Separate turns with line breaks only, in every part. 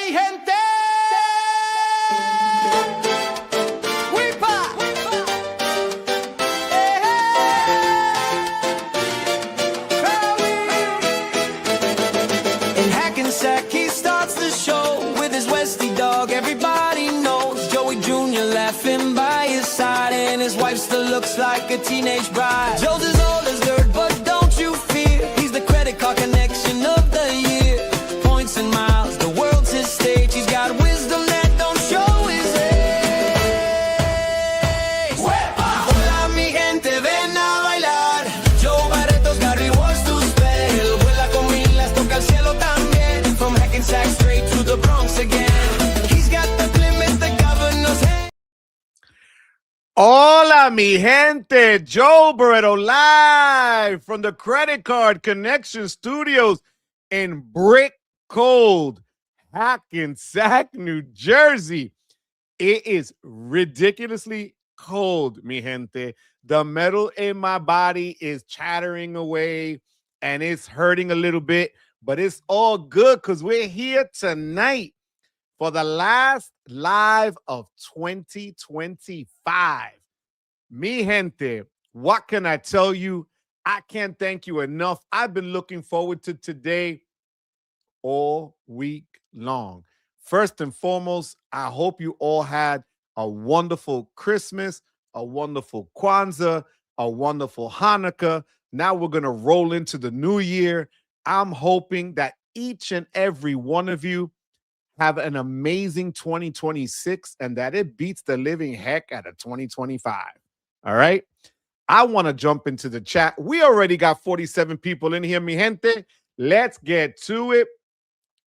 mi gente. Whipa. In Hackensack, he starts the show with his Westie dog. Everybody knows Joey Jr. laughing by his side, and his wife still looks like a teenage bride. Joe's as old as dirt, but don't you fear, he's the credit card connection of the year. Points and miles, the world's his stage. He's got wisdom that don't show his age. Hola mi gente, ven a bailar. Joe Barreto's got rewards to spell. Vuela con milas, toca el cielo también. From Hackensack straight to the Bronx again. He's got the limit, the governor's hand.
Hola, mi gente. Joe Barreto live from the Credit Card Connection Studios in brick cold Hackensack, New Jersey. It is ridiculously cold, mi gente. The metal in my body is chattering away and it's hurting a little bit, but it's all good because we're here tonight for the last live of 2025. Mi gente, what can I tell you? I can't thank you enough. I've been looking forward to today all week long. First and foremost, I hope you all had a wonderful Christmas, a wonderful Kwanzaa, a wonderful Hanukkah. Now we're going to roll into the new year. I'm hoping that each and every one of you have an amazing 2026 and that it beats the living heck out of 2025. All right. I want to jump into the chat. We already got 47 people in here, mi gente. Let's get to it.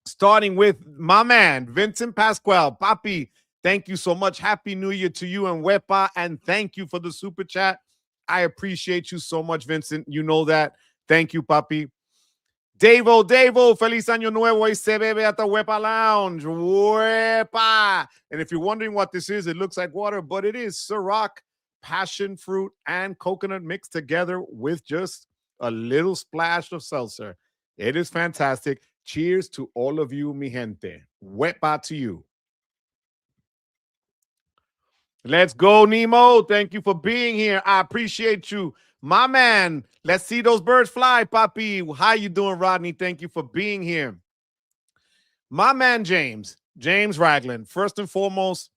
Starting with my man, Vincent Pascual. Papi, thank you so much. Happy New Year to you and Wepa. And thank you for the super chat. I appreciate you so much, Vincent. You know that. Thank you, Papi. Davo, feliz año nuevo. Y se bebe at the Wepa Lounge. Wepa. And if you're wondering what this is, it looks like water, but it is Ciroc, passion fruit, and coconut mixed together with just a little splash of seltzer. It is fantastic. Cheers to all of you, mi gente. Wepa to you. Let's go, Nemo. Thank you for being here. I appreciate you. My man, let's see those birds fly, Papi. How you doing, Rodney? Thank you for being here. My man, James Ragland. First and foremost,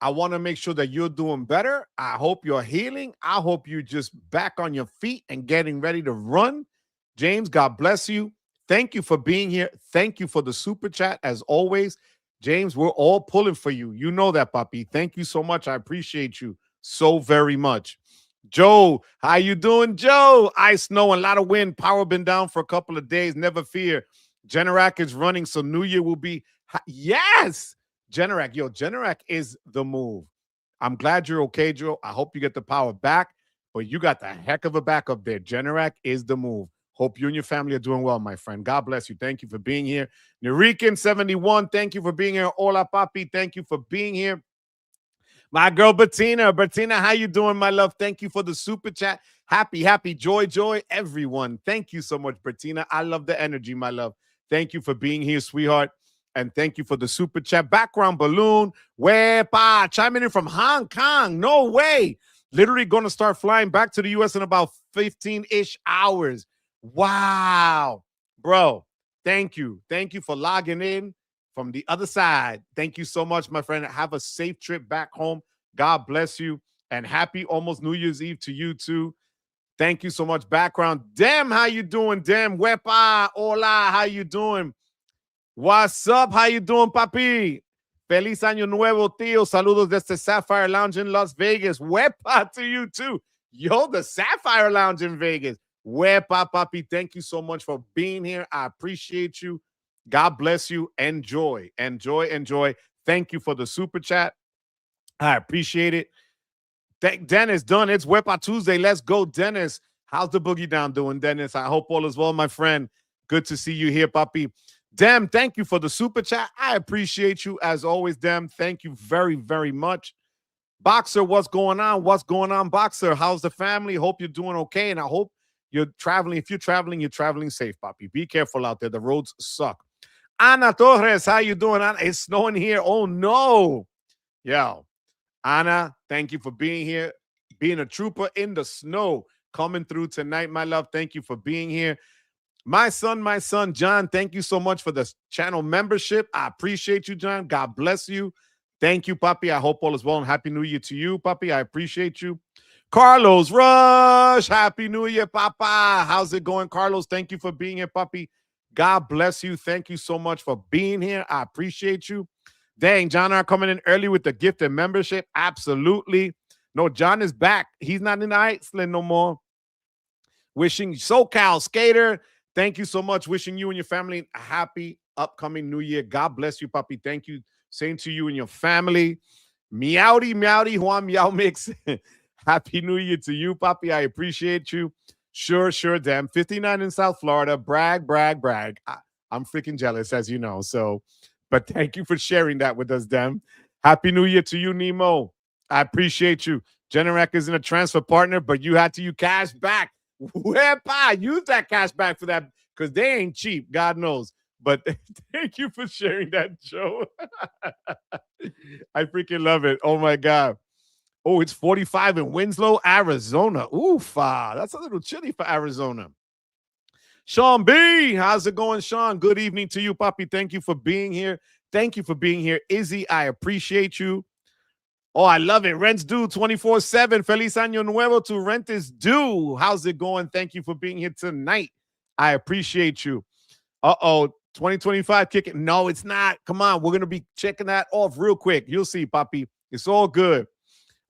I want to make sure that you're doing better. I hope you're healing. I hope you're just back on your feet and getting ready to run. James, God bless you. Thank you for being here. Thank you for the super chat, as always. James, we're all pulling for you. You know that, Papi. Thank you so much. I appreciate you so very much. Joe, how you doing, Joe? Ice, snow, and a lot of wind. Power been down for a couple of days. Never fear. Generac is running, so New Year will be... Yes! Generac. Yo, Generac is the move. I'm glad you're okay, Joe. I hope you get the power back, but you got the heck of a backup there. Generac is the move. Hope you and your family are doing well, my friend. God bless you. Thank you for being here. Narikin71, thank you for being here. Hola, Papi, thank you for being here. My girl, Bettina, how you doing, my love? Thank you for the super chat. Happy, joy, everyone. Thank you so much, Bettina. I love the energy, my love. Thank you for being here, sweetheart. And thank you for the super chat. Background balloon. Wepa, chiming in from Hong Kong. No way. Literally going to start flying back to the U.S. in about 15-ish hours. Wow. Bro, thank you. Thank you for logging in from the other side. Thank you so much, my friend. Have a safe trip back home. God bless you. And happy almost New Year's Eve to you, too. Thank you so much. Background. Dem, how you doing, Dem? Wepa, hola, how you doing? What's up? How you doing, papi? Feliz año nuevo, tío. Saludos desde Sapphire Lounge in Las Vegas. Wepa to you, too. Yo, the Sapphire Lounge in Vegas. Wepa, papi. Thank you so much for being here. I appreciate you. God bless you. Enjoy. Thank you for the super chat. I appreciate it. Thank Dennis. Done. It's Wepa Tuesday. Let's go, Dennis. How's the boogie down doing, Dennis? I hope all is well, my friend. Good to see you here, papi. Dem, thank you for the super chat. I appreciate you as always, Dem. Thank you very, very much. Boxer, what's going on? What's going on, Boxer? How's the family? Hope you're doing okay, and I hope you're traveling. If you're traveling safe, papi. Be careful out there. The roads suck. Ana Torres, how you doing, Ana? It's snowing here. Oh, no. Yo, Ana, thank you for being here, being a trooper in the snow, coming through tonight, my love. Thank you for being here. My son, John, thank you so much for the channel membership. I appreciate you, John. God bless you. Thank you, Papi. I hope all is well and Happy New Year to you, Papi. I appreciate you. Carlos Rush, Happy New Year, Papa. How's it going, Carlos? Thank you for being here, Papi. God bless you. Thank you so much for being here. I appreciate you. Dang, John are coming in early with the gift and membership. Absolutely. No, John is back. He's not in Iceland no more. Wishing SoCal Skater, thank you so much. Wishing you and your family a happy upcoming new year. God bless you, Papi. Thank you. Same to you and your family. Meowdy, Juan Meow Mix. Happy New Year to you, Papi. I appreciate you. Sure, damn. 59 in South Florida. Brag. I'm freaking jealous, as you know. So, but thank you for sharing that with us, Dem. Happy New Year to you, Nemo. I appreciate you. Generac isn't a transfer partner, but you had to use cash back. Whereby use that cash back for that because they ain't cheap, God knows. But thank you for sharing that, Joe. I freaking love it. Oh my God. Oh, it's 45 in Winslow, Arizona. Oof, that's a little chilly for Arizona. Sean B, how's it going, Sean? Good evening to you, Papi. Thank you for being here. Thank you for being here. Izzy, I appreciate you. Oh, I love it. Rent's due 24/7. Feliz Año Nuevo to Rent is due. How's it going? Thank you for being here tonight. I appreciate you. 2025 kicking. No, it's not. Come on. We're going to be checking that off real quick. You'll see, Papi. It's all good.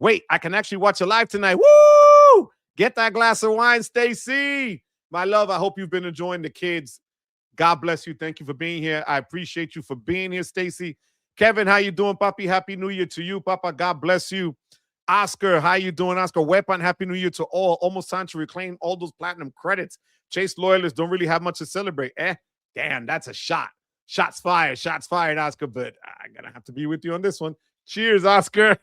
Wait, I can actually watch it live tonight. Woo! Get that glass of wine, Stacy. My love, I hope you've been enjoying the kids. God bless you. Thank you for being here. I appreciate you for being here, Stacy. Kevin, how you doing, Papi? Happy New Year to you, Papa. God bless you. Oscar, how you doing, Oscar? Weapon, Happy New Year to all. Almost time to reclaim all those platinum credits. Chase loyalists don't really have much to celebrate. Damn, that's a shot. Shots fired, Oscar, but I'm going to have to be with you on this one. Cheers, Oscar.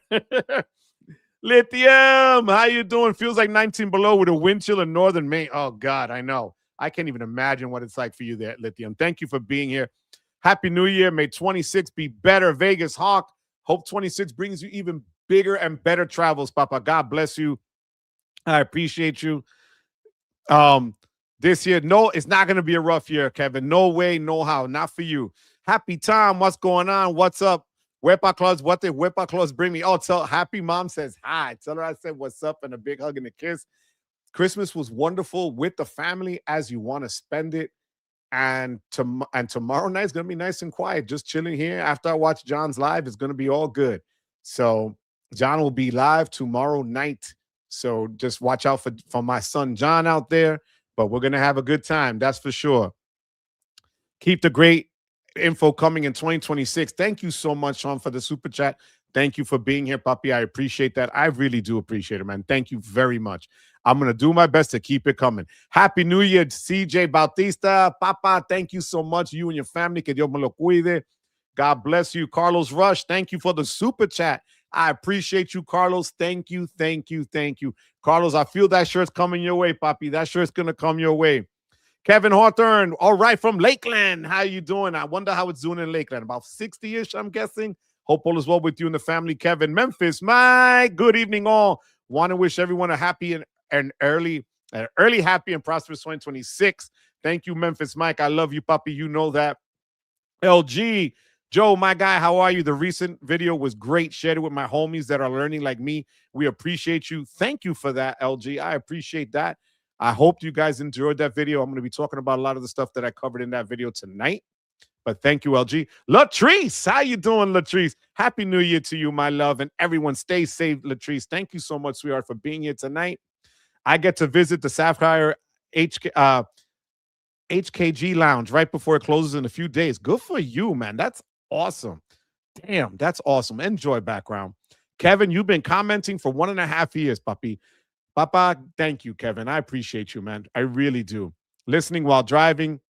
Lithium, how you doing? Feels like 19 below with a wind chill in northern Maine. Oh, God, I know. I can't even imagine what it's like for you there, Lithium. Thank you for being here. Happy New Year. May 26 be better. Vegas Hawk. Hope 26 brings you even bigger and better travels, Papa. God bless you. I appreciate you. This year, no, it's not going to be a rough year, Kevin. No way, no how. Not for you. Happy Tom. What's going on? What's up? Wepa Claus, what did Wepa Claus bring me? Oh, tell Happy Mom says hi. Tell her I said what's up and a big hug and a kiss. Christmas was wonderful with the family as you want to spend it. And tomorrow night is going to be nice and quiet, just chilling here. After I watch John's live, it's going to be all good. So John will be live tomorrow night. So just watch out for my son John out there. But we're going to have a good time. That's for sure. Keep the great info coming in 2026. Thank you so much, Sean, for the super chat. Thank you for being here, Papi. I appreciate that. I really do appreciate it, man. Thank you very much. I'm going to do my best to keep it coming. Happy New Year, CJ Bautista. Papa, thank you so much. You and your family. Que Dios me lo cuide. God bless you. Carlos Rush, thank you for the super chat. I appreciate you, Carlos. Thank you. Carlos, I feel that shirt's coming your way, Papi. That shirt's going to come your way. Kevin Hawthorne, all right, from Lakeland. How you doing? I wonder how it's doing in Lakeland. About 60-ish, I'm guessing. Hope all is well with you and the family. Kevin, Memphis, my good evening all. Want to wish everyone a happy and early, happy and prosperous 2026. Thank you, Memphis Mike. I love you, Papi. You know that. LG, Joe, my guy, how are you? The recent video was great. Shared it with my homies that are learning like me. We appreciate you. Thank you for that, LG. I appreciate that. I hope you guys enjoyed that video. I'm going to be talking about a lot of the stuff that I covered in that video tonight. But thank you, LG. Latrice, how you doing, Latrice? Happy New Year to you, my love. And everyone stay safe, Latrice. Thank you so much, sweetheart, for being here tonight. I get to visit the Sapphire HKG Lounge right before it closes in a few days. Good for you, man. That's awesome. Damn, that's awesome. Enjoy background. Kevin, you've been commenting for 1.5 years, Papi. Papa, thank you, Kevin. I appreciate you, man. I really do. Listening while driving.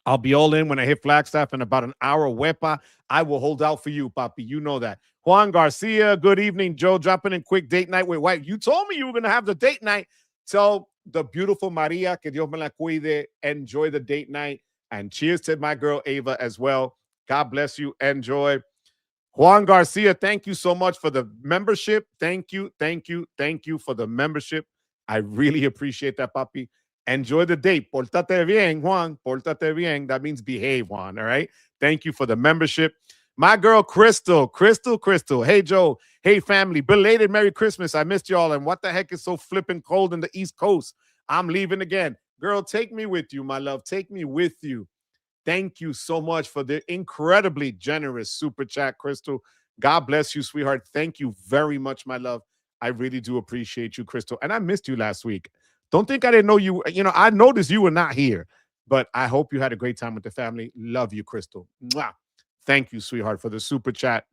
I'll be all in when I hit Flagstaff in about an hour. Wepa, I will hold out for you, Papi. You know that. Juan Garcia, good evening, Joe. Dropping in quick date night with wife. You told me you were going to have the date night. So the beautiful Maria, que Dios me la cuide, enjoy the date night. And cheers to my girl Ava as well. God bless you. Enjoy. Juan Garcia, thank you so much for the membership. Thank you, thank you, thank you for the membership. I really appreciate that, papi. Enjoy the day. Pórtate bien, Juan. Pórtate bien. That means behave, Juan. All right. Thank you for the membership. My girl, Crystal. Crystal. Hey, Joe. Hey, family. Belated Merry Christmas. I missed y'all. And what the heck is so flipping cold in the East Coast? I'm leaving again. Girl, take me with you, my love. Take me with you. Thank you so much for the incredibly generous super chat, Crystal. God bless you, sweetheart. Thank you very much, my love. I really do appreciate you, Crystal. And I missed you last week. Don't think I didn't know you. You know, I noticed you were not here, but I hope you had a great time with the family. Love you, Crystal. Mwah. Thank you, sweetheart, for the super chat.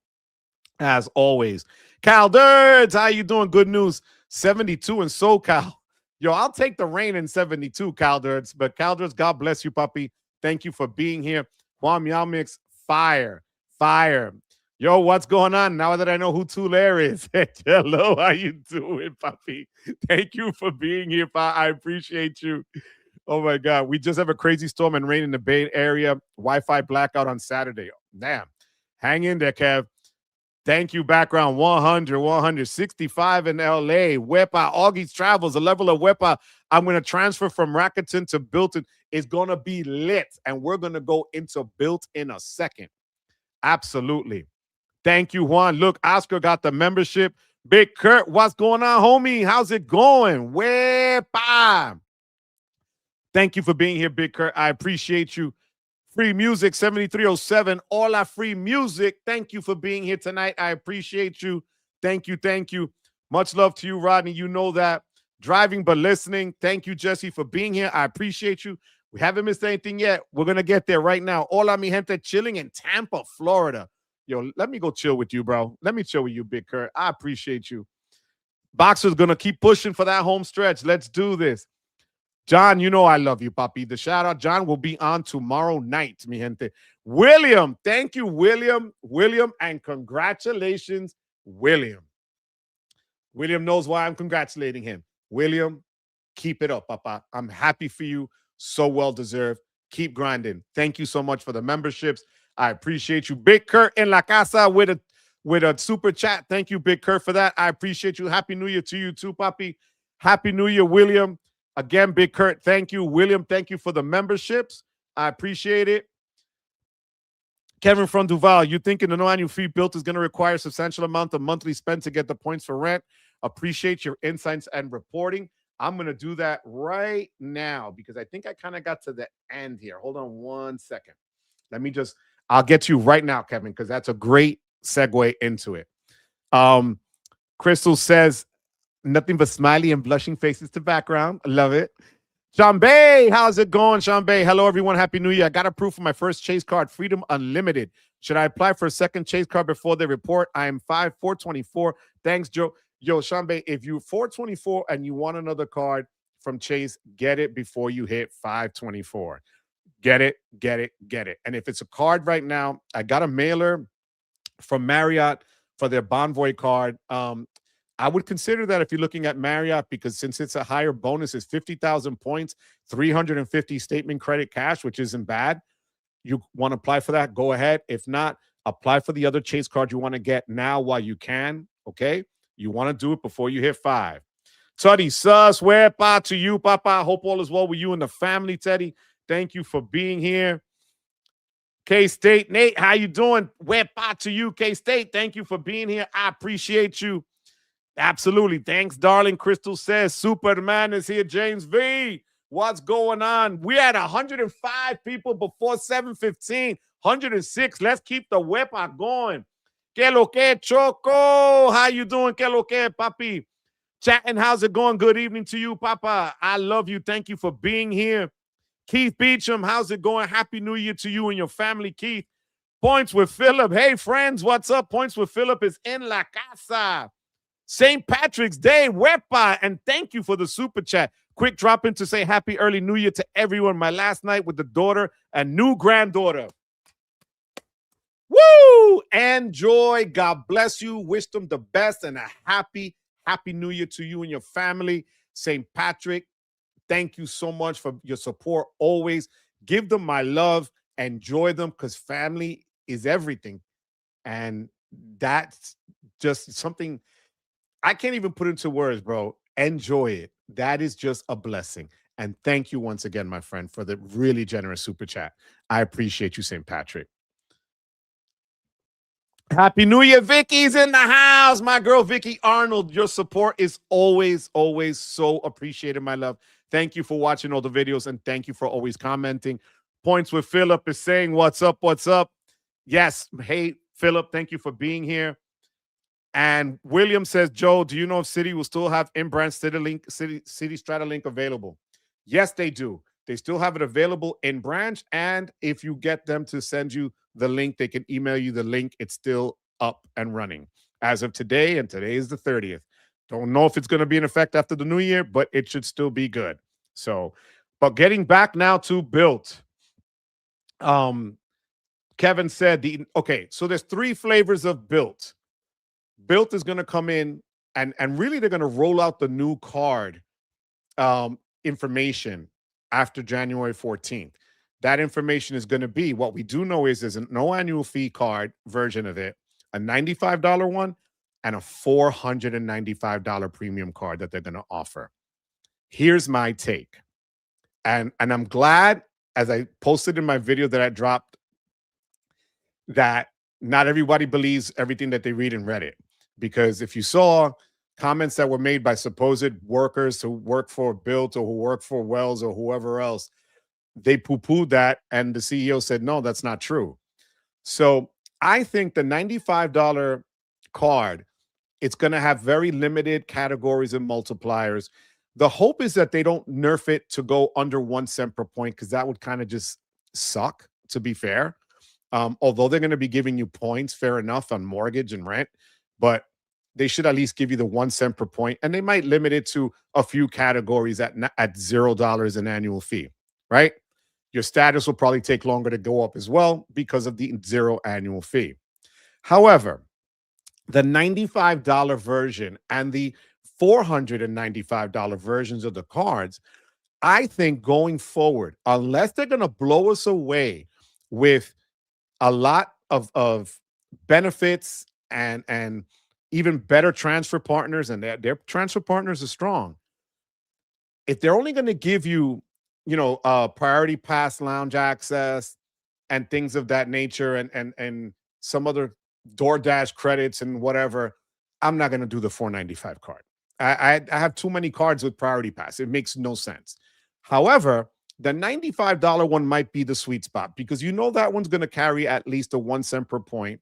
As always. Cal Dirds, how you doing? Good news. 72 in SoCal. Yo, I'll take the rain in 72, Cal Dirds. But Cal Dirds, God bless you, puppy. Thank you for being here. Juan Yamix, fire. Yo, what's going on now that I know who Tulare is? Hello, how you doing, puppy? Thank you for being here, pa. I appreciate you. Oh, my God. We just have a crazy storm and rain in the Bay Area. Wi-Fi blackout on Saturday. Damn. Hang in there, Kev. Thank you, background 165 in LA. Wepa, Augie's Travels, the level of Wepa. I'm going to transfer from Rakuten to Bilt. It's going to be lit, and we're going to go into Bilt in a second. Absolutely. Thank you, Juan. Look, Oscar got the membership. Big Kurt, what's going on, homie? How's it going? Wepa. Thank you for being here, Big Kurt. I appreciate you. Free Music 7307, all our free music. Thank you for being here tonight. I appreciate you. Thank you. Much love to you, Rodney. You know that. Driving but listening. Thank you, Jesse, for being here. I appreciate you. We haven't missed anything yet. We're going to get there right now. Hola, mi gente, chilling in Tampa, Florida. Yo, let me go chill with you, bro. Let me chill with you, Big Kurt. I appreciate you. Boxer's going to keep pushing for that home stretch. Let's do this. John, you know I love you, papi. The shout out, John, will be on tomorrow night, mi gente. William, thank you, William, and congratulations, William. William knows why I'm congratulating him. William, keep it up, papa. I'm happy for you. So well deserved. Keep grinding. Thank you so much for the memberships. I appreciate you. Big Kurt in La Casa with a super chat. Thank you, Big Kurt, for that. I appreciate you. Happy New Year to you too, papi. Happy New Year, William. Again, Big Kurt, thank you. William, thank you for the memberships. I appreciate it. Kevin from Duval, you thinking the no annual fee Bilt is going to require a substantial amount of monthly spend to get the points for rent? Appreciate your insights and reporting. I'm going to do that right now because I think I kind of got to the end here. Hold on one second. I'll get to you right now, Kevin, because that's a great segue into it. Crystal says, nothing but smiley and blushing faces to background. I love it. Shambe, how's it going, Shambe? Hello, everyone. Happy New Year. I got approved for my first Chase card, Freedom Unlimited. Should I apply for a second Chase card before they report? I am 424. Thanks, Joe. Yo, Shambe, if you're 424 and you want another card from Chase, get it before you hit 524. Get it. And if it's a card right now, I got a mailer from Marriott for their Bonvoy card. I would consider that if you're looking at Marriott, because since it's a higher bonus, it's 50,000 points, 350 statement credit cash, which isn't bad. You want to apply for that? Go ahead. If not, apply for the other Chase card you want to get now while you can. Okay? You want to do it before you hit 5. Teddy, sus, where pa to you, papa. Hope all is well with you and the family, Teddy. Thank you for being here. K-State, Nate, how you doing? Where pa to you, K-State. Thank you for being here. I appreciate you. Absolutely. Thanks, darling. Crystal says, Superman is here. James V, what's going on? We had 105 people before 7:15. 106. Let's keep the wepa going. Que lo que, Choco? How you doing? Que lo que, papi? Chatting, how's it going? Good evening to you, papa. I love you. Thank you for being here. Keith Beecham, how's it going? Happy New Year to you and your family, Keith. Points with Philip. Hey, friends, what's up? Points with Philip is in La Casa. St. Patrick's Day, Wepa, and thank you for the super chat. Quick drop in to say happy early New Year to everyone. My last night with the daughter and new granddaughter. Woo! Enjoy. God bless you. Wish them the best and a happy New Year to you and your family. St. Patrick, thank you so much for your support always. Give them my love. Enjoy them because family is everything. And that's just something I can't even put into words, bro. Enjoy it. That is just a blessing. And thank you once again, my friend, for the really generous super chat. I appreciate you, St. Patrick. Happy New Year, Vicky's in the house. My girl, Vicky Arnold. Your support is always, always so appreciated, my love. Thank you for watching all the videos and thank you for always commenting. Points with Philip is saying, what's up, what's up? Yes. Hey, Philip, thank you for being here. And William says, Joe, do you know if Citi will still have in-branch Citi Strata Link available? Yes, they do. They still have it available in branch. And if you get them to send you the link, they can email you the link. It's still up and running as of today. And today is the 30th. Don't know if it's going to be in effect after the new year, but it should still be good. So, but getting back now to Bilt. Kevin said, okay, so there's 3 flavors of Bilt. Bilt is going to come in and really they're going to roll out the new card information after January 14th. That information is going to be, what we do know is there's a no annual fee card version of it, a $95 one, and a $495 premium card that they're going to offer. Here's my take. And I'm glad, as I posted in my video that I dropped, that not everybody believes everything that they read in Reddit. Because if you saw comments that were made by supposed workers who work for Bilt or who work for Wells or whoever else, they poo-pooed that, and the CEO said, no, that's not true. So I think the $95 card, it's going to have very limited categories and multipliers. The hope is that they don't nerf it to go under 1 cent per point, because that would kind of just suck, to be fair. Although they're going to be giving you points, fair enough, on mortgage and rent, but they should at least give you the 1 cent per point, and they might limit it to a few categories at $0 an annual fee, right? Your status will probably take longer to go up as well because of the 0 annual fee. However, the $95 version and the $495 versions of the cards, I think going forward, unless they're going to blow us away with a lot of benefits and even better transfer partners, and their transfer partners are strong. If they're only going to give you, priority pass lounge access and things of that nature, and some other DoorDash credits and whatever, I'm not going to do the $495 card. I have too many cards with priority pass. It makes no sense. However, the $95 one might be the sweet spot, because that one's going to carry at least a 1 cent per point.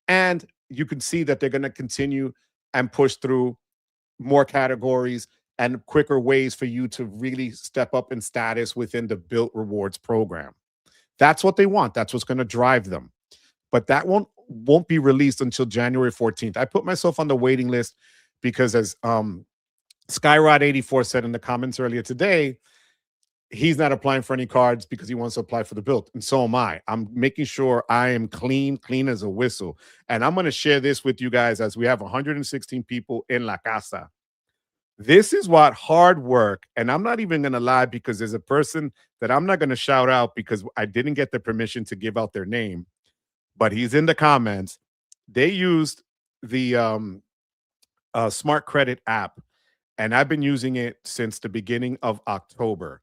And you can see that they're going to continue and push through more categories and quicker ways for you to really step up in status within the Bilt Rewards program. That's what they want. That's what's going to drive them. But that won't be released until January 14th. I put myself on the waiting list because, as Skyrod84 said in the comments earlier today, he's not applying for any cards because he wants to apply for the Bilt, and so am I. I'm making sure I am clean as a whistle. And I'm going to share this with you guys, as we have 116 people in La Casa. This is what hard work, and I'm not even going to lie, because there's a person that I'm not going to shout out because I didn't get the permission to give out their name, but he's in the comments. They used the Smart Credit app, and I've been using it since the beginning of October.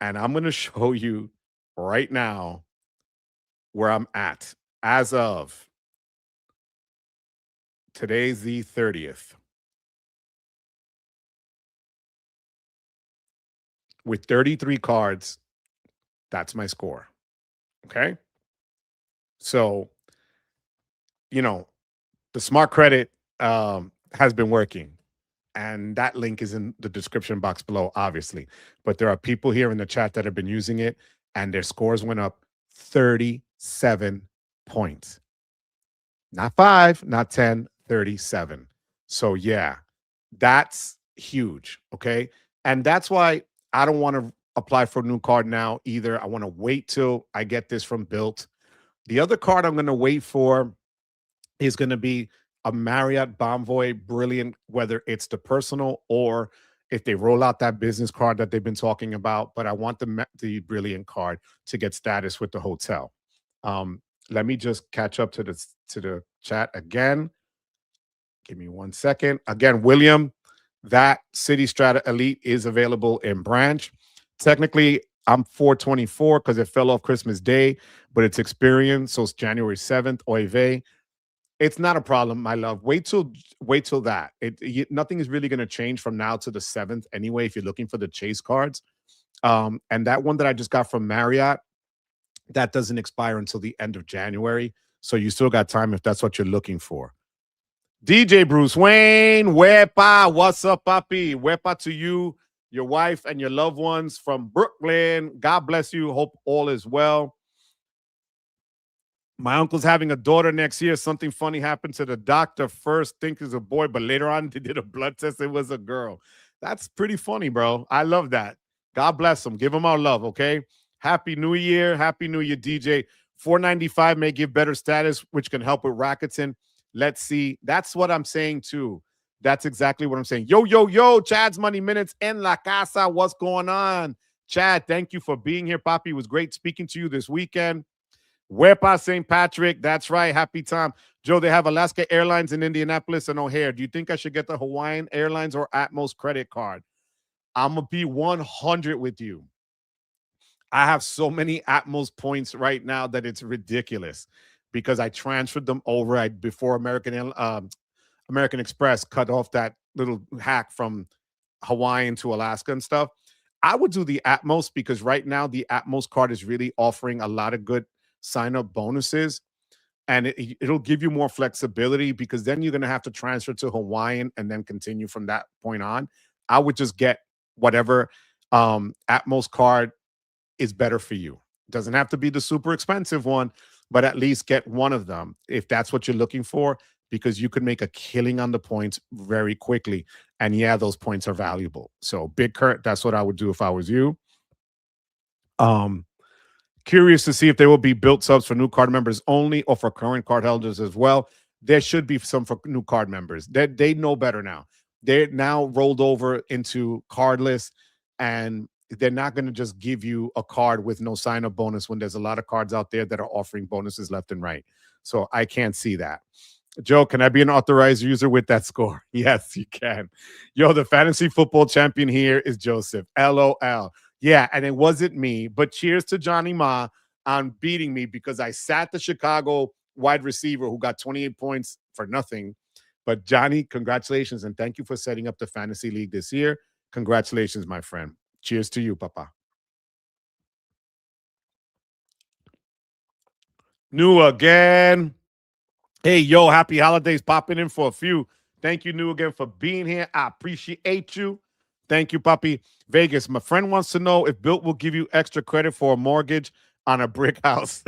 And I'm going to show you right now where I'm at as of today's the 30th. With 33 cards, that's my score. Okay. So, the Smart Credit has been working. And that link is in the description box below, obviously. But there are people here in the chat that have been using it, and their scores went up 37 points. Not 5, not 10, 37. So, yeah, that's huge, okay? And that's why I don't want to apply for a new card now either. I want to wait till I get this from Bilt. The other card I'm going to wait for is going to be a Marriott Bonvoy Brilliant, whether it's the personal or if they roll out that business card that they've been talking about, but I want the Brilliant card to get status with the hotel. Let me just catch up to the chat again. Give me 1 second. Again, William, that City Strata Elite is available in branch. Technically, I'm 424 because it fell off Christmas Day, but it's Experience, so it's January 7th. Oy vey. It's not a problem, my love. Wait till that. Nothing is really going to change from now to the 7th anyway. If you're looking for the chase cards, and that one that I just got from Marriott, that doesn't expire until the end of January, so you still got time if that's what you're looking for. DJ Bruce Wayne, Wepa, what's up, papi? Wepa to you, your wife, and your loved ones from Brooklyn. God bless you. Hope all is well. My uncle's having a daughter next year. Something funny happened to the doctor. First, think it's a boy, but later on, they did a blood test. It was a girl. That's pretty funny, bro. I love that. God bless them. Give them our love, okay? Happy New Year. Happy New Year, DJ. 495 may give better status, which can help with Rakuten. Let's see. That's what I'm saying, too. That's exactly what I'm saying. Yo, yo, yo, Chad's Money Minutes en la casa. What's going on? Chad, thank you for being here, Papi. It was great speaking to you this weekend. Wepa St. Patrick. That's right. Happy time. Joe, they have Alaska Airlines in Indianapolis and O'Hare. Do you think I should get the Hawaiian Airlines or Atmos credit card? I'm going to be 100 with you. I have so many Atmos points right now that it's ridiculous because I transferred them over before American Express cut off that little hack from Hawaiian to Alaska and stuff. I would do the Atmos because right now the Atmos card is really offering a lot of good sign-up bonuses, and it'll give you more flexibility because then you're going to have to transfer to Hawaiian and then continue from that point on. I would just get whatever Atmos card is better for you. It doesn't have to be the super expensive one, but at least get one of them if that's what you're looking for, because you could make a killing on the points very quickly. And yeah, those points are valuable. So big current, that's what I would do if I was you. Curious to see if there will be Bilt subs for new card members only or for current card holders as well. There should be some for new card members. They know better now. They're now rolled over into cardless, and they're not going to just give you a card with no sign-up bonus when there's a lot of cards out there that are offering bonuses left and right. So I can't see that. Joe, can I be an authorized user with that score? Yes, you can. Yo, the fantasy football champion here is Joseph. LOL. Yeah, and it wasn't me, but cheers to Johnny Ma on beating me because I sat the Chicago wide receiver who got 28 points for nothing. But Johnny, congratulations, and thank you for setting up the fantasy league this year. Congratulations, my friend. Cheers to you, Papa. New again. Hey, yo, happy holidays. Popping in for a few. Thank you, New, again, for being here. I appreciate you. Thank you, Puppy. Vegas, my friend wants to know if Bilt will give you extra credit for a mortgage on a brick house.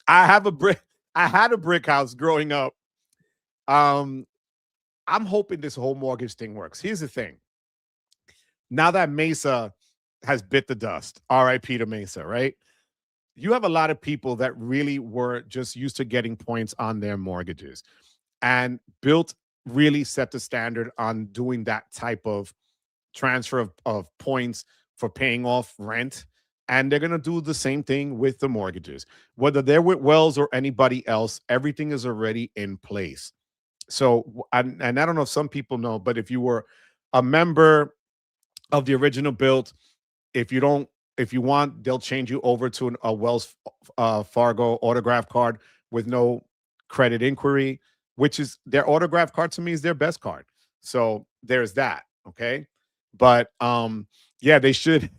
I had a brick house growing up. I'm hoping this whole mortgage thing works. Here's the thing. Now that Mesa has bit the dust, RIP to Mesa, right? You have a lot of people that really were just used to getting points on their mortgages. And Bilt really set the standard on doing that type of transfer of points for paying off rent. And they're going to do the same thing with the mortgages. Whether they're with Wells or anybody else, everything is already in place. So, and I don't know if some people know, but if you were a member of the original Bilt, if you want, they'll change you over to a Wells Fargo autograph card with no credit inquiry, which is their autograph card to me is their best card. So there's that. Okay. But yeah, they should.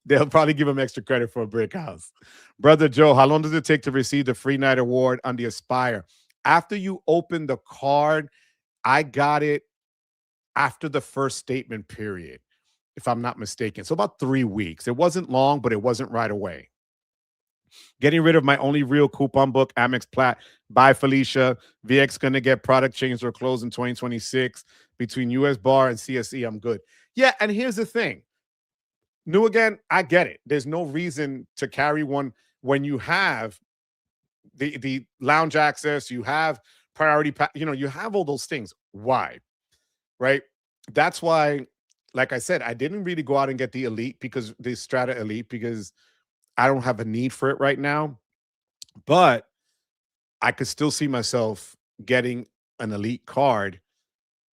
They'll probably give them extra credit for a brick house. Brother Joe, how long does it take to receive the free night award on the Aspire? After you open the card, I got it after the first statement period, if I'm not mistaken. So about 3 weeks. It wasn't long, but it wasn't right away. Getting rid of my only real coupon book, Amex Plat. Bye, Felicia. VX going to get product changed or closed in 2026. Between US Bar and CSE, I'm good. Yeah, and here's the thing. New again, I get it. There's no reason to carry one when you have the lounge access, you have priority, you have all those things. Why? Right? that's why, like I said, I didn't really go out and get the elite because the Strata Elite because I don't have a need for it right now. But I could still see myself getting an elite card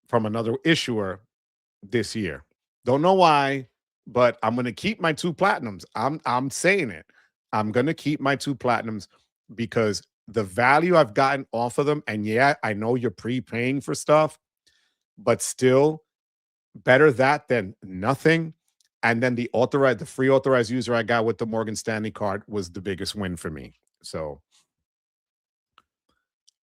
from another issuer this year. Don't know why, but I'm going to keep my two platinums. I'm saying it. I'm going to keep my two platinums because the value I've gotten off of them, and yeah, I know you're prepaying for stuff, but still better that than nothing. And then the free authorized user I got with the Morgan Stanley card was the biggest win for me. So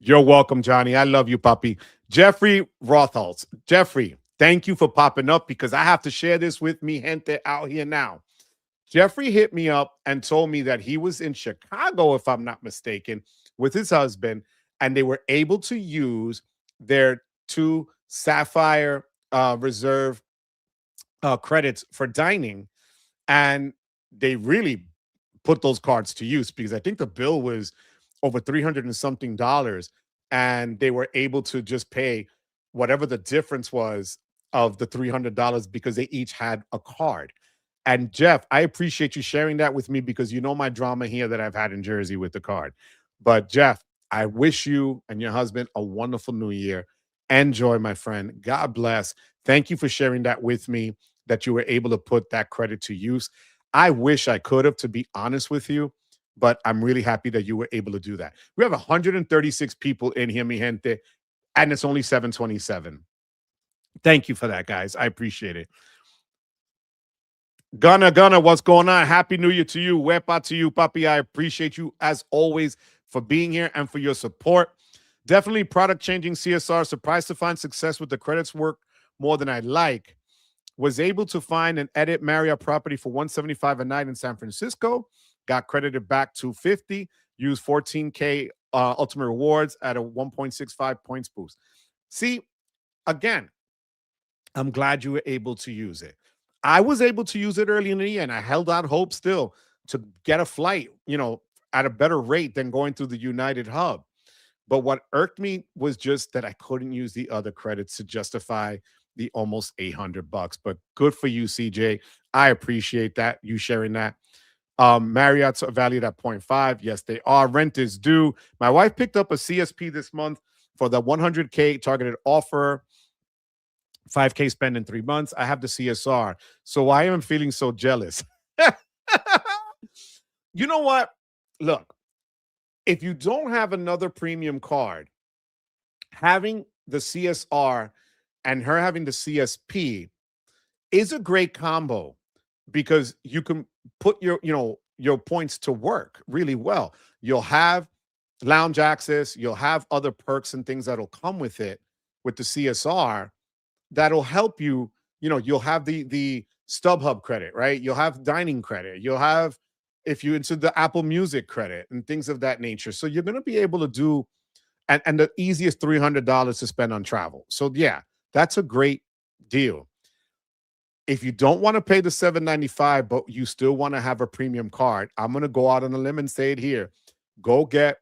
you're welcome, Johnny. I love you, puppy. Jeffrey Rotholz. Jeffrey, thank you for popping up because I have to share this with me, gente, out here now. Jeffrey hit me up and told me that he was in Chicago, if I'm not mistaken, with his husband, and they were able to use their two Sapphire Reserve credits for dining, and they really put those cards to use because I think the bill was over 300 and something dollars, and they were able to just pay whatever the difference was of the $300 because they each had a card. And Jeff, I appreciate you sharing that with me because you know my drama here that I've had in Jersey with the card. But Jeff, I wish you and your husband a wonderful new year. Enjoy, my friend. God bless. Thank you for sharing that with me, that you were able to put that credit to use. I wish I could have, to be honest with you, but I'm really happy that you were able to do that. We have 136 people in here, mi gente, and it's only 7:27. Thank you for that, guys. I appreciate it. Gunna, what's going on? Happy New Year to you. Wepa to you, Papi. I appreciate you as always for being here and for your support. Definitely product changing CSR. Surprised to find success with the credits work more than I like. Was able to find and edit Marriott property for $175 a night in San Francisco. Got credited back 250. Used 14K ultimate rewards at a 1.65 points boost. See, again, I'm glad you were able to use it. I was able to use it early in the year, and I held out hope still to get a flight, at a better rate than going through the United hub. But what irked me was just that I couldn't use the other credits to justify the almost $800. But good for you, CJ. I appreciate that, you sharing that. Marriott's are valued at 0.5. Yes, they are. Rent is due. My wife picked up a CSP this month for the 100K targeted offer. 5K spend in 3 months. I have the CSR. So I am feeling so jealous. You know what? Look, if you don't have another premium card, having the CSR and her having the CSP is a great combo because you can put your points to work really well. You'll have lounge access, you'll have other perks and things that'll come with it with the CSR that'll help you. You'll have the StubHub credit, right? You'll have dining credit. You'll have, if you into the Apple Music credit and things of that nature. So you're going to be able to do, and the easiest $300 to spend on travel. So yeah, that's a great deal. If you don't want to pay the $795, but you still want to have a premium card, I'm going to go out on a limb and say it here. Go get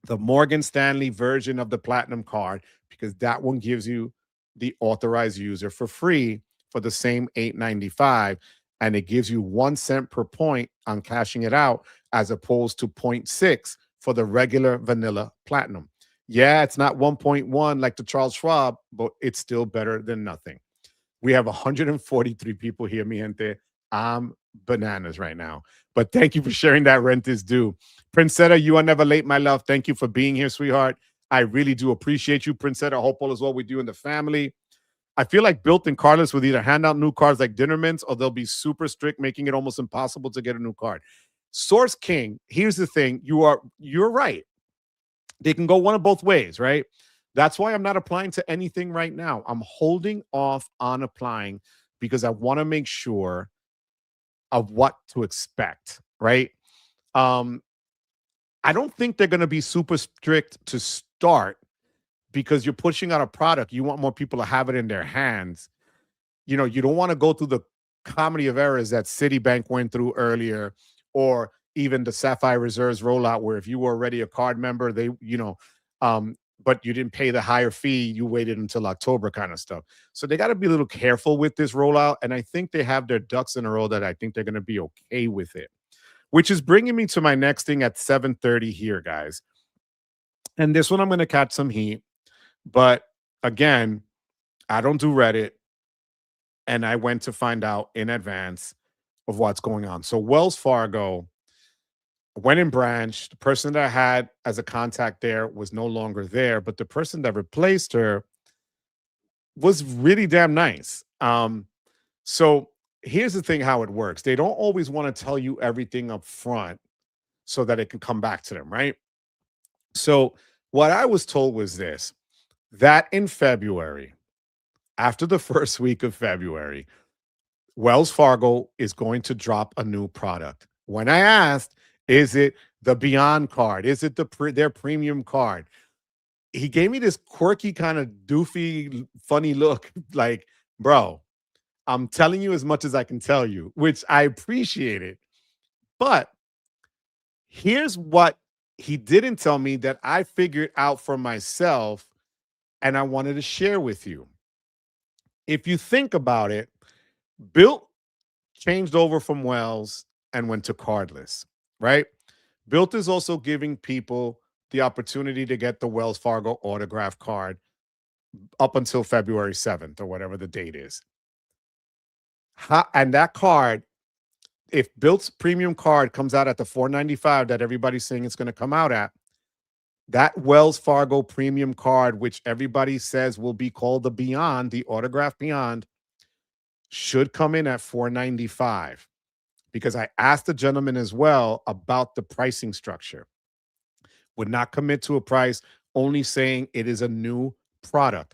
the Morgan Stanley version of the Platinum card because that one gives you the authorized user for free for the same $895, and it gives you 1 cent per point on cashing it out as opposed to 0.6 for the regular vanilla Platinum. Yeah, it's not 1.1 like the Charles Schwab, but it's still better than nothing. We have 143 people here, mi gente. I'm bananas right now. But thank you for sharing that. Rent is due. Princetta, you are never late, my love. Thank you for being here, sweetheart. I really do appreciate you, Princetta. I hope all is well with you and the family. I feel like Bilt and Carlos would either hand out new cards like dinner mints or they'll be super strict, making it almost impossible to get a new card. Source King, here's the thing. You're right. They can go one of both ways, right? That's why I'm not applying to anything right now. I'm holding off on applying because I want to make sure of what to expect, right? Um, I don't think they're going to be super strict to start because you're pushing out a product. You want more people to have it in their hands. You don't want to go through the comedy of errors that Citibank went through earlier, or even the Sapphire Reserves rollout, where if you were already a card member, they, but you didn't pay the higher fee. You waited until October kind of stuff. So they got to be a little careful with this rollout. And I think they have their ducks in a row that I think they're going to be okay with it, which is bringing me to my next thing at 7:30 here, guys. And this one, I'm going to catch some heat. But again, I don't do Reddit. And I went to find out in advance of what's going on. So Wells Fargo went in branch. The person that I had as a contact there was no longer there, but the person that replaced her was really damn nice. So here's the thing how it works. They don't always want to tell you everything up front so that it can come back to them, right? So what I was told was this, that in February, after the first week of February, Wells Fargo is going to drop a new product. When I asked, is it the Beyond card? Is it their premium card? He gave me this quirky kind of doofy, funny look like, bro, I'm telling you as much as I can tell you, which I appreciate it. But here's what he didn't tell me that I figured out for myself and I wanted to share with you. If you think about it, Bilt changed over from Wells and went to cardless, right? Bilt is also giving people the opportunity to get the Wells Fargo autograph card up until February 7th or whatever the date is. And that card, if Bilt's premium card comes out at the $4.95 that everybody's saying it's going to come out at, that Wells Fargo premium card, which everybody says will be called the Beyond, the autograph Beyond, should come in at $4.95. Because I asked the gentleman as well about the pricing structure. Would not commit to a price, only saying it is a new product.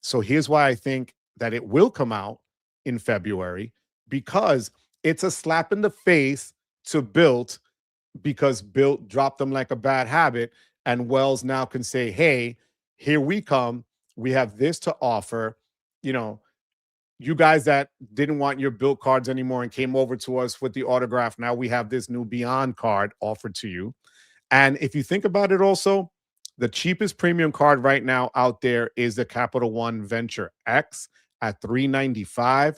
So here's why I think that it will come out in February, because it's a slap in the face to Bilt, because Bilt dropped them like a bad habit. And Wells now can say, hey, here we come. We have this to offer. You know, you guys that didn't want your Bilt cards anymore and came over to us with the autograph, now we have this new Beyond card offered to you. And if you think about it also, the cheapest premium card right now out there is the Capital One Venture X at $395.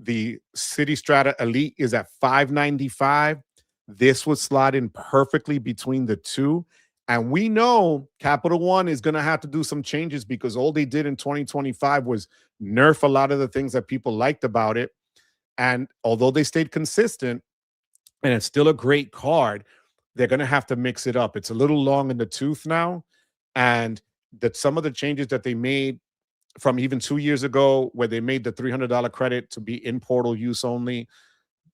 The City Strata Elite is at $595. This would slot in perfectly between the two. And we know Capital One is going to have to do some changes because all they did in 2025 was nerf a lot of the things that people liked about it. And although they stayed consistent and it's still a great card, they're going to have to mix it up. It's a little long in the tooth now. And that some of the changes that they made from even 2 years ago, where they made the $300 credit to be in portal use only,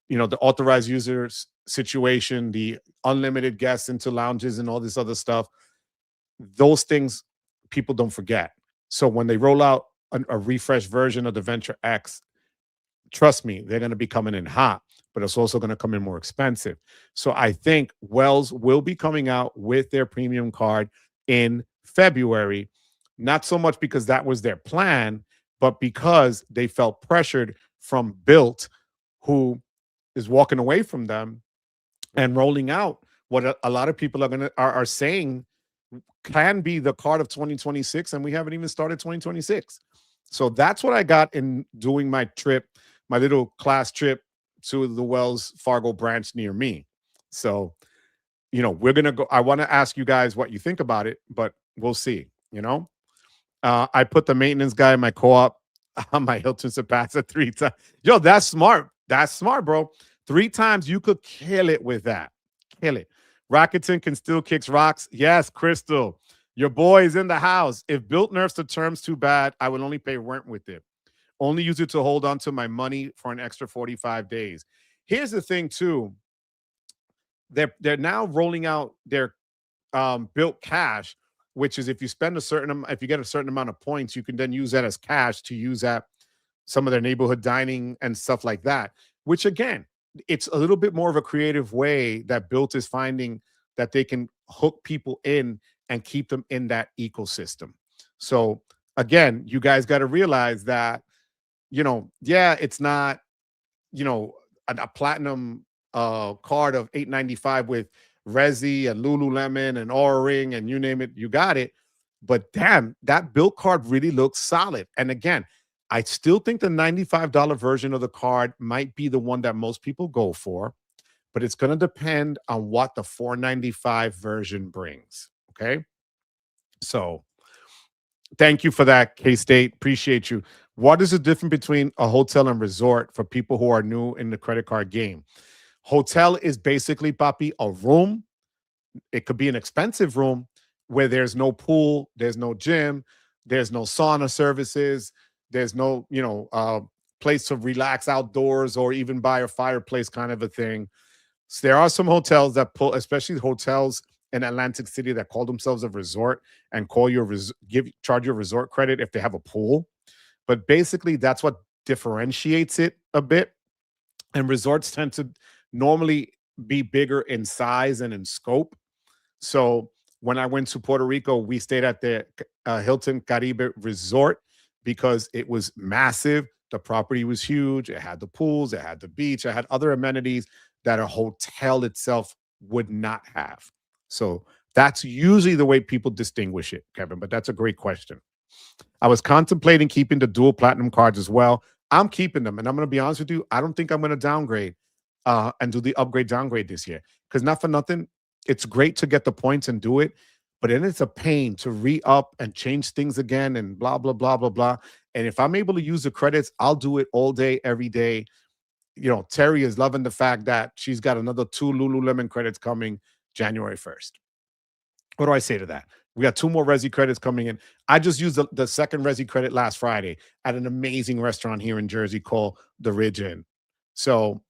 you know, the authorized users situation, the unlimited guests into lounges and all this other stuff, those things people don't forget. So when they roll out a refreshed version of the Venture X, trust me, they're going to be coming in hot, but it's also going to come in more expensive. So I think Wells will be coming out with their premium card in February, not so much because that was their plan, but because they felt pressured from Bilt, who is walking away from them and rolling out what a lot of people are saying can be the card of 2026, and we haven't even started 2026. So that's what I got in doing my trip, my little class trip to the Wells Fargo branch near me. So, you know, we're gonna go. I want to ask you guys what you think about it, but we'll see. You know, I put the maintenance guy in my co-op on my Hilton Zapata 3 times. Yo, that's smart. That's smart, bro. 3 times you could kill it with that. Kill it. Rakuten can still kicks rocks. Yes, Crystal. Your boy is in the house. If Bilt nerfs the terms too bad, I will only pay rent with it. Only use it to hold on to my money for an extra 45 days. Here's the thing, too. They're now rolling out their Bilt Cash, which is if you spend if you get a certain amount of points, you can then use that as cash to use at some of their neighborhood dining and stuff like that, which again, it's a little bit more of a creative way that Bilt is finding that they can hook people in and keep them in that ecosystem. So again, you guys got to realize that, you know, yeah, it's not, you know, a platinum card of $895 with Resi and Lululemon and Aura Ring and you name it, you got it. But damn, that Bilt card really looks solid. And again, I still think the $95 version of the card might be the one that most people go for, but it's going to depend on what the 495 version brings. Okay. So thank you for that, K State. Appreciate you. What is the difference between a hotel and resort for people who are new in the credit card game? Hotel is basically, Papi, a room. It could be an expensive room where there's no pool, there's no gym, there's no sauna services, there's no, place to relax outdoors or even by a fireplace kind of a thing. So there are some hotels that pull, especially hotels in Atlantic City that call themselves a resort and call your charge your resort credit if they have a pool. But basically, that's what differentiates it a bit. And resorts tend to normally be bigger in size and in scope. So when I went to Puerto Rico, we stayed at the Hilton Caribe Resort because it was massive. The property was huge. It had the pools, it had the beach, it had other amenities that a hotel itself would not have. So that's usually the way people distinguish it, Kevin. But that's a great question. I was contemplating keeping the dual platinum cards as well. I'm keeping them. And I'm going to be honest with you, I don't think I'm going to downgrade and do the upgrade downgrade this year. Because not for nothing, it's great to get the points and do it. But then it's a pain to re up and change things again and blah, blah, blah, blah, blah. And if I'm able to use the credits, I'll do it all day, every day. Terry is loving the fact that she's got another 2 Lululemon credits coming January 1st. What do I say to that? We got 2 more Resi credits coming in. I just used the second Resi credit last Friday at an amazing restaurant here in Jersey called The Ridge Inn. So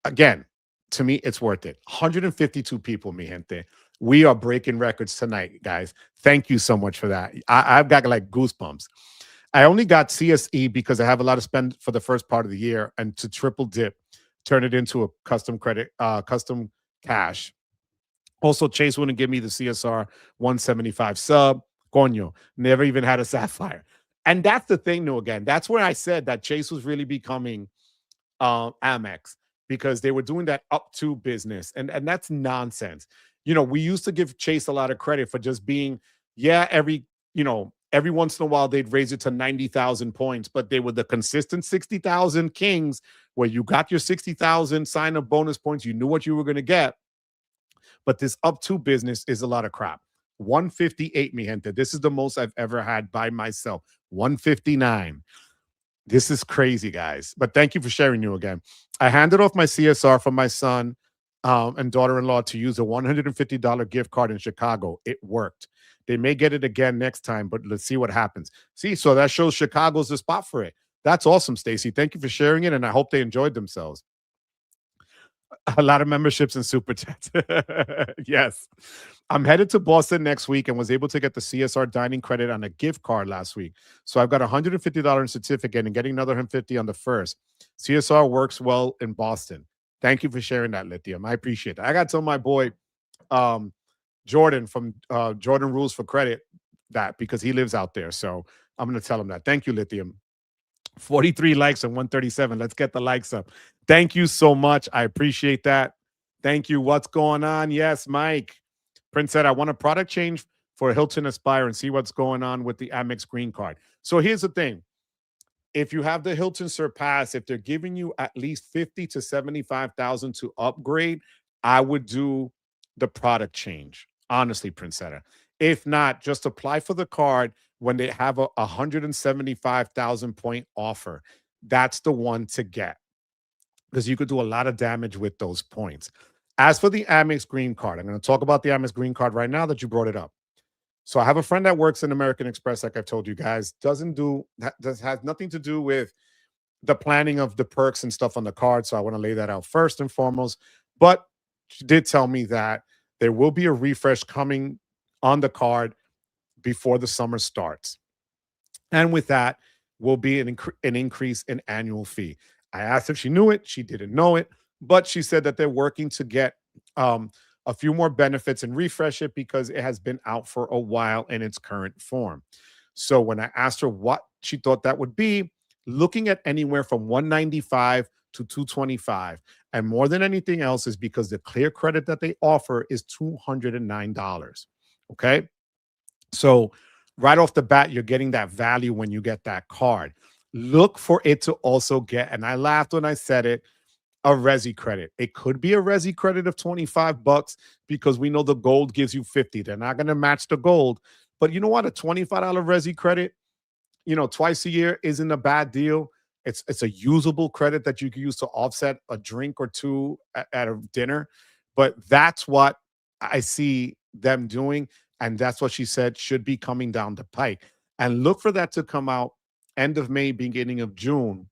again, to me, it's worth it. 152 people, mi gente. We are breaking records tonight, guys. Thank you so much for that. I've got like goosebumps. I only got CSE because I have a lot of spend for the first part of the year, and to triple dip, turn it into a custom credit, custom cash. Also, Chase wouldn't give me the CSR 175 sub. Coño, never even had a Sapphire. And that's the thing, though, again. That's where I said that Chase was really becoming Amex because they were doing that up to business. And that's nonsense. We used to give Chase a lot of credit for just being, every once in a while they'd raise it to 90,000 points, but they were the consistent 60,000 kings where you got your 60,000 sign up bonus points. You knew what you were going to get. But this up to business is a lot of crap. 158, mi gente. This is the most I've ever had by myself. 159. This is crazy, guys. But thank you for sharing you again. I handed off my CSR for my son and daughter-in-law to use a $150 gift card in Chicago. It worked. They may get it again next time, but let's see what happens. See, so that shows Chicago's the spot for it. That's awesome, Stacy. Thank you for sharing it, and I hope they enjoyed themselves. A lot of memberships and super chats. Yes. I'm headed to Boston next week and was able to get the CSR dining credit on a gift card last week. So I've got $150 in certificate and getting another $150 on the first. CSR works well in Boston. Thank you for sharing that, Lithium. I appreciate that. I got to tell my boy Jordan from Jordan Rules for Credit that because he lives out there. So I'm going to tell him that. Thank you, Lithium. 43 likes and 137. Let's get the likes up. Thank you so much. I appreciate that. Thank you. What's going on? Yes, Mike. Prince said, I want a product change for Hilton Aspire and see what's going on with the Amex green card. So here's the thing. If you have the Hilton Surpass, if they're giving you at least 50 to 75,000 to upgrade, I would do the product change. Honestly, Princetta. If not, just apply for the card when they have a 175,000 point offer. That's the one to get because you could do a lot of damage with those points. As for the Amex green card, I'm going to talk about the Amex green card right now that you brought it up. So I have a friend that works in American Express, like I've told you guys, has nothing to do with the planning of the perks and stuff on the card. So I want to lay that out first and foremost. But she did tell me that there will be a refresh coming on the card before the summer starts. And with that will be an increase in annual fee. I asked if she knew it. She didn't know it, but she said that they're working to get a few more benefits and refresh it because it has been out for a while in its current form. So when I asked her what she thought that would be, looking at anywhere from 195 to 225. And more than anything else is because the clear credit that they offer is $209. Okay. So right off the bat, you're getting that value when you get that card. Look for it to also get, and I laughed when I said it, a Resi credit. It could be a Resi credit of $25 because we know the gold gives you 50. They're not going to match the gold. But you know what? A $25 Resi credit, twice a year isn't a bad deal. It's a usable credit that you can use to offset a drink or two at a dinner. But that's what I see them doing. And that's what she said should be coming down the pike. And look for that to come out end of May, beginning of June,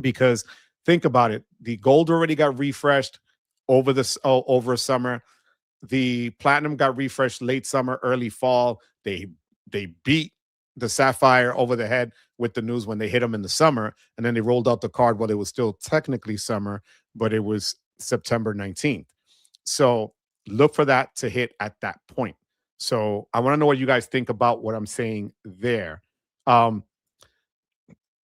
because think about it. The gold already got refreshed over summer. The platinum got refreshed late summer, early fall. They beat the sapphire over the head with the news when they hit them in the summer, and then they rolled out the card while it was still technically summer, but it was September 19th. So look for that to hit at that point. So I want to know what you guys think about what I'm saying there. Um,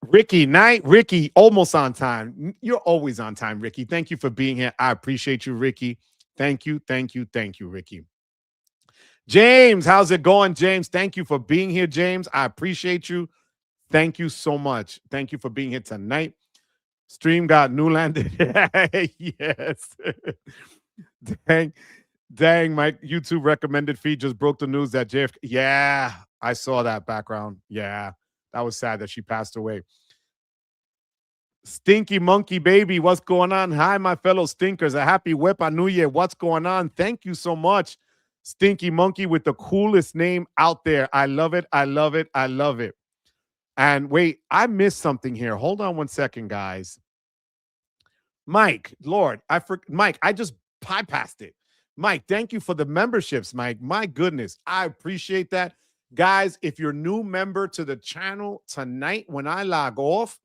Ricky, almost on time. You're always on time, Ricky. Thank you for being here. I appreciate you, Ricky. Thank you, Ricky. James, how's it going, James? Thank you for being here, James. I appreciate you. Thank you so much. Thank you for being here tonight. Stream got new landed. Yes. Dang, my YouTube recommended feed just broke the news that JFK. Yeah, I saw that background. Yeah, that was sad that she passed away. Stinky Monkey Baby, what's going on? Hi, my fellow stinkers. A happy Wepa New Year. What's going on? Thank you so much, Stinky Monkey, with the coolest name out there. I love it. I love it. I love it. And wait, I missed something here. Hold on one second, guys. Mike, Lord, Mike, I just bypassed it. Mike, thank you for the memberships, Mike. My goodness, I appreciate that. Guys, if you're a new member to the channel tonight, when I log off,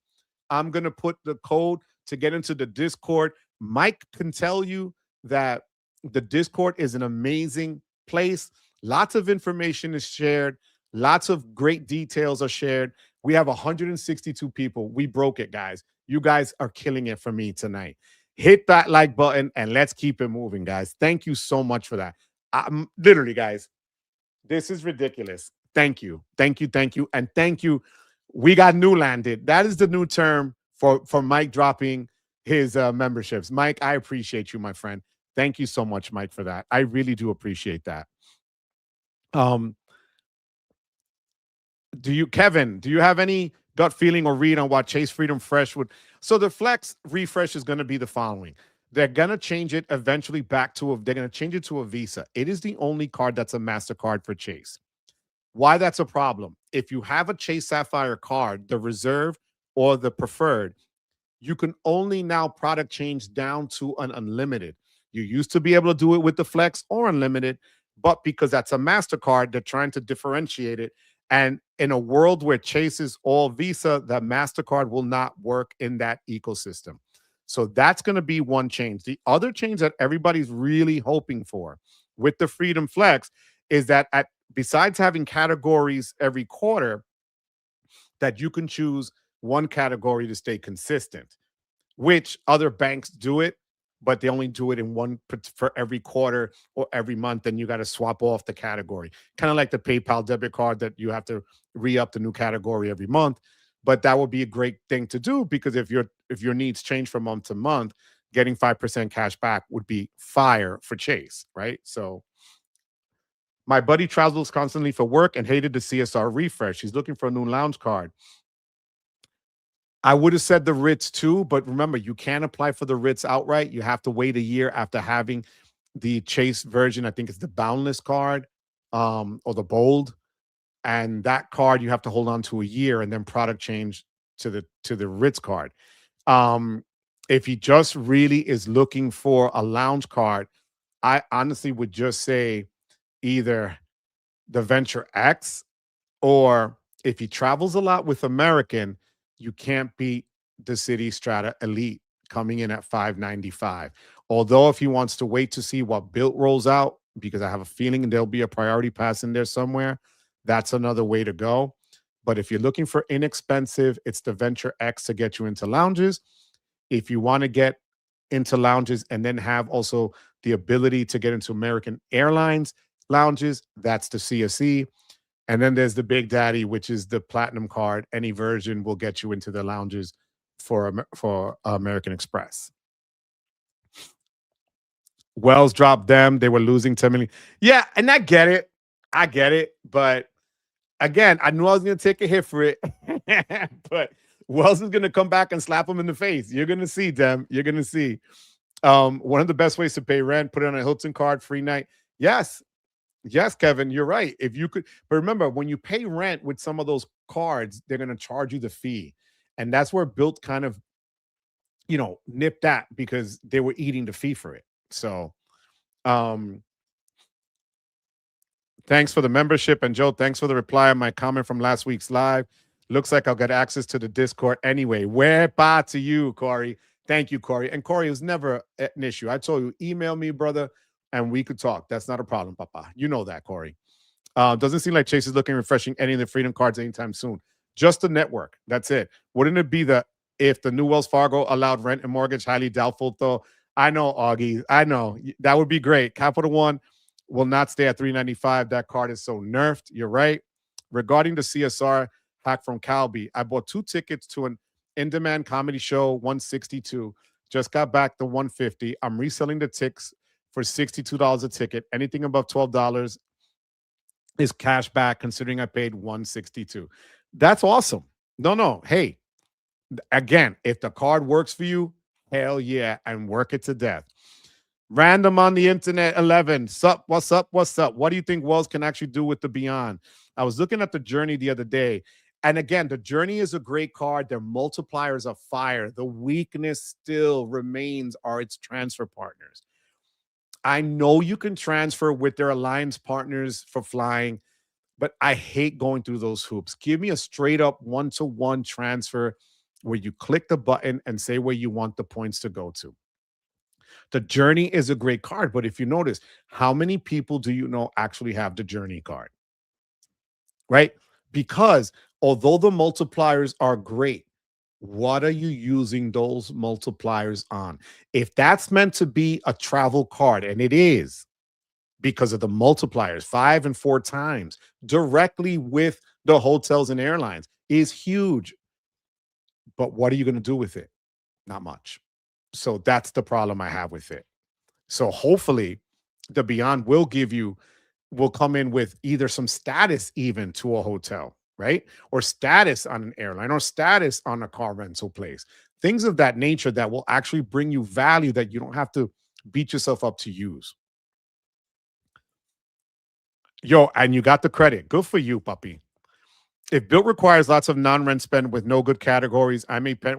I'm going to put the code to get into the Discord. Mike can tell you that the Discord is an amazing place. Lots of information is shared. Lots of great details are shared. We have 162 people. We broke it, guys. You guys are killing it for me tonight. Hit that like button and let's keep it moving, guys. Thank you so much for that. Literally, guys, this is ridiculous. Thank you. Thank you. Thank you. And thank you. We got new landed. That is the new term for Mike dropping his memberships. Mike, I appreciate you, my friend. Thank you so much, Mike, for that. I really do appreciate that. Kevin, do you have any gut feeling or read on what Chase Freedom Fresh would? So the Flex refresh is going to be the following. They're going to change it eventually back to they're going to change it to a Visa. It is the only card that's a MasterCard for Chase. Why that's a problem? If you have a Chase Sapphire card, the reserve or the preferred, you can only now product change down to an unlimited. You used to be able to do it with the Flex or unlimited, but because that's a MasterCard, they're trying to differentiate it. And in a world where Chase is all Visa, that MasterCard will not work in that ecosystem. So that's going to be one change. The other change that everybody's really hoping for with the Freedom Flex is that besides having categories every quarter, that you can choose one category to stay consistent, which other banks do it, but they only do it in one for every quarter or every month, and you got to swap off the category. Kind of like the PayPal debit card that you have to re-up the new category every month. But that would be a great thing to do because if your needs change from month to month, getting 5% cash back would be fire for Chase, right? So my buddy travels constantly for work and hated the CSR refresh. He's looking for a new lounge card. I would have said the Ritz too, but remember, you can't apply for the Ritz outright. You have to wait a year after having the Chase version. I think it's the Boundless card or the Bold. And that card you have to hold on to a year and then product change to the Ritz card. If he just really is looking for a lounge card, I honestly would just say either the Venture X, or if he travels a lot with American, you can't beat the City Strata Elite coming in at $595. Although if he wants to wait to see what Bilt rolls out, because I have a feeling there'll be a priority pass in there somewhere, that's another way to go. But if you're looking for inexpensive, it's the Venture X to get you into lounges. If you want to get into lounges and then have also the ability to get into American Airlines lounges, that's the CSE. And then there's the Big Daddy, which is the platinum card. Any version will get you into the lounges for American Express. Wells dropped them. They were losing 10 million. Yeah, and I get it. I get it. But again, I knew I was going to take a hit for it. But Wells is going to come back and slap him in the face. You're going to see, Dem. You're going to see. One of the best ways to pay rent, put it on a Hilton card, free night. Yes. Yes, Kevin, you're right. If you could, but remember, when you pay rent with some of those cards, they're going to charge you the fee. And that's where Bilt kind of, nipped that because they were eating the fee for it. So, um, thanks for the membership. And Joe, thanks for the reply on my comment from last week's live. Looks like I'll get access to the Discord anyway. Where to you, Corey. Thank you, Corey. And Corey, it was never an issue. I told you, email me, brother, and we could talk. That's not a problem, Papa. You know that, Corey. Doesn't seem like Chase is looking refreshing any of the Freedom cards anytime soon. Just the network. That's it. Wouldn't it be if the new Wells Fargo allowed rent and mortgage? Highly doubtful, though. I know, Augie. I know. That would be great. Capital One will not stay at $395. That card is so nerfed. You're right. Regarding the CSR hack from Calby, I bought 2 tickets to an in-demand comedy show, $162. Just got back the $150. I'm reselling the tickets for $62 a ticket. Anything above $12 is cash back, considering I paid $162. That's awesome. No. Hey, again, if the card works for you, hell yeah, and work it to death. Random on the internet 11. What's up? What do you think Wells can actually do with the Beyond? I was looking at the Journey the other day. And again, the Journey is a great card. Their multipliers are fire. The weakness still remains are its transfer partners. I know you can transfer with their alliance partners for flying, but I hate going through those hoops. Give me a straight up one-to-one transfer where you click the button and say where you want the points to go to. The Journey is a great card, but if you notice, how many people do you know actually have the Journey card? Right? Because although the multipliers are great, what are you using those multipliers on? If that's meant to be a travel card, and it is because of the multipliers, 5 and 4 times directly with the hotels and airlines, is huge. But what are you going to do with it? Not much. So that's the problem I have with it. So hopefully the Beyond will come in with either some status even to a hotel, right? Or status on an airline or status on a car rental place. Things of that nature that will actually bring you value that you don't have to beat yourself up to use. Yo, and you got the credit. Good for you, puppy. If Bilt requires lots of non-rent spend with no good categories, I may pay.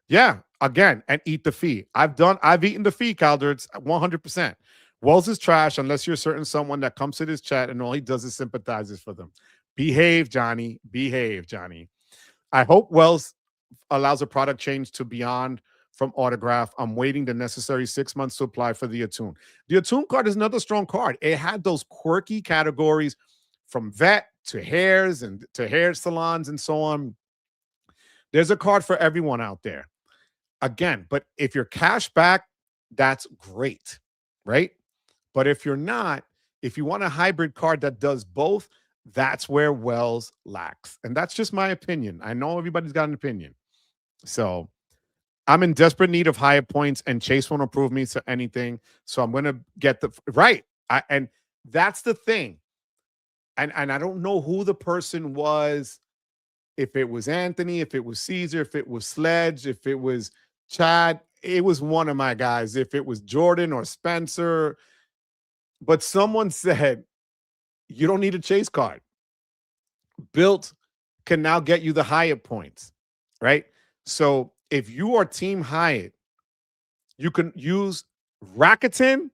Yeah, again, and eat the fee. I've eaten the fee, Calderts, 100%. Wells is trash unless you're certain someone that comes to this chat and all he does is sympathizes for them. Behave, Johnny. Behave, Johnny. I hope Wells allows a product change to Beyond from Autograph. I'm waiting the necessary 6 months to apply for the Attune. The Attune card is another strong card. It had those quirky categories from vet to hairs and to hair salons and so on. There's a card for everyone out there. Again, but if you're cash back, that's great, right? But if you're not, if you want a hybrid card that does both, that's where Wells lacks. And that's just my opinion. I know everybody's got an opinion. So I'm in desperate need of higher points, and Chase won't approve me to anything. So I'm going to get the right. And that's the thing. And I don't know who the person was, if it was Anthony, if it was Caesar, if it was Sledge, if it was Chad. It was one of my guys. If it was Jordan or Spencer. But someone said, you don't need a Chase card. Bilt can now get you the Hyatt points, right? So if you are Team Hyatt, you can use Rakuten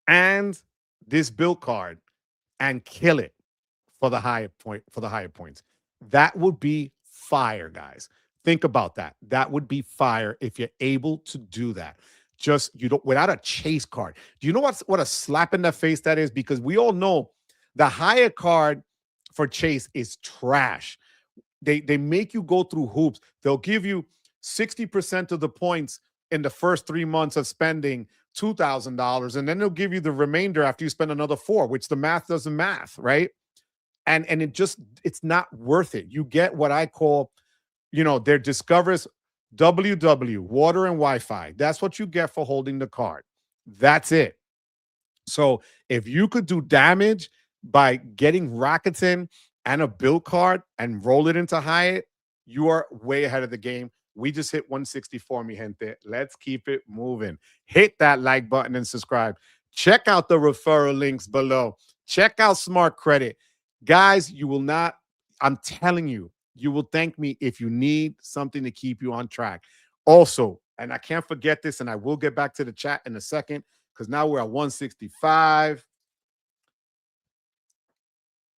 and this Bilt card and kill it for the Hyatt points. That would be fire, guys. Think about that. That would be fire if you're able to do that. Just without a Chase card. Do you know what a slap in the face that is? Because we all know the Hyatt card for Chase is trash. They make you go through hoops. They'll give you 60% of the points in the first 3 months of spending $2,000, and then they'll give you the remainder after you spend another $4,000, which the math doesn't math, right? and it's not worth it. You get what I call, their Discover's WW, water and Wi-Fi. That's what you get for holding the card. That's it. So if you could do damage by getting Rakuten and a Bilt card and roll it into Hyatt, you are way ahead of the game. We just hit 164, mi gente. Let's keep it moving. Hit that like button and subscribe. Check out the referral links below. Check out Smart Credit. Guys, you will not, I'm telling you, you will thank me if you need something to keep you on track. Also, and I can't forget this, and I will get back to the chat in a second, because now we're at 165.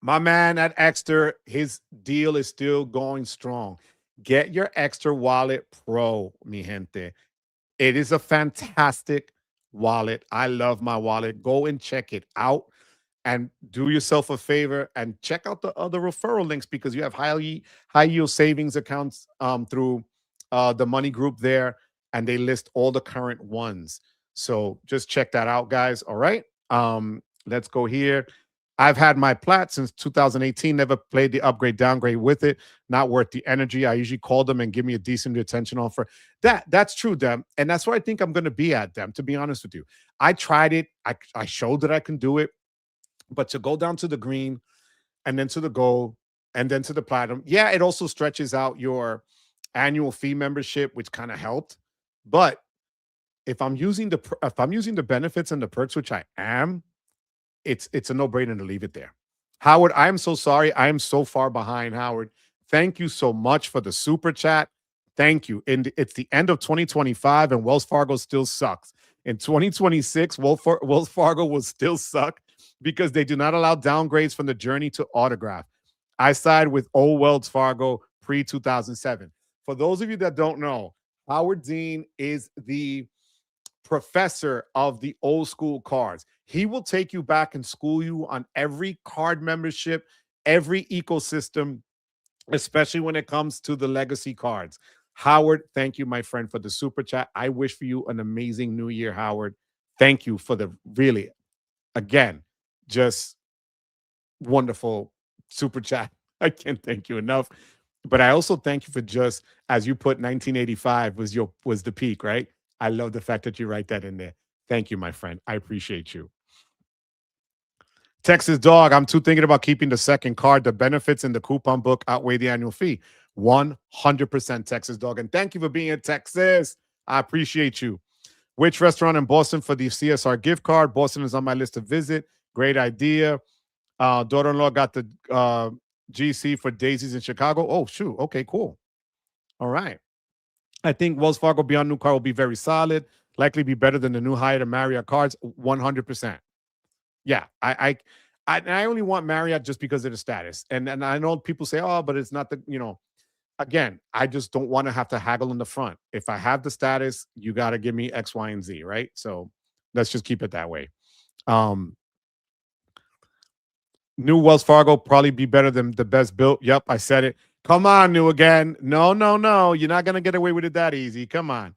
My man at Ekster, his deal is still going strong. Get your Ekster Wallet Pro, mi gente. It is a fantastic wallet. I love my wallet. Go and check it out and do yourself a favor and check out the other referral links, because you have high yield savings accounts through the money group there, and they list all the current ones. So just check that out, guys. All right. Let's go here. I've had my plat since 2018. Never played the upgrade downgrade with it. Not worth the energy. I usually call them and give me a decent retention offer. That's true, Dem. And that's where I think I'm going to be at, Dem, to be honest with you. I tried it. I showed that I can do it. But to go down to the green and then to the gold and then to the platinum, yeah, it also stretches out your annual fee membership, which kind of helped. But if I'm using the benefits and the perks, which I am, it's a no-brainer to leave it there. Howard, I am so sorry. I am so far behind, Howard. Thank you so much for the super chat. Thank you. And it's the end of 2025, and Wells Fargo still sucks. In 2026, Wells Fargo will still suck because they do not allow downgrades from the journey to autograph. I side with old Wells Fargo pre-2007. For those of you that don't know, Howard Dean is the professor of the old school cards. He will take you back and school you on every card membership, every ecosystem, especially when it comes to the legacy cards. Howard, thank you, my friend, for the super chat. I wish for you an amazing new year, Howard. Thank you for the really, again, just wonderful super chat. I can't thank you enough. But I also thank you for just, as you put, 1985 was the peak, right? I love the fact that you write that in there. Thank you, my friend. I appreciate you. Texas Dog, I'm too thinking about keeping the second card. The benefits in the coupon book outweigh the annual fee. 100% Texas Dog. And thank you for being in Texas. I appreciate you. Which restaurant in Boston for the CSR gift card? Boston is on my list to visit. Great idea. Daughter-in-law got the GC for Daisy's in Chicago. Oh, shoot. Okay, cool. All right. I think Wells Fargo Beyond New Card will be very solid. Likely be better than the new Hyatt and Marriott cards. 100%. Yeah, I only want Marriott just because of the status. And I know people say, oh, but it's not again, I just don't want to have to haggle in the front. If I have the status, you got to give me X, Y, and Z, right? So let's just keep it that way. New Wells Fargo probably be better than the best Bilt. Yep, I said it. Come on, New again. No. You're not going to get away with it that easy. Come on.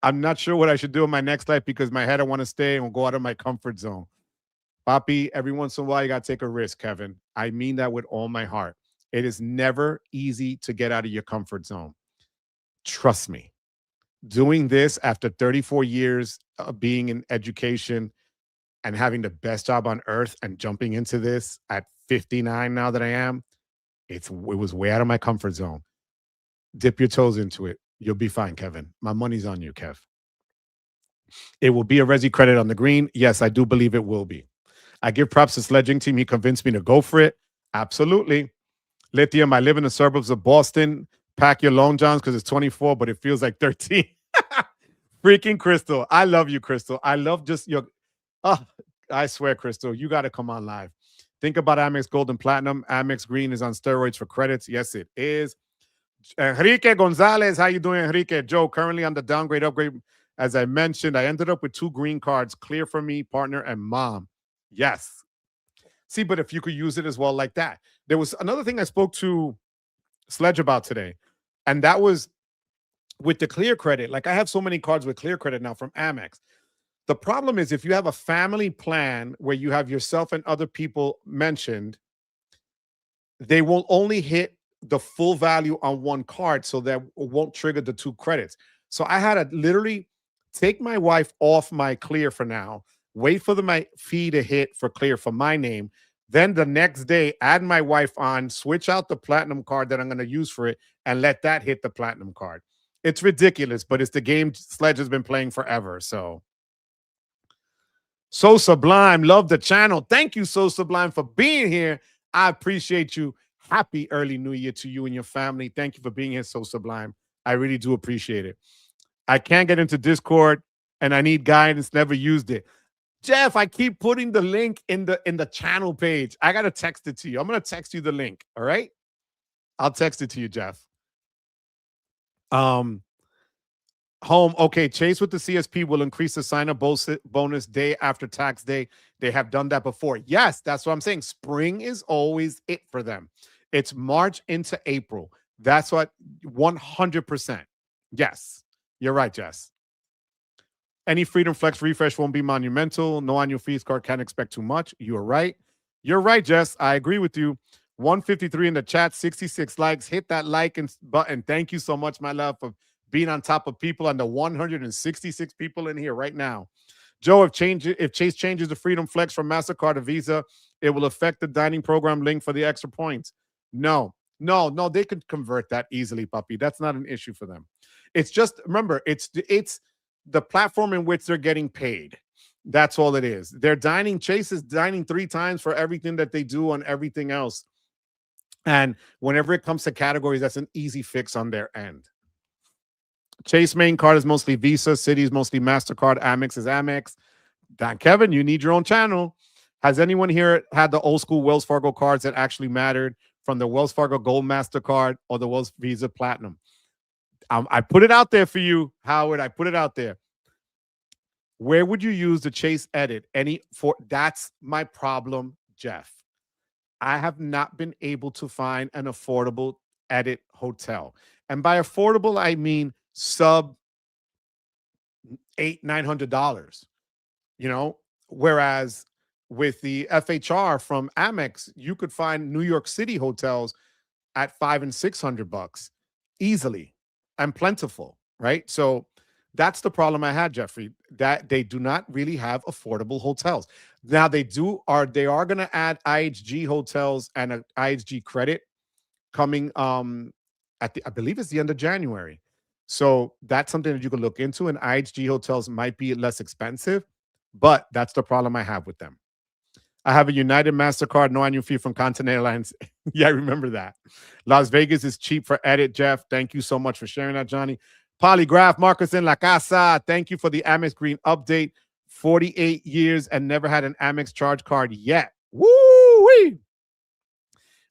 I'm not sure what I should do in my next life because my head, I want to stay and go out of my comfort zone. Papi, every once in a while, you got to take a risk, Kevin. I mean that with all my heart. It is never easy to get out of your comfort zone. Trust me. Doing this after 34 years of being in education and having the best job on earth and jumping into this at 59 now that I am, it was way out of my comfort zone. Dip your toes into it. You'll be fine, Kevin. My money's on you, Kev. It will be a Resi credit on the green. Yes, I do believe it will be. I give props to sledging team. He convinced me to go for it. Absolutely. Lithium, I live in the suburbs of Boston. Pack your long johns because it's 24, but it feels like 13. Freaking Crystal. I love you, Crystal. I love just your... Oh, I swear, Crystal, you got to come on live. Think about Amex Gold and Platinum. Amex Green is on steroids for credits. Yes, it is. Enrique Gonzalez, how you doing, Enrique? Joe, currently on the downgrade upgrade. As I mentioned, I ended up with 2 green cards, clear for me, partner, and mom. Yes. See, but if you could use it as well like that. There was another thing I spoke to Sledge about today, and that was with the clear credit. Like I have so many cards with clear credit now from Amex. The problem is if you have a family plan where you have yourself and other people mentioned, they will only hit the full value on one card, so that won't trigger the 2 credits. So I had to literally take my wife off my Clear for now, wait for my fee to hit for Clear for my name. Then the next day, add my wife on, switch out the platinum card that I'm going to use for it, and let that hit the platinum card. It's ridiculous, but it's the game Sledge has been playing forever. So Sublime, love the channel. Thank you, So Sublime, for being here. I appreciate you. Happy early New Year to you and your family. Thank you for being here, So Sublime. I really do appreciate it. I can't get into Discord and I need guidance. Never used it. Jeff, I keep putting the link in the channel page. I gotta text it to you. I'm gonna text you the link. All right, I'll text it to you, Jeff. Home. Okay, Chase with the CSP will increase the sign-up bonus day after tax day. They have done that before. Yes, that's what I'm saying. Spring is always it for them. It's March into April. That's what 100%. Yes, you're right, Jess. Any Freedom Flex refresh won't be monumental. No annual fees card, can't expect too much. You're right. You're right, Jess. I agree with you. 153 in the chat, 66 likes. Hit that like button. Thank you so much, my love, for being on top of people and the 166 people in here right now. Joe, if Chase changes the Freedom Flex from MasterCard to Visa, it will affect the dining program link for the extra points. No, they could convert that easily, puppy. That's not an issue for them. It's just, remember, it's the platform in which they're getting paid. That's all it is. Chase is dining 3 times for everything that they do on everything else. And whenever it comes to categories, that's an easy fix on their end. Chase main card is mostly Visa. Citi is mostly MasterCard. Amex is Amex. Don Kevin, you need your own channel. Has anyone here had the old school Wells Fargo cards that actually mattered, from the Wells Fargo Gold MasterCard or the Wells Visa Platinum? I put it out there for you, Howard. I put it out there. Where would you use the Chase Edit? That's my problem, Jeff. I have not been able to find an affordable Edit hotel. And by affordable, I mean sub $800-900. Whereas with the FHR from Amex, you could find New York City hotels at $500 and $600 easily and plentiful, right? So that's the problem I had, Jeffrey, that they do not really have affordable hotels. Now they are going to add IHG hotels and an IHG credit coming I believe it's the end of January. So that's something that you can look into, and IHG hotels might be less expensive, but that's the problem I have with them. I have a United MasterCard, no annual fee from Continental Airlines. Yeah, I remember that. Las Vegas is cheap for Edit, Jeff. Thank you so much for sharing that, Johnny. Polygraph, Marcus in La Casa. Thank you for the Amex Green update. 48 years and never had an Amex charge card yet. Woo-wee!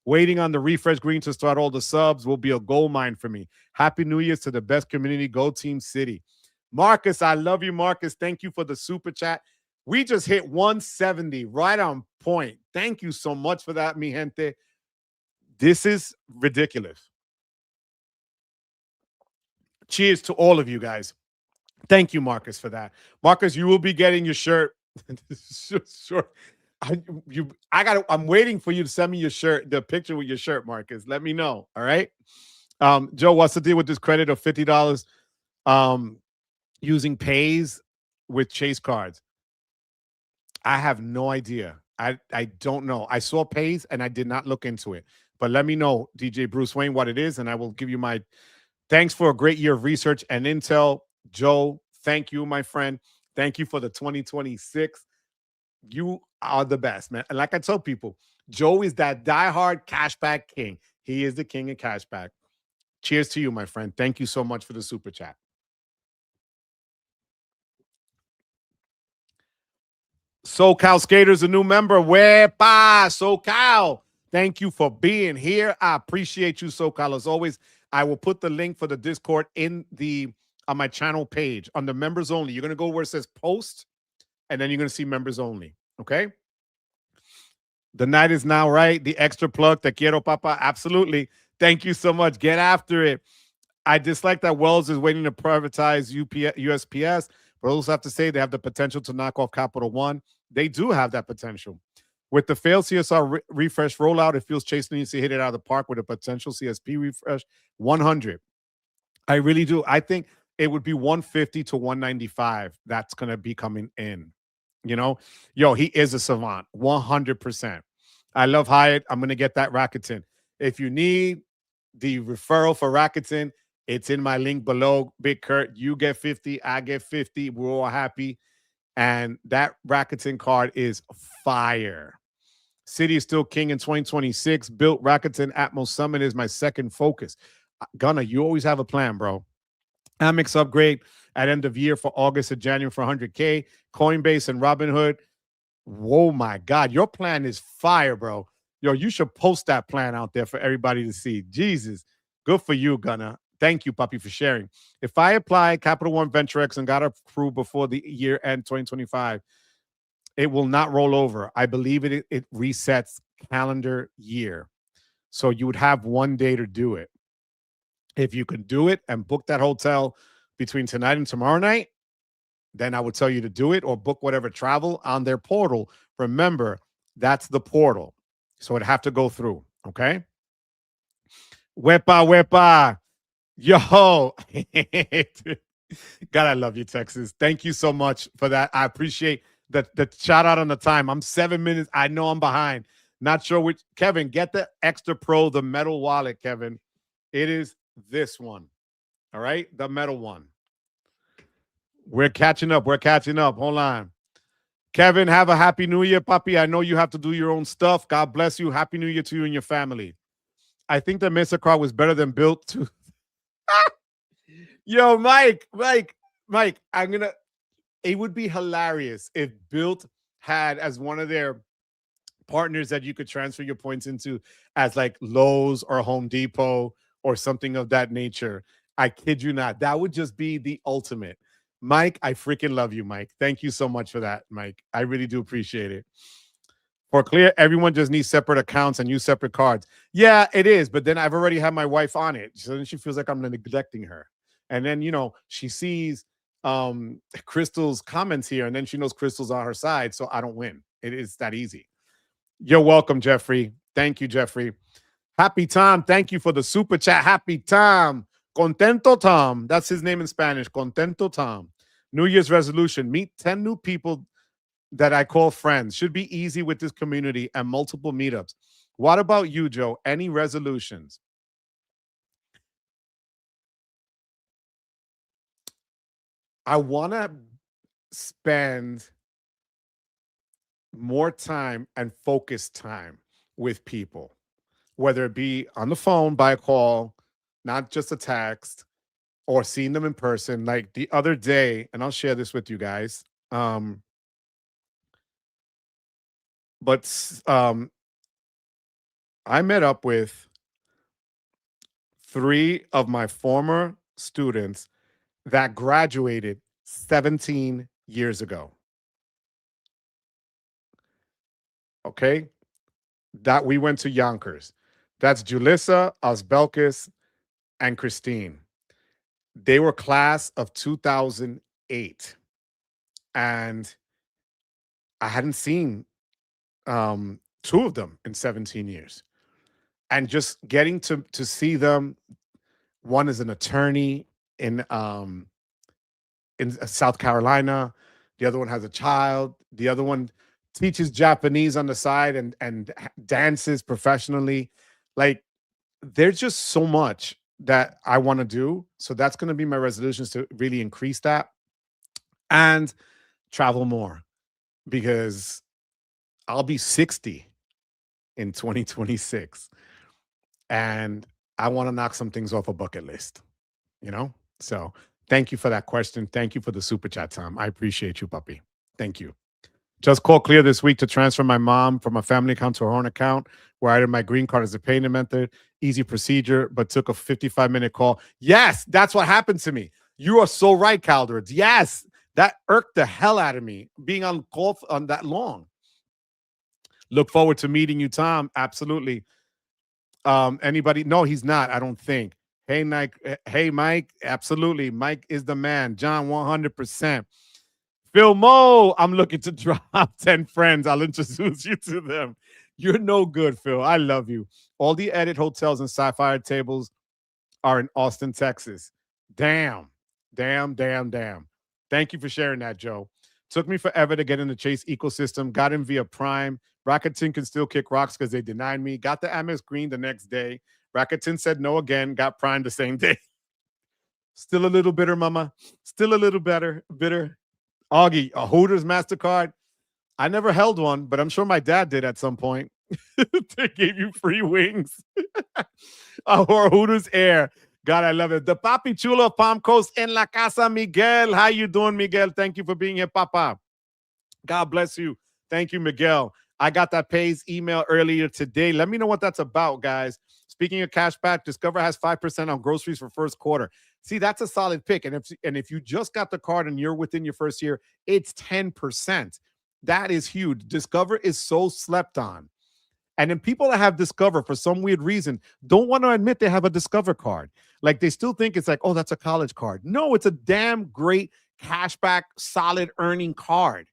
Waiting on the refresh green to start all the subs will be a gold mine for me. Happy New Year's to the best community. Go Team City. Marcus, I love you, Marcus. Thank you for the super chat. We just hit 170, right on point. Thank you so much for that, mi gente. This is ridiculous. Cheers to all of you guys. Thank you, Marcus, for that. Marcus, you will be getting your shirt. Sure. I'm waiting for you to send me your shirt, the picture with your shirt, Marcus. Let me know. All right. Joe, what's the deal with this credit of $50 using pays with Chase cards? I have no idea. I don't know. I saw pays and I did not look into it. But let me know, DJ Bruce Wayne, what it is, and I will give you my thanks for a great year of research and intel. Joe, thank you, my friend. Thank you for the 2026. You are the best, man. And like I tell people, Joe is that diehard cashback king. He is the king of cashback. Cheers to you, my friend. Thank you so much for the super chat. SoCal Skaters, a new member. Wepa, SoCal. Thank you for being here. I appreciate you, SoCal. As always, I will put the link for the Discord on my channel page on the members only. You're going to go where it says post, and then you're going to see members only. Okay? The night is now right. The extra plug, te quiero, papa. Absolutely. Thank you so much. Get after it. I dislike that Wells is waiting to privatize USPS, but I also have to say they have the potential to knock off Capital One. They do have that potential. With the failed CSR refresh rollout, it feels Chase needs to hit it out of the park with a potential CSP refresh 100. I really do. I think it would be 150 to 195 that's going to be coming in. You know, yo, he is a savant, 100%. I love Hyatt. I'm going to get that Rakuten. If you need the referral for Rakuten, it's in my link below. Big Kurt, you get 50, I get 50. We're all happy. And that Rakuten card is fire. City is still king in 2026. Bilt Rakuten Atmos Summit is my second focus. Gunna, you always have a plan, bro. Amex upgrade at end of year for August and January for 100K. Coinbase and Robinhood. Whoa, my God. Your plan is fire, bro. Yo, you should post that plan out there for everybody to see. Jesus. Good for you, Gunna. Thank you, Puppy, for sharing. If I apply Capital One Venture X and got approved before the year end 2025, it will not roll over. I believe it resets calendar year. So you would have 1 day to do it. If you can do it and book that hotel between tonight and tomorrow night, then I would tell you to do it or book whatever travel on their portal. Remember, that's the portal. So it'd have to go through. Okay. Wepa, wepa. Yo. God, I love you, Texas. Thank you so much for that. I appreciate the shout out on the time. I'm 7 minutes. I know I'm behind. Not sure which. Kevin, get the Ekster Pro, the metal wallet, Kevin. It is this one. All right. The metal one. We're catching up. We're catching up. Hold on. Kevin, have a happy new year, puppy. I know you have to do your own stuff. God bless you. Happy new year to you and your family. I think the Mesa card was better than Bilt 2. Yo, Mike, it would be hilarious if Bilt had as one of their partners that you could transfer your points into as like Lowe's or Home Depot or something of that nature. I kid you not. That would just be the ultimate. Mike, I freaking love you, Mike. Thank you so much for that, Mike. I really do appreciate it. For clear, everyone just needs separate accounts and use separate cards. Yeah, it is. But then I've already had my wife on it. So then she feels like I'm neglecting her. And then, she sees Crystal's comments here, and then she knows Crystal's on her side. So I don't win. It is that easy. You're welcome, Jeffrey. Thank you, Jeffrey. Happy Tom. Thank you for the super chat. Happy Tom. Contento Tom. That's his name in Spanish. Contento Tom. New Year's resolution. Meet 10 new people that I call friends. Should be easy with this community and multiple meetups. What about you, Joe? Any resolutions? I want to spend more time and focus time with people, whether it be on the phone, by a call, not just a text, or seeing them in person. Like the other day, and I'll share this with you guys. But I met up with 3 of my former students that graduated 17 years ago. Okay. That we went to Yonkers. That's Julissa, Osbelkis, and Christine. They were class of 2008. And I hadn't seen 2 of them in 17 years. And just getting to see them, one is an attorney in South Carolina, the other one has a child, the other one teaches Japanese on the side and dances professionally. Like, there's just so much that I want to do. So that's going to be my resolutions, to really increase that and travel more, because I'll be 60 in 2026. And I want to knock some things off a bucket list, So thank you for that question. Thank you for the super chat, Tom. I appreciate you, puppy. Thank you. Just called Clear this week to transfer my mom from a family account to her own account, where I did my green card as a payment method. Easy procedure, but took a 55-minute call. Yes, that's what happened to me. You are so right, Calderds. Yes, that irked the hell out of me, being on call on that long. Look forward to meeting you, Tom. Absolutely. Anybody? No, he's not, I don't think. Hey, Mike. Absolutely. Mike is the man. John, 100%. Phil Mo, I'm looking to drop 10 friends. I'll introduce you to them. You're no good, Phil. I love you. All the edit hotels and Sapphire tables are in Austin, Texas. Damn. Damn. Thank you for sharing that, Joe. Took me forever to get in the Chase ecosystem. Got in via Prime. Rakuten can still kick rocks because they denied me. Got the Amex Green the next day. Rakuten said no again. Got Prime the same day. Still a little bitter, mama. Still a little bitter. Augie, a Hooters MasterCard. I never held one, but I'm sure my dad did at some point. They gave you free wings. Or Hooters Air. God, I love it. The Papi Chulo of Palm Coast en la casa, Miguel. How you doing, Miguel? Thank you for being here, Papa. God bless you. Thank you, Miguel. I got that Pays email earlier today. Let me know what that's about, guys. Speaking of cash back, Discover has 5% on groceries for first quarter. See, that's a solid pick. And if you just got the card and you're within your first year, it's 10%. That is huge. Discover is so slept on. And then people that have Discover for some weird reason don't want to admit they have a Discover card. Like they still think it's like, oh, that's a college card. No, it's a damn great cashback, solid earning card.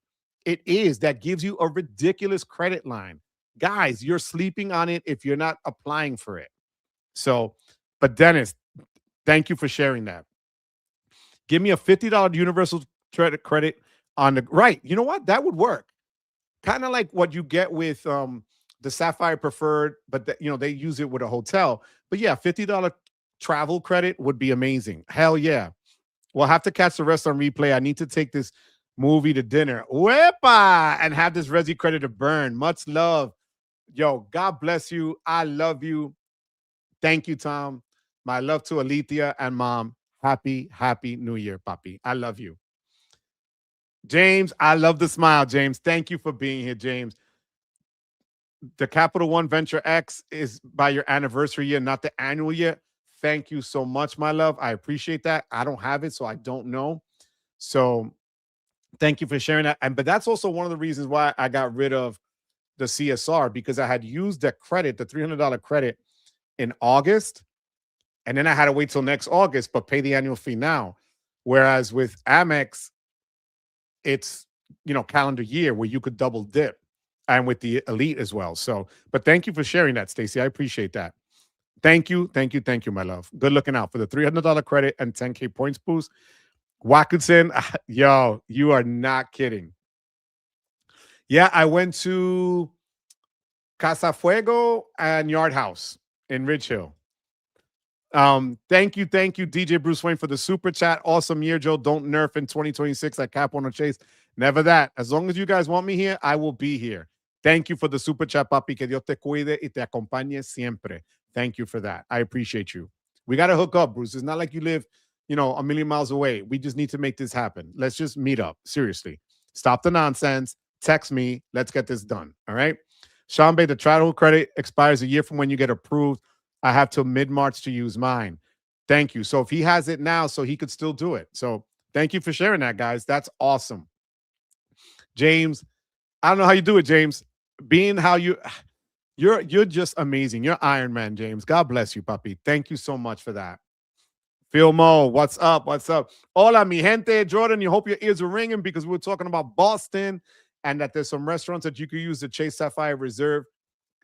It is. That gives you a ridiculous credit line. Guys, you're sleeping on it if you're not applying for it. So, but Dennis, thank you for sharing that. Give me a $50 universal credit on the right. You know what? That would work. Kind of like what you get with the Sapphire Preferred, but they use it with a hotel. But yeah, $50 travel credit would be amazing. Hell yeah. We'll have to catch the rest on replay. I need to take this movie to dinner. Wepa! And have this Resi credit to burn. Much love. Yo, God bless you. I love you. Thank you, Tom. My love to Alethea and Mom. Happy New Year, Papi. I love you. James, I love the smile, James. Thank you for being here, James. The Capital One Venture X is by your anniversary year, not the annual year. Thank you so much, my love. I appreciate that. I don't have it, so I don't know. So thank you for sharing that. But that's also one of the reasons why I got rid of the CSR, because I had used that credit, the $300 credit, in August, and then I had to wait till next August, but pay the annual fee now. Whereas with Amex, it's calendar year where you could double dip, and with the Elite as well. So, but thank you for sharing that, Stacey. I appreciate that. Thank you, my love. Good looking out for the $300 credit and 10K points boost. Rakuten, yo, you are not kidding. Yeah, I went to Casa Fuego and Yard House in Ridge Hill. Thank you, DJ Bruce Wayne, for the super chat. Awesome year, Joe. Don't nerf in 2026 at Cap on a Chase. Never that. As long as you guys want me here, I will be here. Thank you for the super chat, papi. Que Dios te cuide y te acompañe siempre. Thank you for that. I appreciate you. We got to hook up, Bruce. It's not like you live, a million miles away. We just need to make this happen. Let's just meet up. Seriously. Stop the nonsense. Text me. Let's get this done. All right. Sean Bay, the travel credit expires a year from when you get approved. I have till mid-March to use mine. Thank you. So if he has it now, so he could still do it. So thank you for sharing that, guys. That's awesome. James, I don't know how you do it, James. Being how you're just amazing. You're Iron Man, James. God bless you, papi. Thank you so much for that. Phil Mo, what's up? Hola, mi gente. Jordan, you hope your ears are ringing because we were talking about Boston and that there's some restaurants that you could use the Chase Sapphire Reserve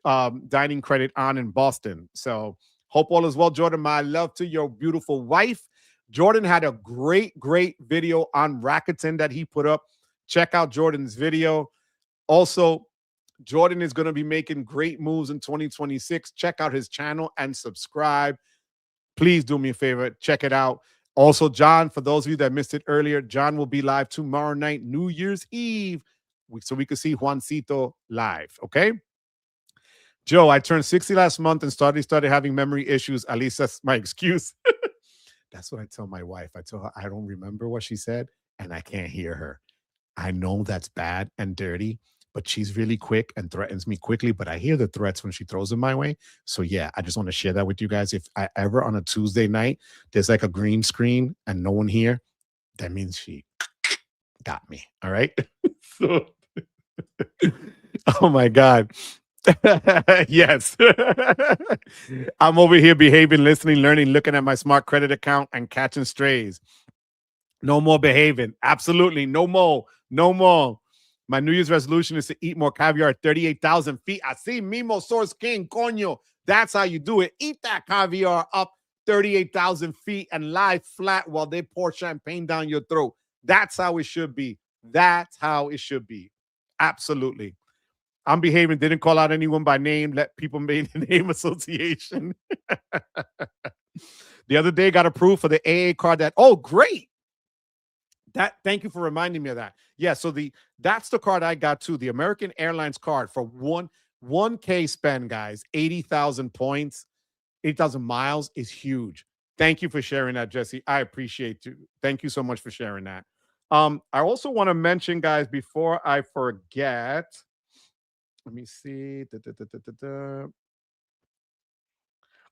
dining credit on in Boston. So hope all is well, Jordan. My love to your beautiful wife. Jordan had a great video on Rakuten that he put up. Check out Jordan's video. Also, Jordan is going to be making great moves in 2026. Check out his channel and subscribe. Please do me a favor. Check it out. Also, John, for those of you that missed it earlier, John will be live tomorrow night, New Year's Eve, so we can see Juancito live, okay? Joe, I turned 60 last month and started having memory issues. At least that's my excuse. That's what I tell my wife. I tell her I don't remember what she said, and I can't hear her. I know that's bad and dirty, but she's really quick and threatens me quickly, but I hear the threats when she throws them my way. So yeah, I just want to share that with you guys. If I ever on a Tuesday night, there's like a green screen and no one here, that means she got me. All right. So, oh my God. Yes. I'm over here behaving, listening, learning, looking at my smart credit account and catching strays. No more behaving. Absolutely. No more. No more. My New Year's resolution is to eat more caviar at 38,000 feet. Así mismo, Source King, coño. That's how you do it. Eat that caviar up 38,000 feet and lie flat while they pour champagne down your throat. That's how it should be. That's how it should be. Absolutely. I'm behaving. Didn't call out anyone by name. Let people make the name association. The other day got approved for the AA card that, oh, great. Thank you for reminding me of that. Yeah, so that's the card I got too, the American Airlines card for 1K spend, guys. 80,000 points, 8,000 miles is huge. Thank you for sharing that, Jesse. I appreciate you. Thank you so much for sharing that. I also want to mention, guys, before I forget, let me see.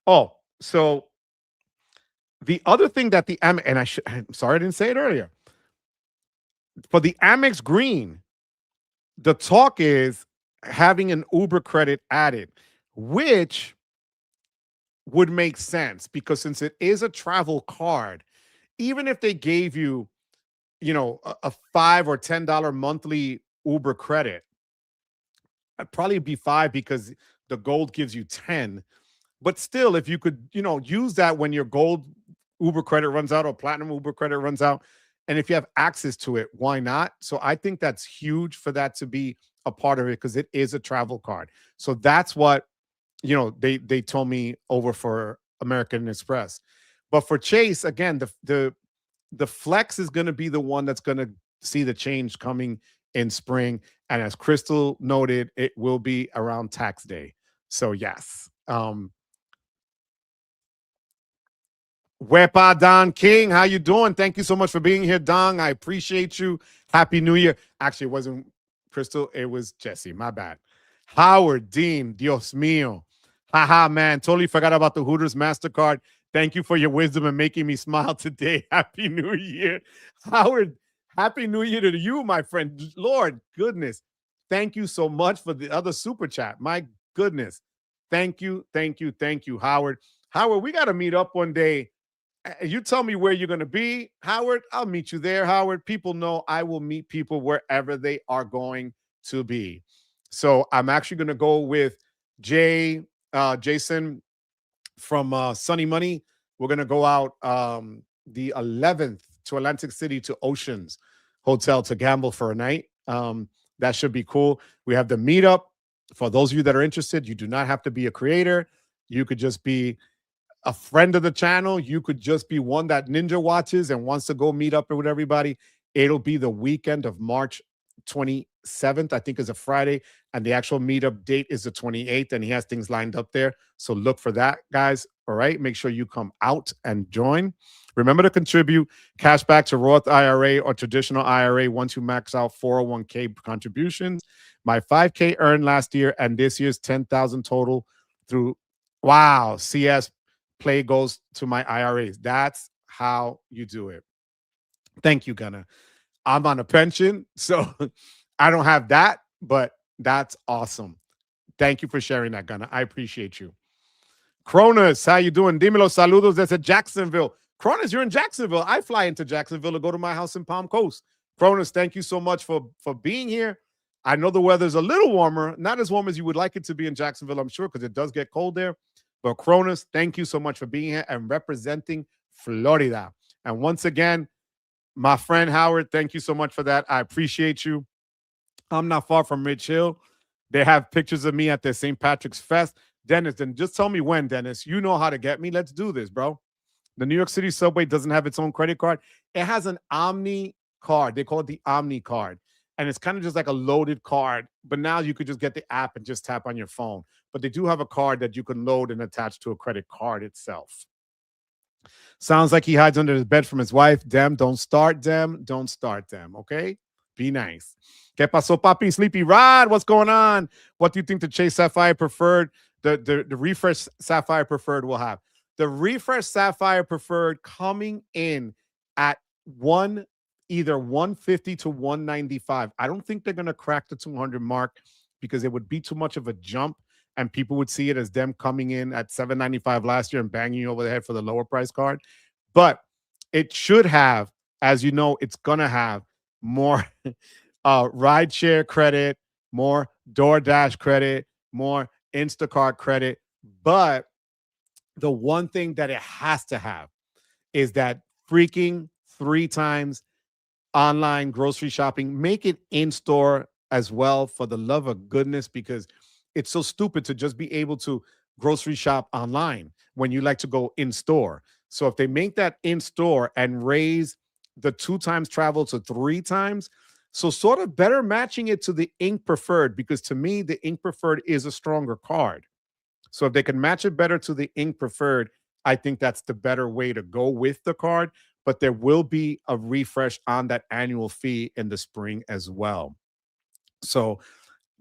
Oh, so the other thing that I'm sorry I didn't say it earlier. For the Amex Green, the talk is having an Uber credit added, which would make sense because since it is a travel card, even if they gave you, a $5 or $10 monthly Uber credit, it'd probably be 5 because the gold gives you 10. But still, if you could, use that when your gold Uber credit runs out or platinum Uber credit runs out, and if you have access to it, why not? So I think that's huge for that to be a part of it because it is a travel card. So that's what, they told me over for American Express. But for Chase, again, the flex is going to be the one that's going to see the change coming in spring. And as Crystal noted, it will be around tax day. So yes. Wepa Don King, how you doing? Thank you so much for being here, Don. I appreciate you. Happy New Year. Actually, it wasn't Crystal, it was Jesse. My bad. Howard Dean, Dios mío. Haha, man. Totally forgot about the Hooters MasterCard. Thank you for your wisdom and making me smile today. Happy New Year. Howard, Happy New Year to you, my friend. Lord goodness. Thank you so much for the other super chat. My goodness. Thank you, thank you, thank you, Howard. Howard, we got to meet up one day. You tell me where you're going to be, Howard. I'll meet you there, Howard. People know I will meet people wherever they are going to be. So I'm actually going to go with Jason from Sunny Money. We're going to go out the 11th to Atlantic City to Oceans Hotel to gamble for a night. That should be cool. We have the meetup. For those of you that are interested, you do not have to be a creator. You could just be a friend of the channel. You could just be one that Ninja watches and wants to go meet up with everybody. It'll be the weekend of March 27th, I think is a Friday, and the actual meetup date is the 28th, and he has things lined up there. So look for that, guys. All right, make sure you come out and join. Remember to contribute cash back to Roth IRA or traditional IRA once you max out 401k contributions. My 5K earned last year and this year's 10,000 total through, wow, CS play goes to my IRAs. That's how you do it. Thank you, Gunnar. I'm on a pension, so I don't have that, but that's awesome. Thank you for sharing that, Gunnar. I appreciate you. Cronus, how you doing? Dímelo, saludos desde Jacksonville. Cronus, you're in Jacksonville. I fly into Jacksonville to go to my house in Palm Coast. Cronus, thank you so much for being here. I know the weather's a little warmer, not as warm as you would like it to be in Jacksonville, I'm sure, because it does get cold there. But Cronus, thank you so much for being here and representing Florida. And once again, my friend Howard, thank you so much for that. I appreciate you. I'm not far from Ridge Hill. They have pictures of me at the St. Patrick's Fest. Dennis, then just tell me when, Dennis. You know how to get me. Let's do this, bro. The New York City subway doesn't have its own credit card. It has an Omni card. They call it the Omni card. And it's kind of just like a loaded card. But now you could just get the app and just tap on your phone. But they do have a card that you can load and attach to a credit card itself. Sounds like he hides under his bed from his wife. Dem, don't start them. Don't start them, okay? Be nice. ¿Qué pasó, papi? Sleepy Rod, what's going on? What do you think the Chase Sapphire Preferred, the Refresh Sapphire Preferred will have? The Refresh Sapphire Preferred coming in at either 150 to 195. I don't think they're going to crack the 200 mark because it would be too much of a jump and people would see it as them coming in at 795 last year and banging you over the head for the lower price card. But it should have as you know, it's gonna have more rideshare credit, more DoorDash credit, more Instacart credit. But the one thing that it has to have is that freaking 3 times online grocery shopping. Make it in store as well, for the love of goodness, because it's so stupid to just be able to grocery shop online when you like to go in store. So if they make that in store and raise the 2 times travel to 3 times, so sort of better matching it to the Ink Preferred, because to me, the Ink Preferred is a stronger card. So if they can match it better to the Ink Preferred, I think that's the better way to go with the card. But there will be a refresh on that annual fee in the spring as well. So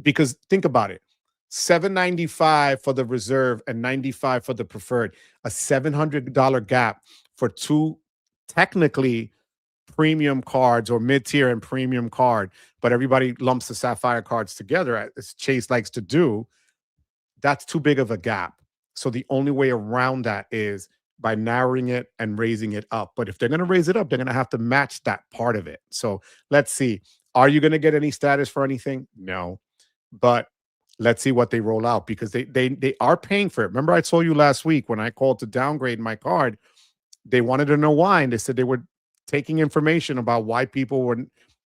because think about it, 795 for the reserve and 95 for the preferred, a $700 gap for two technically premium cards, or mid-tier and premium card, but everybody lumps the Sapphire cards together as Chase likes to do. That's too big of a gap. So the only way around that is by narrowing it and raising it up. But if they're going to raise it up, they're going to have to match that part of it. So let's see. Are you going to get any status for anything? No. But let's see what they roll out, because they are paying for it. Remember, I told you last week when I called to downgrade my card, they wanted to know why, and they said they were taking information about why people were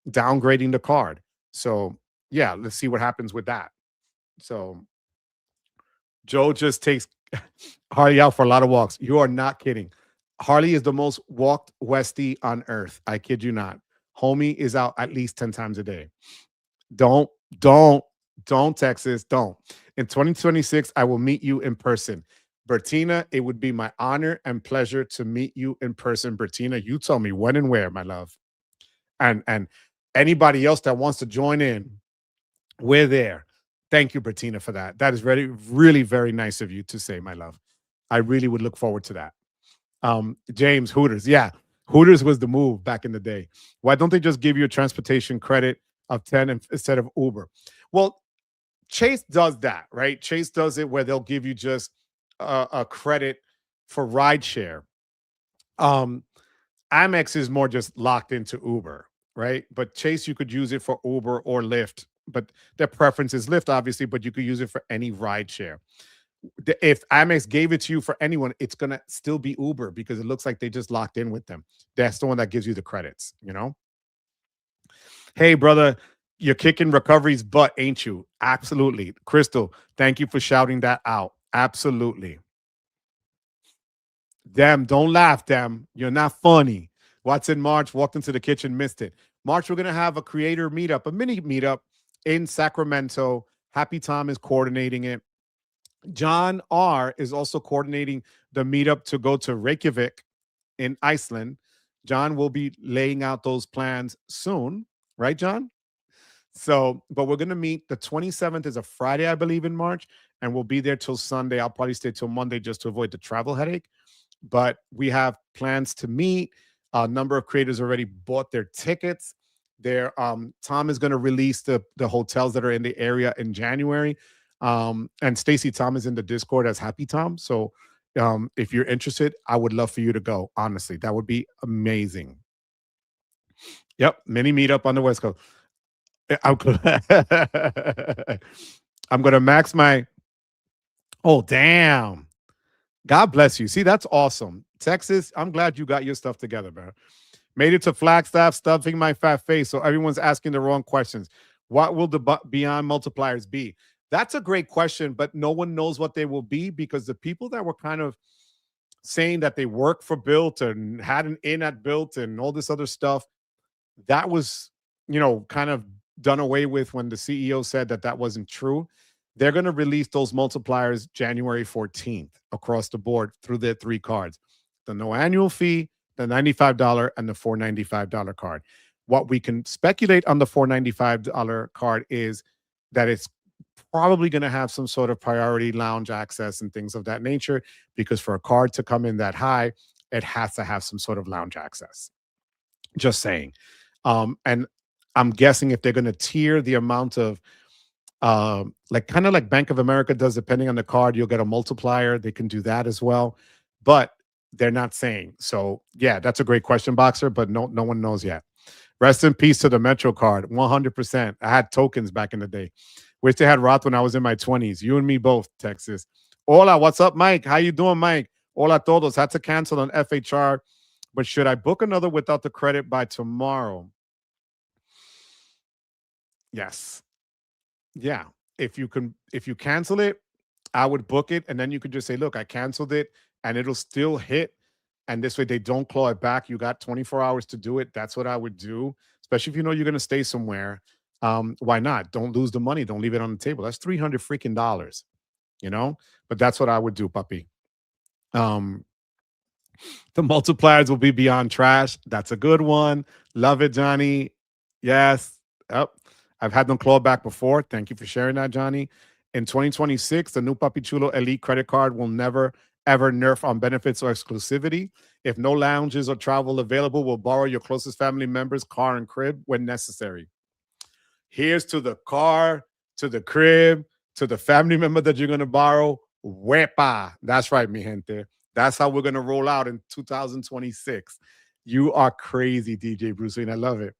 downgrading the card. So yeah, let's see what happens with that. So Joe just takes Harley out for a lot of walks. You are not kidding. Harley is the most walked Westie on earth. I kid you not. Homie is out at least 10 times a day. Don't, don't, don't, Texas. Don't. In 2026, I will meet you in person. Bertina, it would be my honor and pleasure to meet you in person. Bertina, you tell me when and where, my love. And anybody else that wants to join in, we're there. Thank you, Bertina, for that. That is really, really very nice of you to say, my love. I really would look forward to that. James, Hooters. Yeah, Hooters was the move back in the day. Why don't they just give you a transportation credit of 10 instead of Uber? Well, Chase does that, right? Chase does it where they'll give you just a credit for rideshare. Um, Amex is more just locked into Uber, right? But Chase, you could use it for Uber or Lyft, but their preference is Lyft, obviously, but you could use it for any ride share. If Amex gave it to you for anyone, it's going to still be Uber, because it looks like they just locked in with them. That's the one that gives you the credits, you know? Hey, brother, you're kicking recovery's butt, ain't you? Absolutely. Crystal, thank you for shouting that out. Absolutely. Damn, don't laugh, damn. You're not funny. What's in March? Walked into the kitchen, missed it. March, we're going to have a creator meetup, a mini meetup in Sacramento. Happy Tom is coordinating it. John R is also coordinating the meetup to go to Reykjavik in Iceland. John will be laying out those plans soon, right, John? So, but we're going to meet. The 27th is a Friday, I believe, in March, and we'll be there till Sunday. I'll probably stay till Monday just to avoid the travel headache. But we have plans to meet. A number of creators already bought their tickets. Tom is going to release the hotels that are in the area in January. And Stacy Tom is in the Discord as Happy Tom. So if you're interested, I would love for you to go. Honestly, that would be amazing. Yep, mini meetup on the West Coast. I'm I'm gonna max my. Oh damn! God bless you. See, that's awesome, Texas. I'm glad you got your stuff together, bro. Made it to Flagstaff, stuffing my fat face. So everyone's asking the wrong questions. What will the beyond multipliers be? That's a great question, but no one knows what they will be, because the people that were kind of saying that they work for Bilt and had an in at Bilt and all this other stuff, that was, kind of done away with when the CEO said that that wasn't true. They're going to release those multipliers January 14th across the board through their 3 cards. The no annual fee, the $95 and the $495 card. What we can speculate on the $495 card is that it's probably going to have some sort of priority lounge access and things of that nature, because for a card to come in that high, it has to have some sort of lounge access. Just saying. And I'm guessing if they're going to tier the amount of like kind of like Bank of America does, depending on the card, you'll get a multiplier. They can do that as well. But They're not saying. So yeah, that's a great question, Boxer, but no one knows yet. Rest in peace to the Metro card. 100%. I had tokens back in the day. Wish they had Roth when I was in my 20s. You and me both, Texas. Hola, what's up, Mike? How you doing, Mike? Hola todos. Had to cancel on FHR, but should I book another without the credit by tomorrow? Yes. Yeah. If you cancel it, I would book it, and then you could just say, look, I canceled it, and it'll still hit. And this way they don't claw it back. You got 24 hours to do it. That's what I would do, especially if you know you're gonna stay somewhere. Why not? Don't lose the money. Don't leave it on the table. That's 300 freaking dollars, you know? But that's what I would do, puppy. Um, the multipliers will be beyond trash. That's a good one. Love it, Johnny. Yes. Yep. I've had them claw back before. Thank you for sharing that, Johnny. In 2026, the new Papi Chulo Elite credit card will never, ever nerf on benefits or exclusivity. If no lounges or travel available, we'll borrow your closest family member's car and crib when necessary. Here's to the car, to the crib, to the family member that you're going to borrow. Wepa. That's right, mi gente. That's how we're going to roll out in 2026. You are crazy, DJ Bruce, and I love it.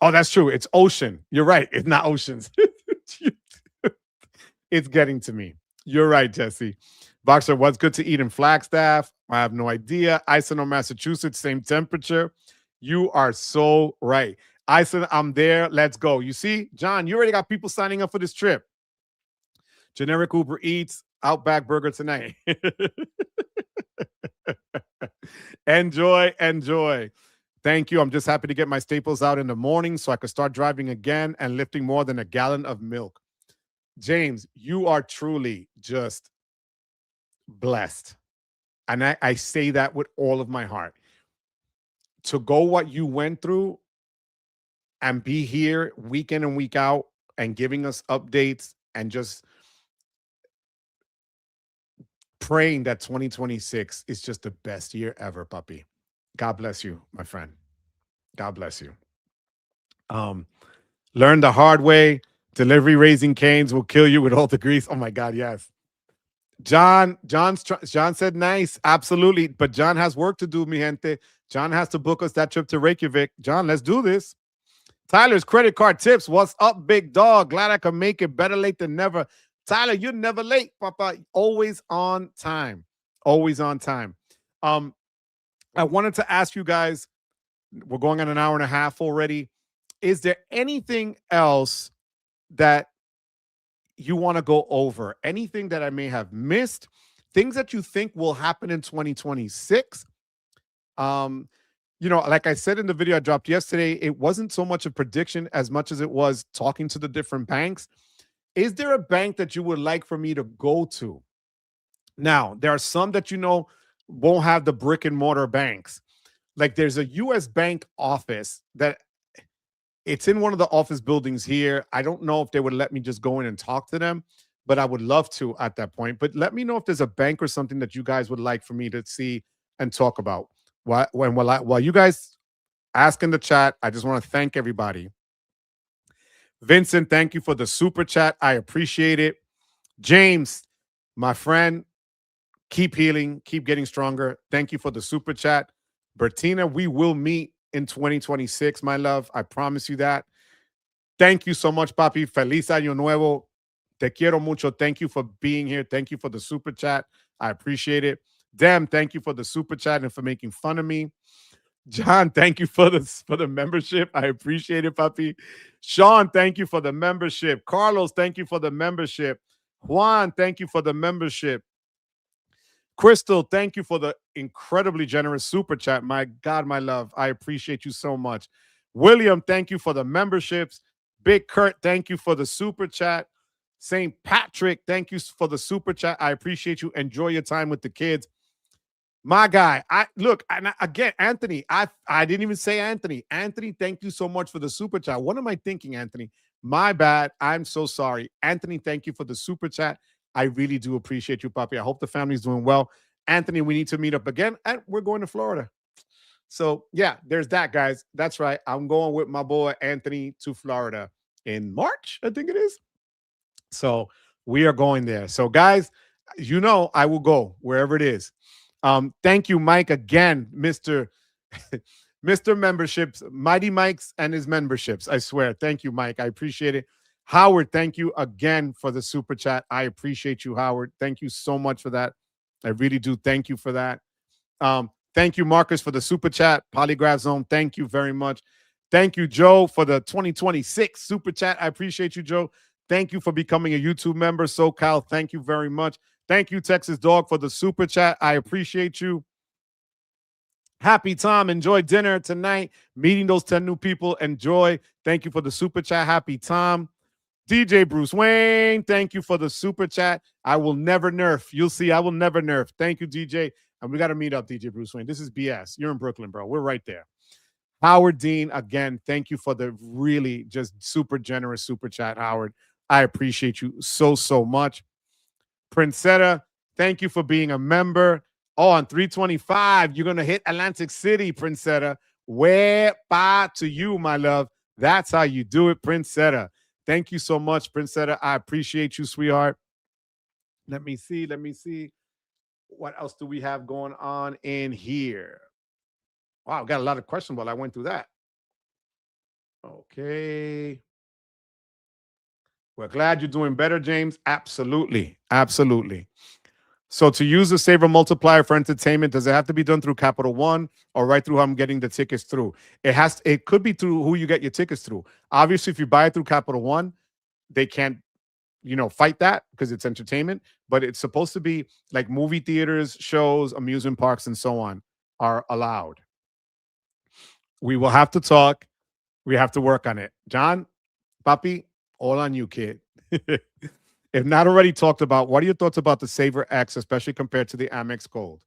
Oh, that's true. It's ocean. You're right. It's not oceans. It's getting to me. You're right, Jesse. Boxer, what's good to eat in Flagstaff? I have no idea. Isenor, Massachusetts, same temperature. You are so right. Ison, I'm there. Let's go. You see, John, you already got people signing up for this trip. Generic Uber Eats, Outback Burger tonight. Enjoy, enjoy. Thank you. I'm just happy to get my staples out in the morning so I could start driving again and lifting more than a gallon of milk. James, you are truly just blessed. And I say that with all of my heart. To go what you went through and be here week in and week out and giving us updates and just praying that 2026 is just the best year ever, puppy. God bless you, my friend. God bless you. Learn the hard way. Delivery Raising Canes will kill you with all the grease. Oh my God, yes. John said nice, absolutely. But John has work to do, mi gente. John has to book us that trip to Reykjavik. John, let's do this. Tyler's credit card tips. What's up, big dog? Glad I could make it. Better late than never. Tyler, you're never late, Papa. Always on time. Always on time. I wanted to ask you guys, we're going on an hour and a half already. Is there anything else that you want to go over? Anything that I may have missed? Things that you think will happen in 2026? Like I said in the video I dropped yesterday, it wasn't so much a prediction as much as it was talking to the different banks. Is there a bank that you would like for me to go to? Now, there are some that won't have the brick and mortar banks. Like there's a US bank office that it's in one of the office buildings here. I don't know if they would let me just go in and talk to them, but I would love to at that point. But let me know if there's a bank or something that you guys would like for me to see and talk about. While you guys ask in the chat, I just want to thank everybody. Vincent, thank you for the super chat. I appreciate it. James, my friend, keep healing, keep getting stronger. Thank you for the super chat. Bertina, we will meet in 2026, my love. I promise you that. Thank you so much, Papi. Feliz Año Nuevo. Te quiero mucho. Thank you for being here. Thank you for the super chat. I appreciate it. Dem, thank you for the super chat and for making fun of me. John, thank you for the membership. I appreciate it, Papi. Sean, thank you for the membership. Carlos, thank you for the membership. Juan, thank you for the membership. Crystal, thank you for the incredibly generous super chat. My God, my love, I appreciate you so much. William, thank you for the memberships. Big Kurt, thank you for the super chat. St. Patrick, thank you for the super chat. I appreciate you. Enjoy your time with the kids. My guy, again, Anthony, I didn't even say Anthony. Anthony, thank you so much for the super chat. What am I thinking, Anthony? My bad. I'm so sorry. Anthony, thank you for the super chat. I really do appreciate you, Papi. I hope the family's doing well. Anthony, we need to meet up again, and we're going to Florida. So, yeah, there's that, guys. That's right. I'm going with my boy Anthony to Florida in March, I think it is. So, we are going there. So, guys, I will go wherever it is. Thank you, Mike, again, Mr. Mr. Memberships, Mighty Mike's and his memberships. I swear. Thank you, Mike. I appreciate it. Howard, thank you again for the super chat. I appreciate you, Howard. Thank you so much for that. I really do. Thank you for that. Thank you, Marcus, for the super chat. Polygraph Zone, thank you very much. Thank you, Joe, for the 2026 super chat. I appreciate you, Joe. Thank you for becoming a YouTube member. SoCal, thank you very much. Thank you, Texas Dog, for the super chat. I appreciate you. Happy Tom, enjoy dinner tonight. Meeting those 10 new people, enjoy. Thank you for the super chat. Happy Tom. DJ Bruce Wayne, thank you for the super chat. I will never nerf. You'll see, I will never nerf. Thank you, DJ. And we got to meet up, DJ Bruce Wayne. This is BS. You're in Brooklyn, bro. We're right there. Howard Dean, again, thank you for the really just super generous super chat, Howard. I appreciate you so much. Princetta, thank you for being a member. Oh, on 325, you're going to hit Atlantic City, Princetta. Where by to you, my love. That's how you do it, Princetta. Thank you so much, Princetta. I appreciate you, sweetheart. Let me see. What else do we have going on in here? Wow, got a lot of questions while I went through that. Okay. We're glad you're doing better, James. Absolutely. So to use the Saver Multiplier for entertainment, does it have to be done through Capital One or right through how I'm getting the tickets through? It could be through who you get your tickets through. Obviously, if you buy it through Capital One, they can't, fight that because it's entertainment. But it's supposed to be like movie theaters, shows, amusement parks, and so on are allowed. We will have to talk. We have to work on it. John, Papi, all on you, kid. If not already talked about, what are your thoughts about the Saver X, especially compared to the Amex Gold?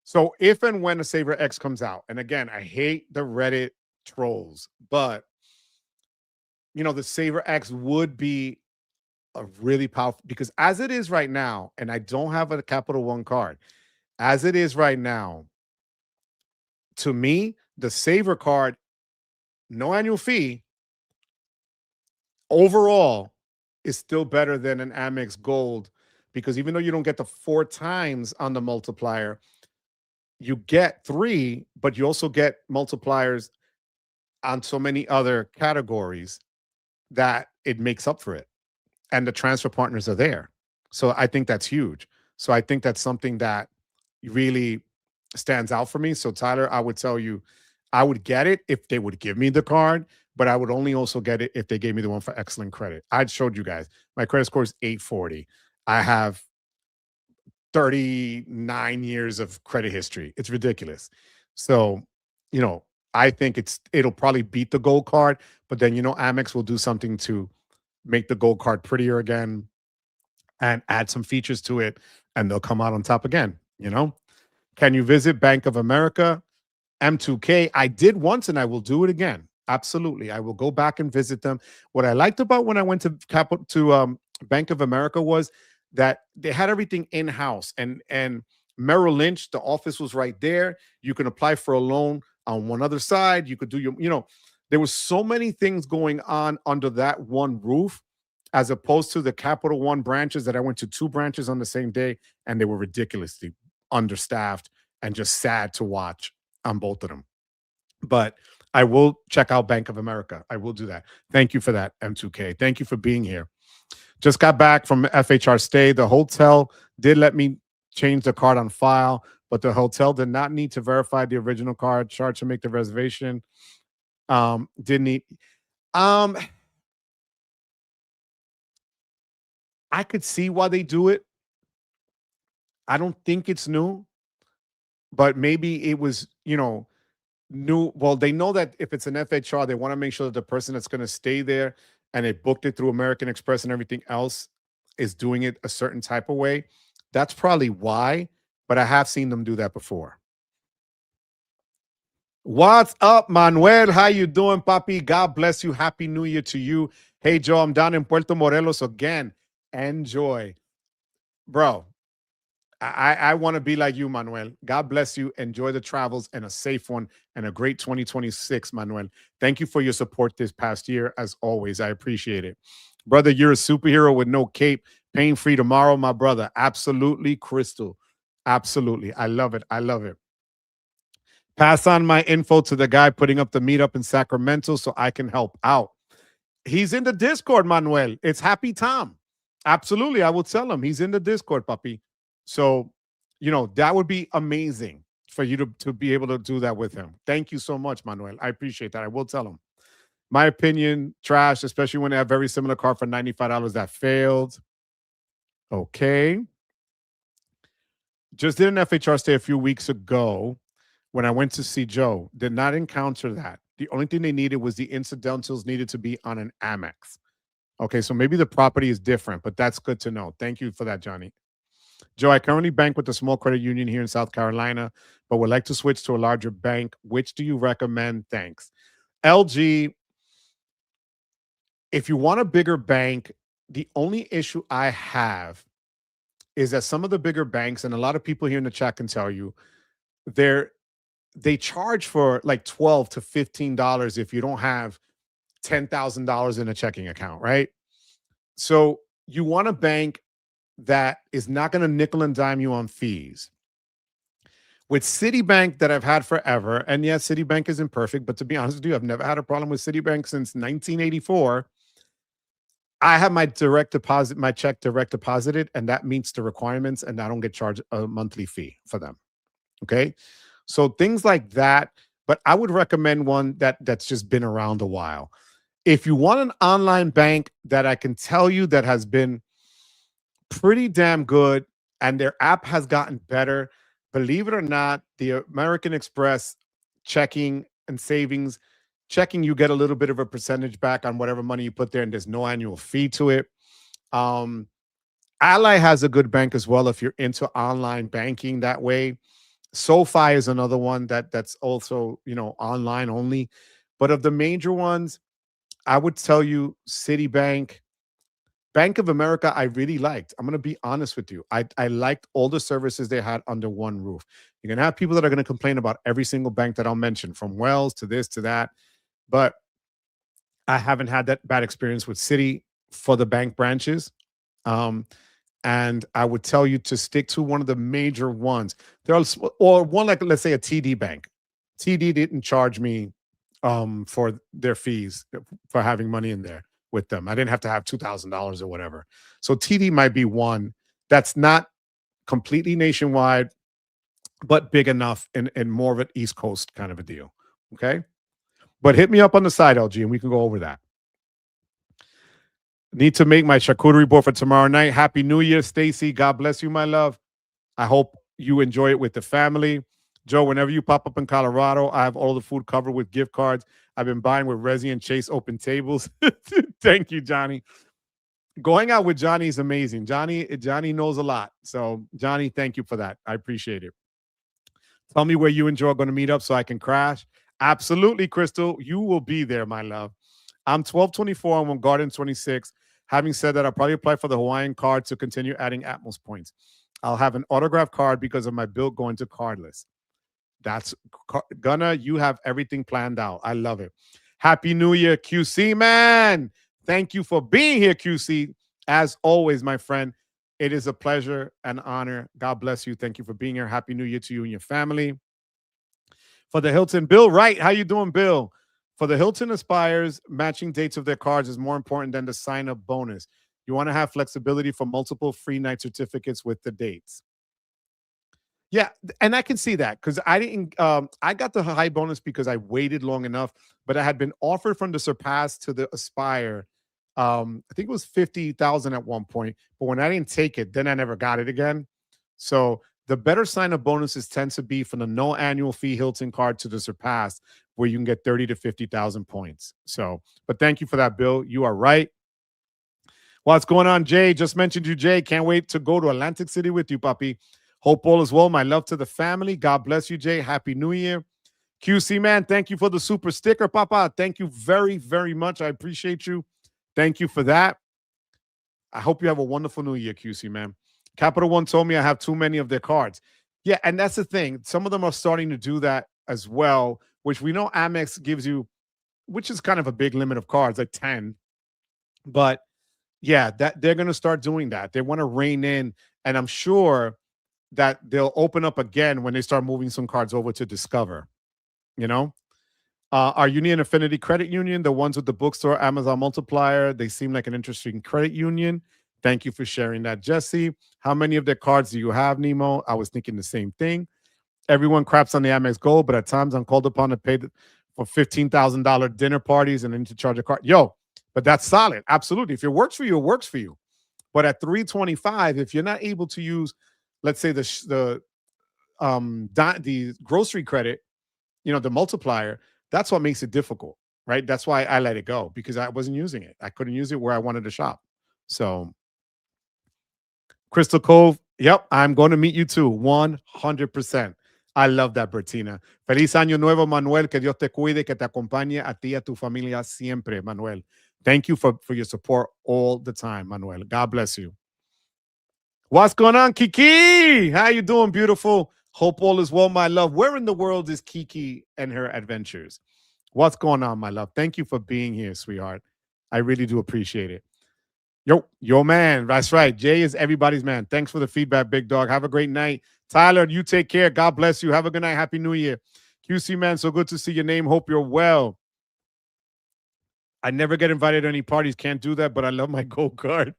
So if and when a Saver X comes out, and again, I hate the Reddit trolls, but the Saver X would be a really powerful, because as it is right now, and I don't have a Capital One card, as it is right now, to me, the Saver card, no annual fee, overall is still better than an Amex Gold, because even though you don't get the 4 times on the multiplier, you get 3, but you also get multipliers on so many other categories that it makes up for it. And the transfer partners are there. So I think that's huge. So I think that's something that really stands out for me. So Tyler, I would tell you, I would get it if they would give me the card, but I would only also get it if they gave me the one for excellent credit. I showed you guys. My credit score is 840. I have 39 years of credit history. It's ridiculous. So, I think it'll probably beat the gold card, but then, Amex will do something to make the gold card prettier again and add some features to it, and they'll come out on top again. Can you visit Bank of America? M2K, I did once and I will do it again. Absolutely. I will go back and visit them. What I liked about when I went to Bank of America was that they had everything in-house, and Merrill Lynch, the office was right there. You can apply for a loan on one other side. You could do there was so many things going on under that one roof, as opposed to the Capital One branches that I went to 2 branches on the same day, and they were ridiculously understaffed and just sad to watch on both of them. But I will check out Bank of America. I will do that. Thank you for that, M2K. Thank you for being here. Just got back from FHR stay. The hotel did let me change the card on file, but the hotel did not need to verify the original card. Charge to make the reservation. Didn't need. I could see why they do it. I don't think it's new, but maybe it was, new. Well, they know that if it's an FHR, they want to make sure that the person that's going to stay there and they booked it through American Express and everything else is doing it a certain type of way. That's probably why, but I have seen them do that before. What's up, Manuel? How you doing, papi? God bless you. Happy New Year to you. Hey, Joe, I'm down in Puerto Morelos again. Enjoy. Bro, I want to be like you, Manuel. God bless you. Enjoy the travels and a safe one and a great 2026, Manuel. Thank you for your support this past year. As always, I appreciate it. Brother, you're a superhero with no cape. Pain-free tomorrow, my brother. Absolutely, Crystal. Absolutely. I love it. I love it. Pass on my info to the guy putting up the meetup in Sacramento so I can help out. He's in the Discord, Manuel. It's Happy Tom. Absolutely. I will tell him he's in the Discord, puppy. So, that would be amazing for you to be able to do that with him. Thank you so much, Manuel. I appreciate that. I will tell him. My opinion, trash, especially when they have very similar car for $95 that failed. Okay. Just did an FHR stay a few weeks ago when I went to see Joe. Did not encounter that. The only thing they needed was the incidentals needed to be on an Amex. Okay, so maybe the property is different, but that's good to know. Thank you for that, Johnny. Joe, I currently bank with a small credit union here in South Carolina, but would like to switch to a larger bank. Which do you recommend? Thanks. LG, if you want a bigger bank, the only issue I have is that some of the bigger banks, and a lot of people here in the chat can tell you, they charge for like $12 to $15 if you don't have $10,000 in a checking account, right? So you want a bank that is not going to nickel and dime you on fees. With Citibank that I've had forever, and yes, Citibank isn't perfect, but to be honest with you, I've never had a problem with Citibank since 1984. I have my check direct deposited, and that meets the requirements, and I don't get charged a monthly fee for them. Okay. So things like that, but I would recommend one that's just been around a while. If you want an online bank that I can tell you that has been pretty damn good and their app has gotten better, believe it or not, the American Express checking and savings checking, you get a little bit of a percentage back on whatever money you put there, and there's no annual fee to it. Ally has a good bank as well if you're into online banking that way. SoFi is another one that's also, online only. But of the major ones, I would tell you Citibank, Bank of America, I really liked. I'm going to be honest with you. I liked all the services they had under one roof. You're going to have people that are going to complain about every single bank that I'll mention, from Wells to this to that. But I haven't had that bad experience with Citi for the bank branches. And I would tell you to stick to one of the major ones. Or one like, let's say, a TD Bank. TD didn't charge me for their fees for having money in there with them. I didn't have to have $2,000 or whatever. So TD might be one that's not completely nationwide, but big enough and more of an East Coast kind of a deal. Okay. But hit me up on the side, LG, and we can go over that. Need to make my charcuterie board for tomorrow night. Happy New Year, Stacy. God bless you, my love. I hope you enjoy it with the family. Joe, whenever you pop up in Colorado, I have all the food covered with gift cards. I've been buying with Resi and Chase open tables. Thank you, Johnny. Going out with Johnny is amazing. Johnny knows a lot. So, Johnny, thank you for that. I appreciate it. Tell me where you and Joe are going to meet up so I can crash. Absolutely, Crystal. You will be there, my love. I'm 1224. I'm on Garden 26. Having said that, I'll probably apply for the Hawaiian card to continue adding Atmos points. I'll have an autograph card because of my Bilt going to cardless. That's Gunna. You have everything planned out. I love it. Happy New Year, QC, man. Thank you for being here, QC. As always, my friend, it is a pleasure and honor. God bless you. Thank you for being here. Happy New Year to you and your family. For the Hilton, Bill Wright. How you doing, Bill? For the Hilton Aspires, matching dates of their cards is more important than the sign-up bonus. You want to have flexibility for multiple free night certificates with the dates. Yeah, and I can see that because I didn't. I got the high bonus because I waited long enough, but I had been offered from the Surpass to the Aspire. I think it was 50,000 at one point, but when I didn't take it, then I never got it again. So the better sign-up bonuses tend to be from the no annual fee Hilton card to the Surpass, where you can get 30 to 50,000 points. So, but thank you for that, Bill. You are right. What's going on, Jay? Just mentioned you, Jay. Can't wait to go to Atlantic City with you, puppy. Hope all is well. My love to the family. God bless you, Jay. Happy New Year. QC, man, thank you for the super sticker, Papa. Thank you very, very much. I appreciate you. Thank you for that. I hope you have a wonderful New Year, QC, man. Capital One told me I have too many of their cards. Yeah, and that's the thing. Some of them are starting to do that as well, which we know Amex gives you, which is kind of a big limit of cards, like 10. But yeah, that they're going to start doing that. They want to rein in, and I'm sure that they'll open up again when they start moving some cards over to Discover. You know, our Union Affinity Credit Union, the ones with the bookstore, Amazon Multiplier, they seem like an interesting credit union. Thank you for sharing that, Jesse. How many of their cards do you have, Nemo? I was thinking the same thing. Everyone craps on the Amex Gold, but at times I'm called upon to pay for $15,000 dinner parties and then to charge a card. Yo, but that's solid. Absolutely. If it works for you, it works for you. But at 325, if you're not able to use, let's say the grocery credit, the multiplier, that's what makes it difficult, right? That's why I let it go, because I wasn't using it. I couldn't use it where I wanted to shop. So Crystal Cove, yep, I'm going to meet you too, 100%. I love that, Bertina. Feliz año nuevo, Manuel. Que Dios te cuide, que te acompañe a ti y a tu familia siempre, Manuel. Thank you for your support all the time, Manuel. God bless you. What's going on, Kiki? How you doing, beautiful? Hope all is well, my love. Where in the world is Kiki and her adventures? What's going on, my love? Thank you for being here, sweetheart. I really do appreciate it. Yo, man. That's right. Jay is everybody's man. Thanks for the feedback, big dog. Have a great night. Tyler, you take care. God bless you. Have a good night. Happy New Year. QC, man, so good to see your name. Hope you're well. I never get invited to any parties. Can't do that, but I love my gold card.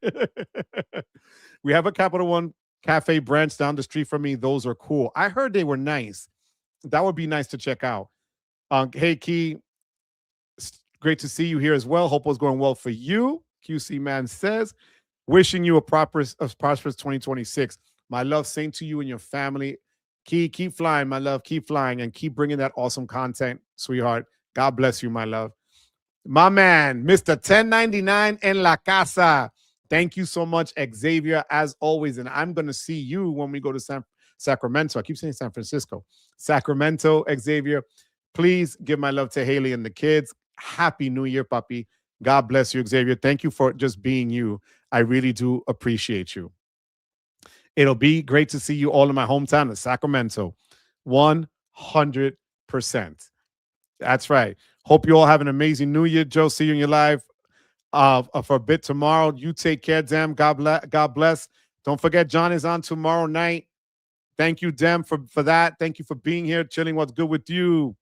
We have a Capital One Cafe branch down the street from me. Those are cool. I heard they were nice. That would be nice to check out. Hey, Key. Great to see you here as well. Hope it's going well for you. QC man says, wishing you a prosperous 2026. My love, same to you and your family. Keep flying, my love. Keep flying and keep bringing that awesome content, sweetheart. God bless you, my love. My man, Mr. 1099 en la casa. Thank you so much, Xavier, as always. And I'm going to see you when we go to Sacramento. I keep saying San Francisco. Sacramento, Xavier. Please give my love to Haley and the kids. Happy New Year, puppy. God bless you, Xavier. Thank you for just being you. I really do appreciate you. It'll be great to see you all in my hometown of Sacramento. 100%. That's right. Hope you all have an amazing New Year, Joe. See you in your live for a bit tomorrow. You take care, Dem. God bless. Don't forget, John is on tomorrow night. Thank you, Dem, for that. Thank you for being here, chilling. What's good with you?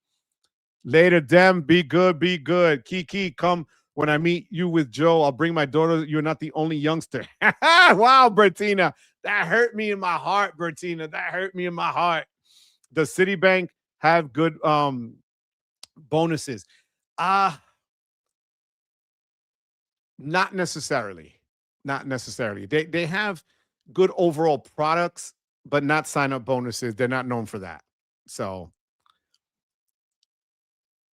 Later, Dem. Be good. Be good. Kiki, come. When I meet you with Joe, I'll bring my daughter. You're not the only youngster. Wow, Bertina. That hurt me in my heart, Bertina. That hurt me in my heart. Does Citibank have good bonuses? Not necessarily. Not necessarily. They have good overall products, but not sign-up bonuses. They're not known for that. So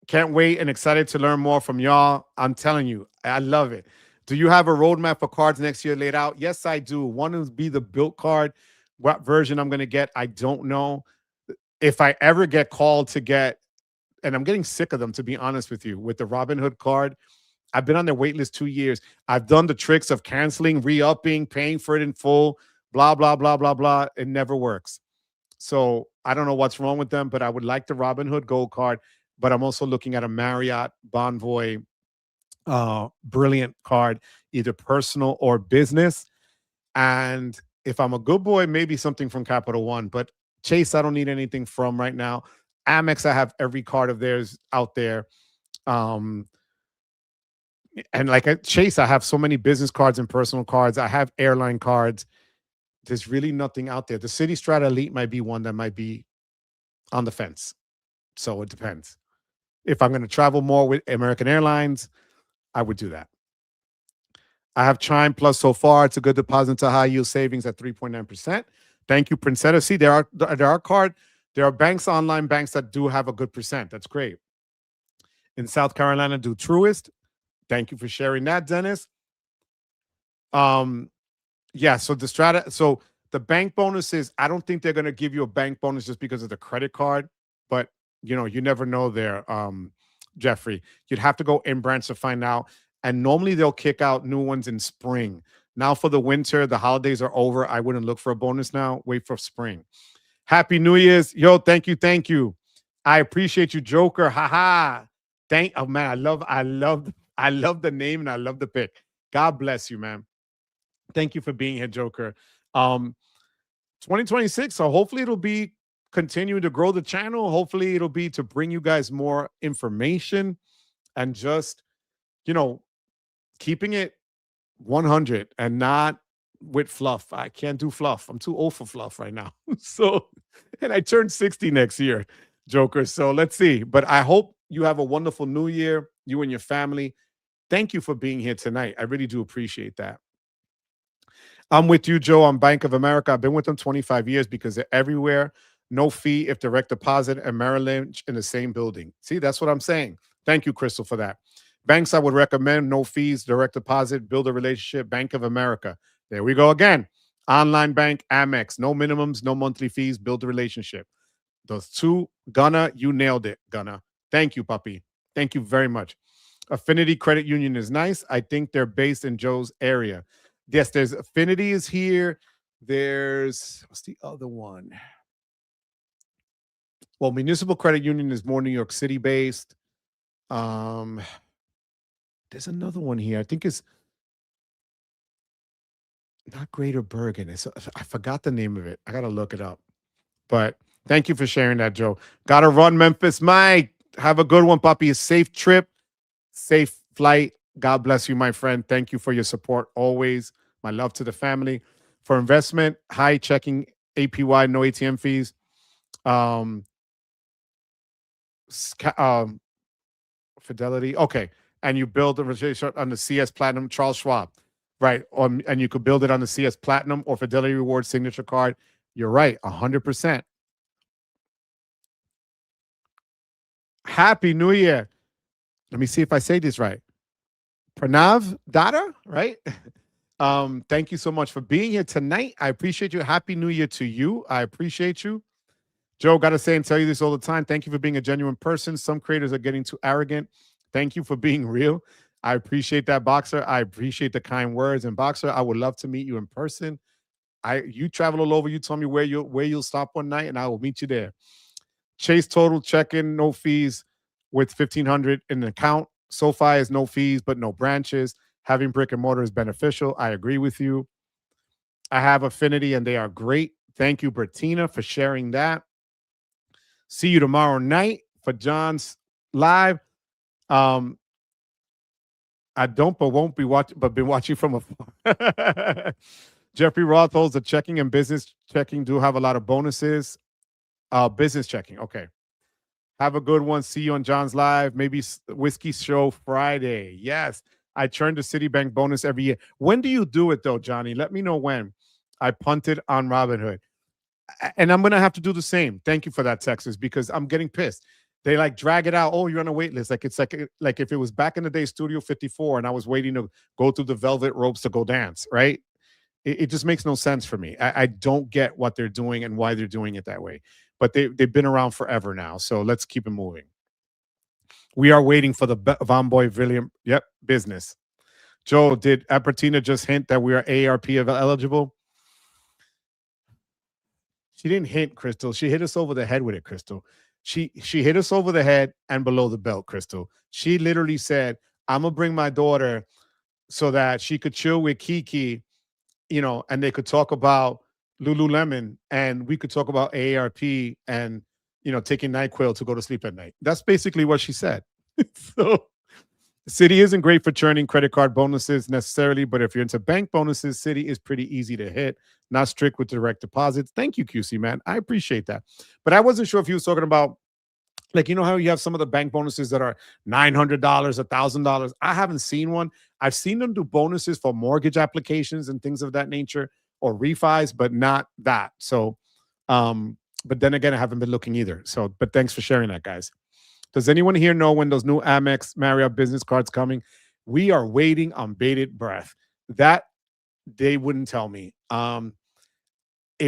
can't wait and excited to learn more from y'all. I'm telling you, I love it. Do you have a roadmap for cards next year laid out? Yes, I do. One is be the Bilt card. What version I'm going to get, I don't know. If I ever get called to get, and I'm getting sick of them, to be honest with you, with the Robinhood card. I've been on their wait list 2 years. I've done the tricks of canceling, re-upping, paying for it in full, blah, blah, blah, blah, blah. It never works. So I don't know what's wrong with them, but I would like the Robinhood Gold card. But I'm also looking at a Marriott Bonvoy Brilliant card, either personal or business. And if I'm a good boy, maybe something from Capital One. But Chase, I don't need anything from right now. Amex, I have every card of theirs out there. And like at Chase, I have so many business cards and personal cards. I have airline cards. There's really nothing out there. The City Strata Elite might be one that might be on the fence. So it depends. If I'm going to travel more with American Airlines, I would do that. I have Chime Plus so far. It's a good deposit to high yield savings at 3.9%. Thank you, Princetta. See, there are banks, online banks that do have a good percent. That's great. In South Carolina, do Truist. Thank you for sharing that, Dennis. Yeah, so the bank bonuses, I don't think they're going to give you a bank bonus just because of the credit card, but you never know there, Jeffrey. You'd have to go in branch to find out. And normally they'll kick out new ones in spring. Now for the winter, the holidays are over. I wouldn't look for a bonus now. Wait for spring. Happy New Year's. Yo, thank you. I appreciate you, Joker. Haha. Oh man, I love the name and I love the pick. God bless you, man. Thank you for being here, Joker. 2026. So hopefully it'll be continuing to grow the channel. Hopefully it'll be to bring you guys more information and just, you know, keeping it 100 and not with fluff. I can't do fluff. I'm too old for fluff right now. So, and I turn 60 next year, Joker. So let's see. But I hope you have a wonderful new year, you and your family. Thank you for being here tonight. I really do appreciate that. I'm with you, Joe, on Bank of America. I've been with them 25 years because they're everywhere. No fee if direct deposit and Merrill Lynch in the same building. See, that's what I'm saying. Thank you, Crystal, for that. Banks I would recommend, no fees, direct deposit, build a relationship. Bank of America. There we go again. Online bank, Amex. No minimums, no monthly fees, build a relationship. Those two, Gunna, you nailed it, Gunna. Thank you, puppy. Thank you very much. Affinity Credit Union is nice. I think they're based in Joe's area. Yes, there's Affinity is here. There's, what's the other one? Well, Municipal Credit Union is more New York City based. There's another one here. I think it's not Greater Bergen. I forgot the name of it. I gotta look it up. But thank you for sharing that, Joe. Gotta run, Memphis Mike. Have a good one, puppy. A safe trip, safe flight. God bless you, my friend. Thank you for your support always. My love to the family. For investment, high checking APY, no ATM fees. Um, Fidelity. Okay. And you build the registration on the CS Platinum, Charles Schwab. Right. And you could build it on the CS Platinum or Fidelity Rewards signature card. You're right. 100%. Happy New Year. Let me see if I say this right. Pranav Dada, right? Thank you so much for being here tonight. I appreciate you. Happy New Year to you. I appreciate you. Joe, got to say and tell you this all the time. Thank you for being a genuine person. Some creators are getting too arrogant. Thank you for being real. I appreciate that, Boxer. I appreciate the kind words. And Boxer, I would love to meet you in person. You travel all over. You tell me where you'll stop one night, and I will meet you there. Chase Total check-in, no fees with 1,500 in the account. SoFi is no fees, but no branches. Having brick and mortar is beneficial. I agree with you. I have Affinity, and they are great. Thank you, Bertina, for sharing that. See you tomorrow night for John's live. I don't, but won't be watching, but been watching from afar. Jeffrey Roth holds the checking and business checking do have a lot of bonuses. Business checking. Okay. Have a good one. See you on John's live. Maybe Whiskey Show Friday. Yes. I turn to Citibank bonus every year. When do you do it though, Johnny? Let me know when. I punted on Robinhood. And I'm going to have to do the same. Thank you for that, Texas, because I'm getting pissed. They like drag it out. Oh, you're on a wait list. Like it's like if it was back in the day, Studio 54, and I was waiting to go through the velvet ropes to go dance, right? It just makes no sense for me. I don't get what they're doing and why they're doing it that way. But they've been around forever now. So let's keep it moving. We are waiting for the Von Boy William. Yep, business. Joe, did Apertina just hint that we are ARP eligible? She didn't hint, Crystal. She hit us over the head with it, Crystal. She hit us over the head and below the belt, Crystal. She literally said, I'm going to bring my daughter so that she could chill with Kiki, and they could talk about Lululemon and we could talk about AARP and, taking NyQuil to go to sleep at night. That's basically what she said. So Citi isn't great for churning credit card bonuses necessarily, but if you're into bank bonuses, Citi is pretty easy to hit, not strict with direct deposits. Thank you, QC, man. I appreciate that. But I wasn't sure if you was talking about, like, how you have some of the bank bonuses that are $900, $1,000. I haven't seen one. I've seen them do bonuses for mortgage applications and things of that nature or refis, but not that. So, but then again, I haven't been looking either. So, but thanks for sharing that, guys. Does anyone here know when those new Amex Marriott business cards coming? We are waiting on bated breath. That they wouldn't tell me. I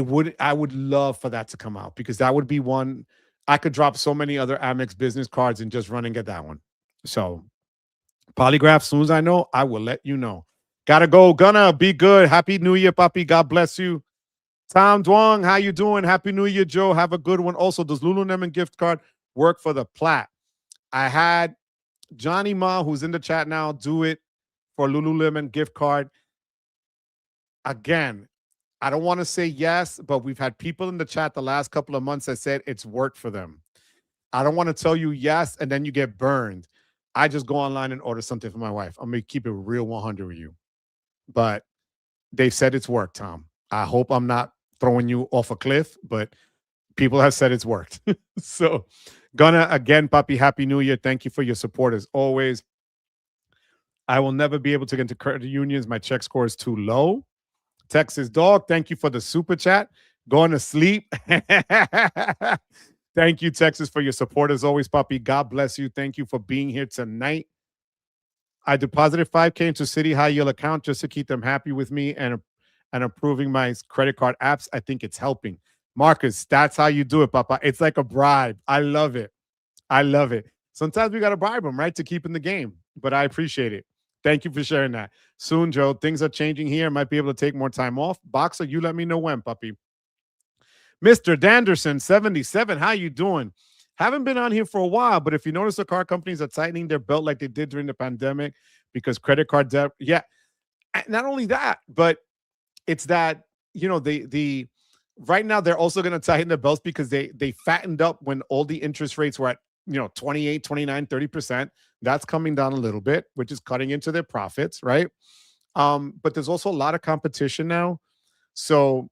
would love for that to come out because that would be one. I could drop so many other Amex business cards and just run and get that one. So Polygraph, as soon as I know, I will let you know. Gotta go. Gonna be good. Happy New Year, puppy. God bless you. Tom Dwong, how you doing? Happy New Year, Joe. Have a good one. Also, does Lululemon gift card work for the Platt? I had Johnny Ma, who's in the chat now, do it for Lululemon gift card. Again, I don't want to say yes, but we've had people in the chat the last couple of months that said it's worked for them. I don't want to tell you yes and then you get burned. I just go online and order something for my wife. I'm going to keep it real 100 with you. But they've said it's worked, Tom. I hope I'm not throwing you off a cliff, but people have said it's worked. So, gonna again, Papi, Happy New Year. Thank you for your support as always. I will never be able to get into credit unions. My check score is too low. Texas Dog, thank you for the super chat. Going to sleep. Thank you, Texas, for your support as always, Papi. God bless you. Thank you for being here tonight. I deposited $5K into City High Yield account just to keep them happy with me and approving my credit card apps. I think it's helping. Marcus, that's how you do it, Papa. It's like a bribe. I love it. I love it. Sometimes we got to bribe them, right, to keep in the game. But I appreciate it. Thank you for sharing that. Soon, Joe, things are changing here. Might be able to take more time off. Boxer, you let me know when, puppy. Mr. Danderson, 77, how you doing? Haven't been on here for a while, but if you notice the car companies are tightening their belt like they did during the pandemic because credit card debt, yeah. Not only that, but it's that, you know, the right now they're also going to tighten their belts because they fattened up when all the interest rates were at, you know, 28, 29, 30%. That's coming down a little bit, which is cutting into their profits, right? But there's also a lot of competition now. So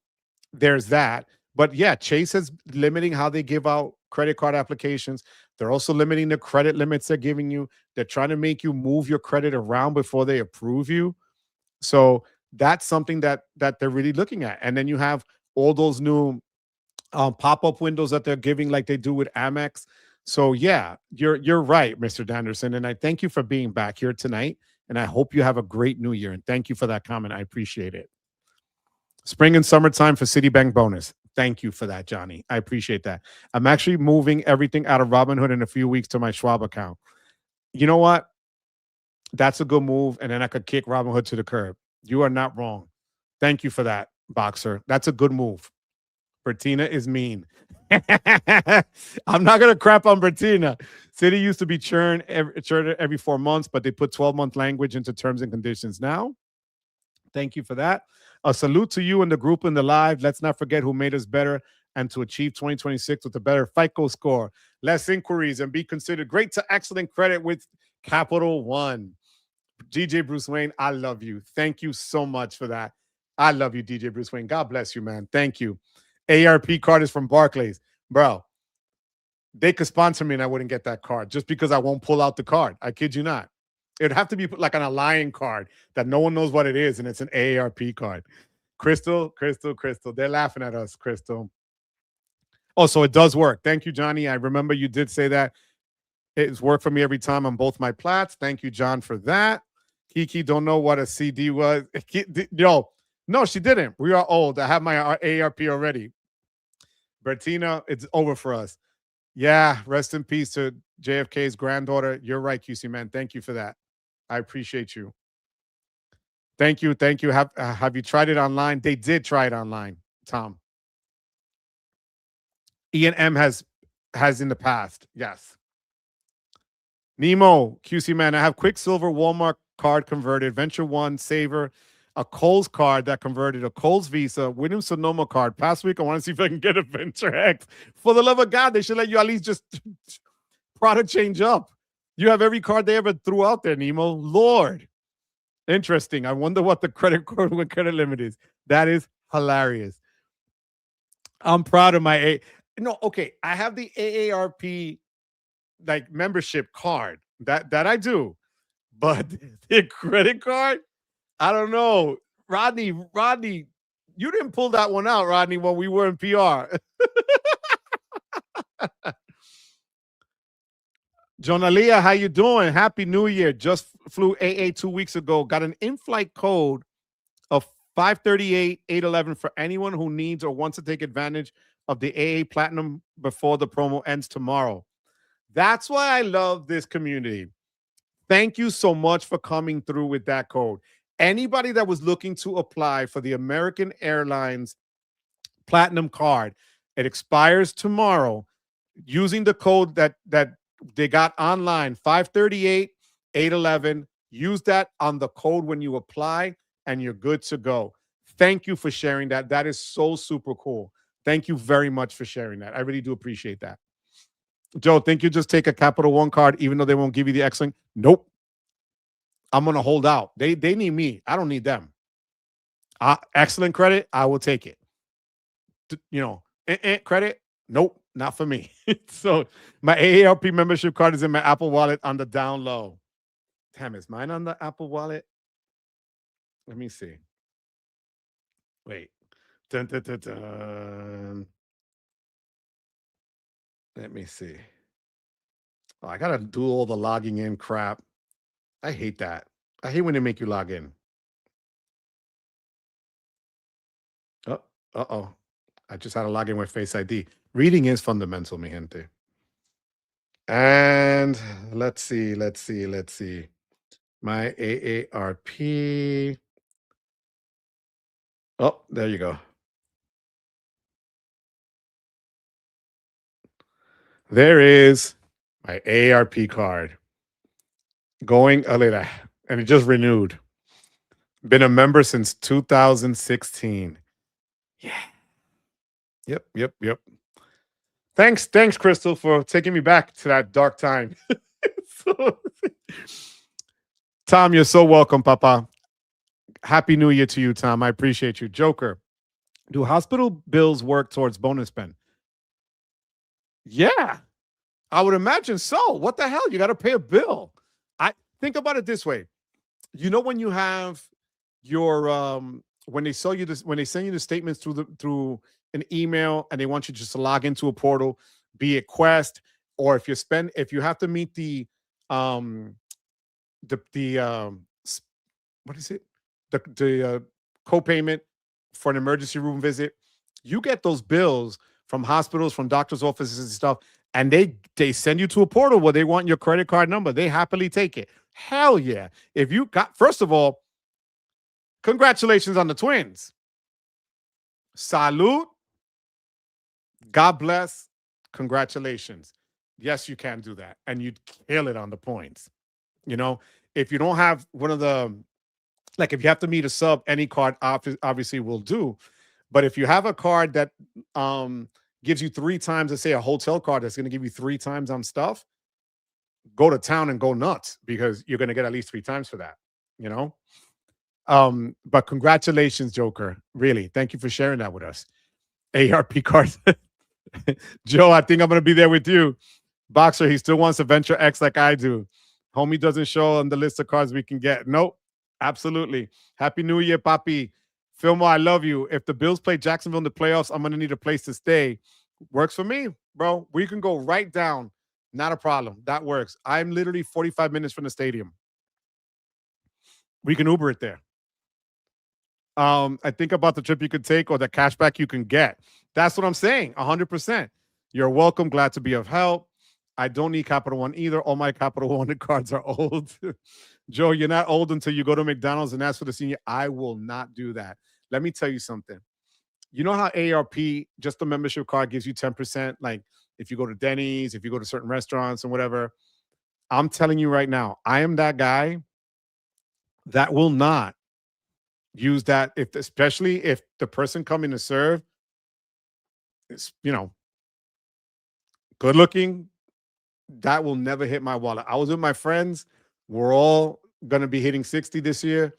there's that. But yeah, Chase is limiting how they give out credit card applications. They're also limiting the credit limits they're giving you. They're trying to make you move your credit around before they approve you. So that's something that they're really looking at. And then you have all those new pop-up windows that they're giving like they do with Amex. So yeah, you're right, Mr. Danderson. And I thank you for being back here tonight. And I hope you have a great new year. And thank you for that comment. I appreciate it. Spring and summertime for Citibank bonus. Thank you for that, Johnny. I appreciate that. I'm actually moving everything out of Robinhood in a few weeks to my Schwab account. You know what? That's a good move. And then I could kick Robinhood to the curb. You are not wrong. Thank you for that, Boxer. That's a good move. Bertina is mean. I'm not going to crap on Bertina. Citi used to be churned every 4 months, but they put 12-month language into terms and conditions now. Thank you for that. A salute to you and the group in the live. Let's not forget who made us better and to achieve 2026 with a better FICO score, less inquiries, and be considered great to excellent credit with Capital One. DJ Bruce Wayne, I love you. Thank you so much for that. I love you, DJ Bruce Wayne. God bless you, man. Thank you. ARP card is from Barclays. Bro, they could sponsor me and I wouldn't get that card just because I won't pull out the card. I kid you not. It'd have to be like an Alliant card that no one knows what it is, and it's an AARP card. Crystal. They're laughing at us, Crystal. Oh, so it does work. Thank you, Johnny. I remember you did say that. It's worked for me every time on both my plats. Thank you, John, for that. Kiki don't know what a CD was. Yo, no, she didn't. We are old. I have my AARP already. Bertina, it's over for us. Yeah, rest in peace to JFK's granddaughter. You're right, QC, man. Thank you for that. I appreciate you. Thank you. Have you tried it online? They did try it online, Tom. E&M has in the past. Yes. Nemo, QC, man. I have Quicksilver Walmart card converted, Venture One, Saver, a Kohl's card that converted, a Kohl's Visa, Williams Sonoma card. Past week, I want to see if I can get a Venture X. For the love of God, they should let you at least just product change up. You have every card they ever threw out there, Nemo. Lord. Interesting. I wonder what the credit limit is. That is hilarious. I'm proud of my I have the AARP like membership card. That I do. But the credit card, I don't know. Rodney, you didn't pull that one out, Rodney, when we were in PR. Jonalia, how you doing? Happy New Year. Just flew AA 2 weeks ago. Got an in-flight code of 538-811 for anyone who needs or wants to take advantage of the AA Platinum before the promo ends tomorrow. That's why I love this community. Thank you so much for coming through with that code. Anybody that was looking to apply for the American Airlines Platinum card, it expires tomorrow. Using the code that they got online, 538-811. Use that on the code when you apply, and you're good to go. thank you for sharing that. That is so super cool. Thank you very much for sharing that. I really do appreciate that. Joe, think you just take a Capital One card even though they won't give you the X-Link? Nope. I'm gonna hold out. They need me. I don't need them. Excellent credit, I will take it. Credit, nope, not for me. So my AARP membership card is in my Apple Wallet on the down low. Damn, is mine on the Apple Wallet? Let me see. Wait. Dun, dun, dun, dun. Let me see. Oh, I gotta do all the logging in crap. I hate that. I hate when they make you log in. Oh, uh-oh. I just had to log in with Face ID. Reading is fundamental, mi gente. And let's see. My AARP. Oh, there you go. There is my AARP card going a little, and it just renewed. Been a member since 2016. Yeah. Yep. Thanks, Crystal, for taking me back to that dark time. So, Tom, you're so welcome, Papa. Happy New Year to you, Tom. I appreciate you. Joker, do hospital bills work towards bonus spend? Yeah, I would imagine so. What the hell? You got to pay a bill. I think about it this way. You know, when you have your when they sell you this, when they send you the statements through an email and they want you just to log into a portal, be it Quest, or if you have to meet um what is it, the co-payment for an emergency room visit, you get those bills from hospitals, from doctors' offices and stuff, and they send you to a portal where they want your credit card number. They happily take it. Hell yeah. If you got, first of all, congratulations on the twins. Salute. God bless. Congratulations. Yes, you can do that. And you'd kill it on the points. You know, if you don't have one of the, like if you have to meet a sub, any card obviously will do. But if you have a card that gives you 3 times, let's say a hotel card that's going to give you 3 times on stuff, go to town and go nuts because you're going to get at least 3 times for that, you know? But congratulations, Joker. Really. Thank you for sharing that with us. ARP cards. Joe, I think I'm going to be there with you. Boxer, he still wants a Venture X like I do. Homie doesn't show on the list of cards we can get. Nope. Absolutely. Happy New Year, Papi. Fillmore, I love you. If the Bills play Jacksonville in the playoffs, I'm going to need a place to stay. Works for me, bro. We can go right down. Not a problem. That works. I'm literally 45 minutes from the stadium. We can Uber it there. I think about the trip you could take or the cashback you can get. That's what I'm saying. 100%. You're welcome. Glad to be of help. I don't need Capital One either. All my Capital One cards are old. Joe, you're not old until you go to McDonald's and ask for the senior. I will not do that. Let me tell you something. You know how ARP, just the membership card, gives you 10%? Like if you go to Denny's, if you go to certain restaurants and whatever. I'm telling you right now, I am that guy that will not use that, especially if the person coming to serve is, good looking. That will never hit my wallet. I was with my friends. We're all going to be hitting 60 this year,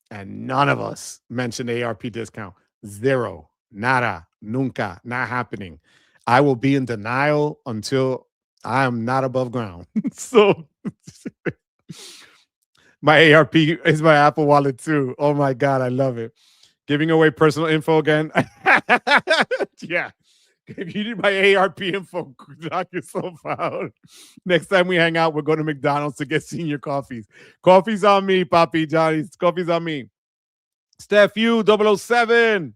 and none of us mentioned ARP discount. Zero. Nada. Nunca. Not happening. I will be in denial until I am not above ground. So my ARP is my Apple Wallet too. Oh my God, I love it. Giving away personal info again. Yeah. If you need my ARP info, knock yourself out. Next time we hang out, we're going to McDonald's to get senior coffees. Coffee's on me, Papi Johnny. Coffee's on me. Steph, you, 007.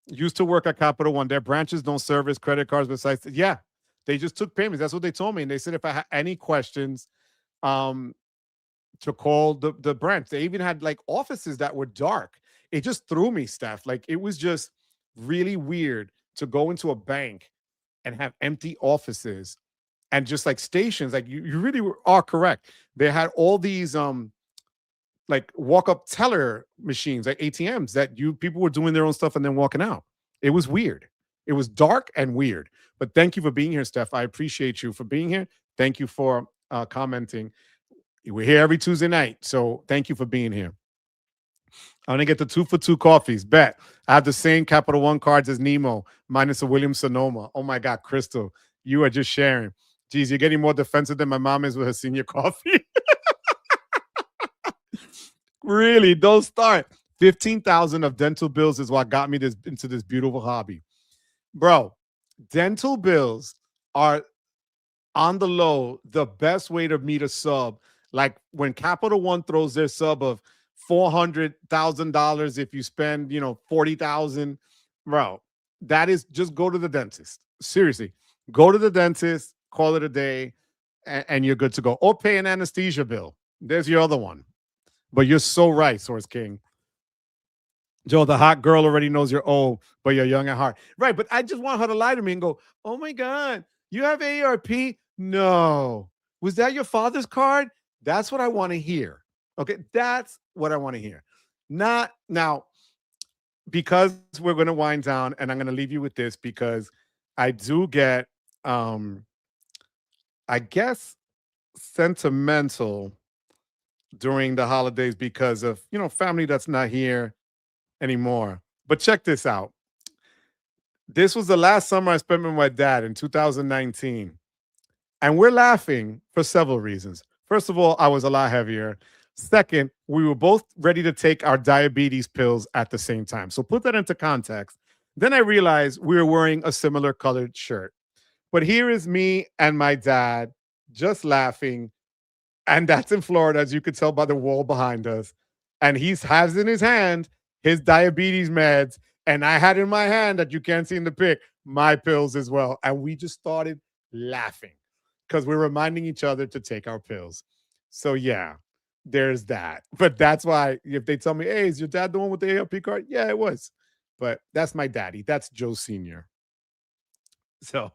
Used to work at Capital One. Their branches don't service credit cards besides. Yeah, they just took payments. That's what they told me. And they said if I had any questions, to call the branch. They even had like offices that were dark. It just threw me, Steph. Like it was just really weird to go into a bank and have empty offices and just like stations. Like you really are correct. They had all these like walk up teller machines, like ATMs that you people were doing their own stuff and then walking out. It was weird. It was dark and weird. But thank you for being here, Steph. I appreciate you for being here. Thank you for commenting. We're here every Tuesday night, so thank you for being here. I'm gonna get the 2 for 2 coffees. Bet I have the same Capital One cards as Nemo, minus a Williams Sonoma. Oh my God, Crystal, you are just sharing. Geez, you're getting more defensive than my mom is with her senior coffee. Really, don't start. 15,000 of dental bills is what got me this into this beautiful hobby, bro. Dental bills are on the low the best way to meet a sub. Like when Capital One throws their sub of $400,000 if you spend 40,000, bro. That is just go to the dentist. Seriously, go to the dentist, call it a day, and you're good to go. Or pay an anesthesia bill. There's your other one. But you're so right, Source King. Joe, the hot girl already knows you're old, but you're young at heart. Right, but I just want her to lie to me and go, oh my God, you have AARP? No. Was that your father's card? That's what I want to hear. Okay, that's what I want to hear. Not now, because we're going to wind down, and I'm going to leave you with this because I do get, I guess, sentimental during the holidays because of, family that's not here anymore. But check this out. This was the last summer I spent with my dad in 2019. And we're laughing for several reasons. First of all, I was a lot heavier. Second, we were both ready to take our diabetes pills at the same time. So put that into context. Then I realized we were wearing a similar colored shirt. But here is me and my dad just laughing. And that's in Florida, as you could tell by the wall behind us. And he has in his hand his diabetes meds. And I had in my hand, that you can't see in the pic, my pills as well. And we just started laughing because we're reminding each other to take our pills. So yeah, there's that. But that's why if they tell me, hey, is your dad the one with the ALP card? Yeah, it was. But that's my daddy. That's Joe Sr. So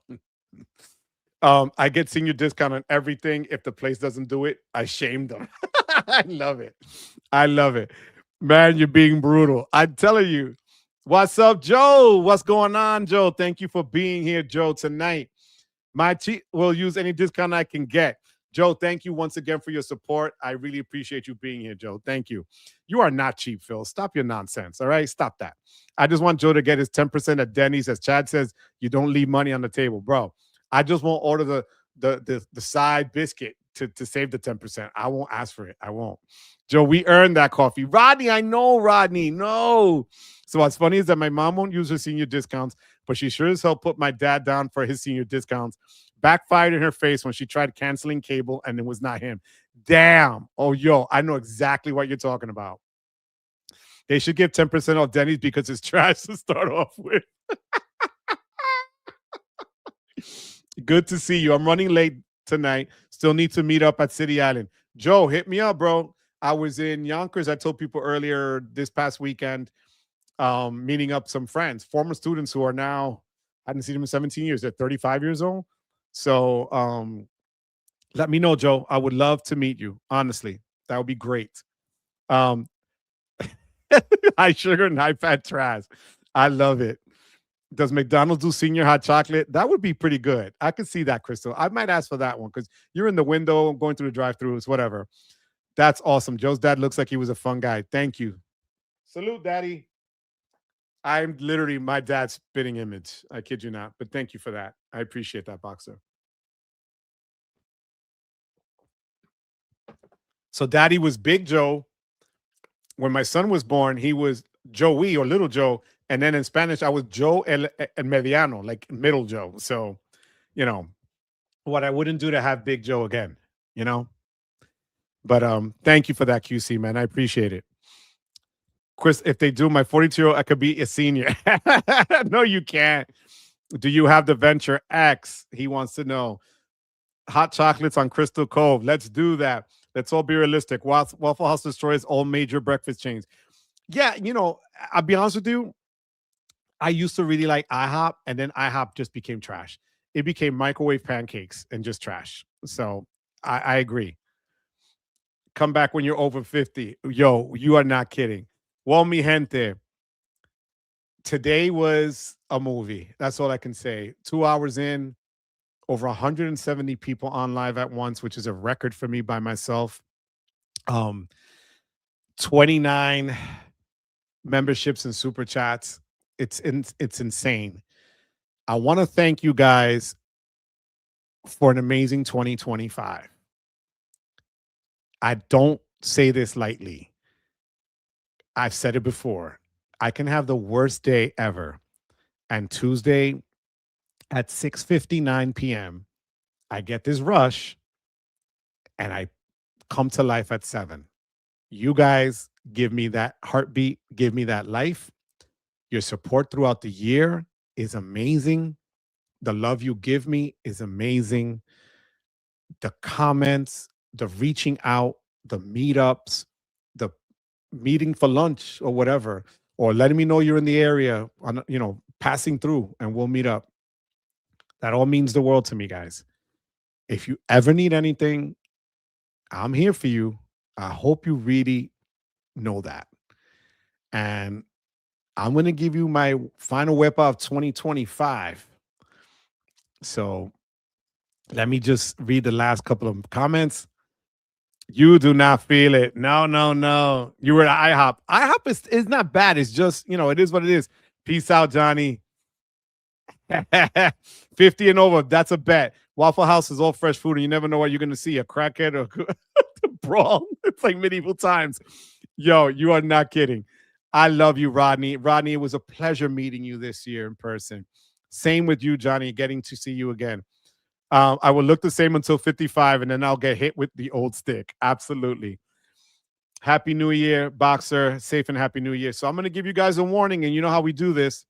I get senior discount on everything. If the place doesn't do it, I shame them. I love it. I love it. Man, you're being brutal. I'm telling you. What's up, Joe? What's going on, Joe? Thank you for being here, Joe, tonight. My cheat will use any discount I can get. Joe, thank you once again for your support. I really appreciate you being here, Joe. Thank you. You are not cheap, Phil. Stop your nonsense. All right. Stop that. I just want Joe to get his 10% at Denny's. As Chad says, you don't leave money on the table, bro. I just won't order the side biscuit to save the 10%. I won't ask for it. I won't. Joe, we earned that coffee. Rodney, I know, Rodney. No. So what's funny is that my mom won't use her senior discounts, but she sure as hell put my dad down for his senior discounts. Backfired in her face when she tried canceling cable and it was not him. Damn. Oh, yo, I know exactly what you're talking about. They should give 10% off Denny's because it's trash to start off with. Good to see you. I'm running late tonight. Still need to meet up at City Island. Joe, hit me up, bro. I was in Yonkers. I told people earlier this past weekend, meeting up some friends, former students who are now, I didn't see them in 17 years. They're 35 years old. So let me know, Joe. I would love to meet you. Honestly, that would be great. Um, high sugar and high fat trash. I love it. Does McDonald's do senior hot chocolate? That would be pretty good. I could see that, Crystal. I might ask for that one because you're in the window going through the drive-throughs, whatever. That's awesome. Joe's dad looks like he was a fun guy. Thank you. Salute, Daddy. I'm literally my dad's spitting image. I kid you not. But thank you for that. I appreciate that, Boxer. So Daddy was Big Joe. When my son was born, he was Joey or Little Joe. And then in Spanish, I was Joe el Mediano, like Middle Joe. So, what I wouldn't do to have Big Joe again, you know? But thank you for that, QC, man. I appreciate it. Chris, if they do my 42-year-old, I could be a senior. No, you can't. Do you have the Venture X? He wants to know. Hot chocolates on Crystal Cove. Let's do that. Let's all be realistic. Waffle House destroys all major breakfast chains. Yeah, I'll be honest with you. I used to really like IHOP, and then IHOP just became trash. It became microwave pancakes and just trash. So I agree. Come back when you're over 50. Yo, you are not kidding. Well, mi gente, today was a movie. That's all I can say. 2 hours in, over 170 people on live at once, which is a record for me by myself. Um, 29 memberships and super chats. It's insane. I want to thank you guys for an amazing 2025. I don't say this lightly. I've said it before. I can have the worst day ever. And Tuesday at 6:59 p.m., I get this rush and I come to life at 7. You guys give me that heartbeat, give me that life. Your support throughout the year is amazing. The love you give me is amazing. The comments, the reaching out, the meetups, the meeting for lunch or whatever, or letting me know you're in the area, on, passing through and we'll meet up. That all means the world to me, guys. If you ever need anything, I'm here for you. I hope you really know that. And I'm going to give you my final whip of 2025. So let me just read the last couple of comments. You do not feel it. No, no, no. You were at IHOP. IHOP is not bad. It's just, it is what it is. Peace out, Johnny. 50 and over. That's a bet. Waffle House is all fresh food, and you never know what you're going to see. A crackhead or a brawl. It's like medieval times. Yo, you are not kidding. I love you, Rodney. Rodney, it was a pleasure meeting you this year in person. Same with you, Johnny, getting to see you again. I will look the same until 55, and then I'll get hit with the old stick. Absolutely. Happy New Year, Boxer. Safe and happy New Year. So I'm going to give you guys a warning, and you know how we do this.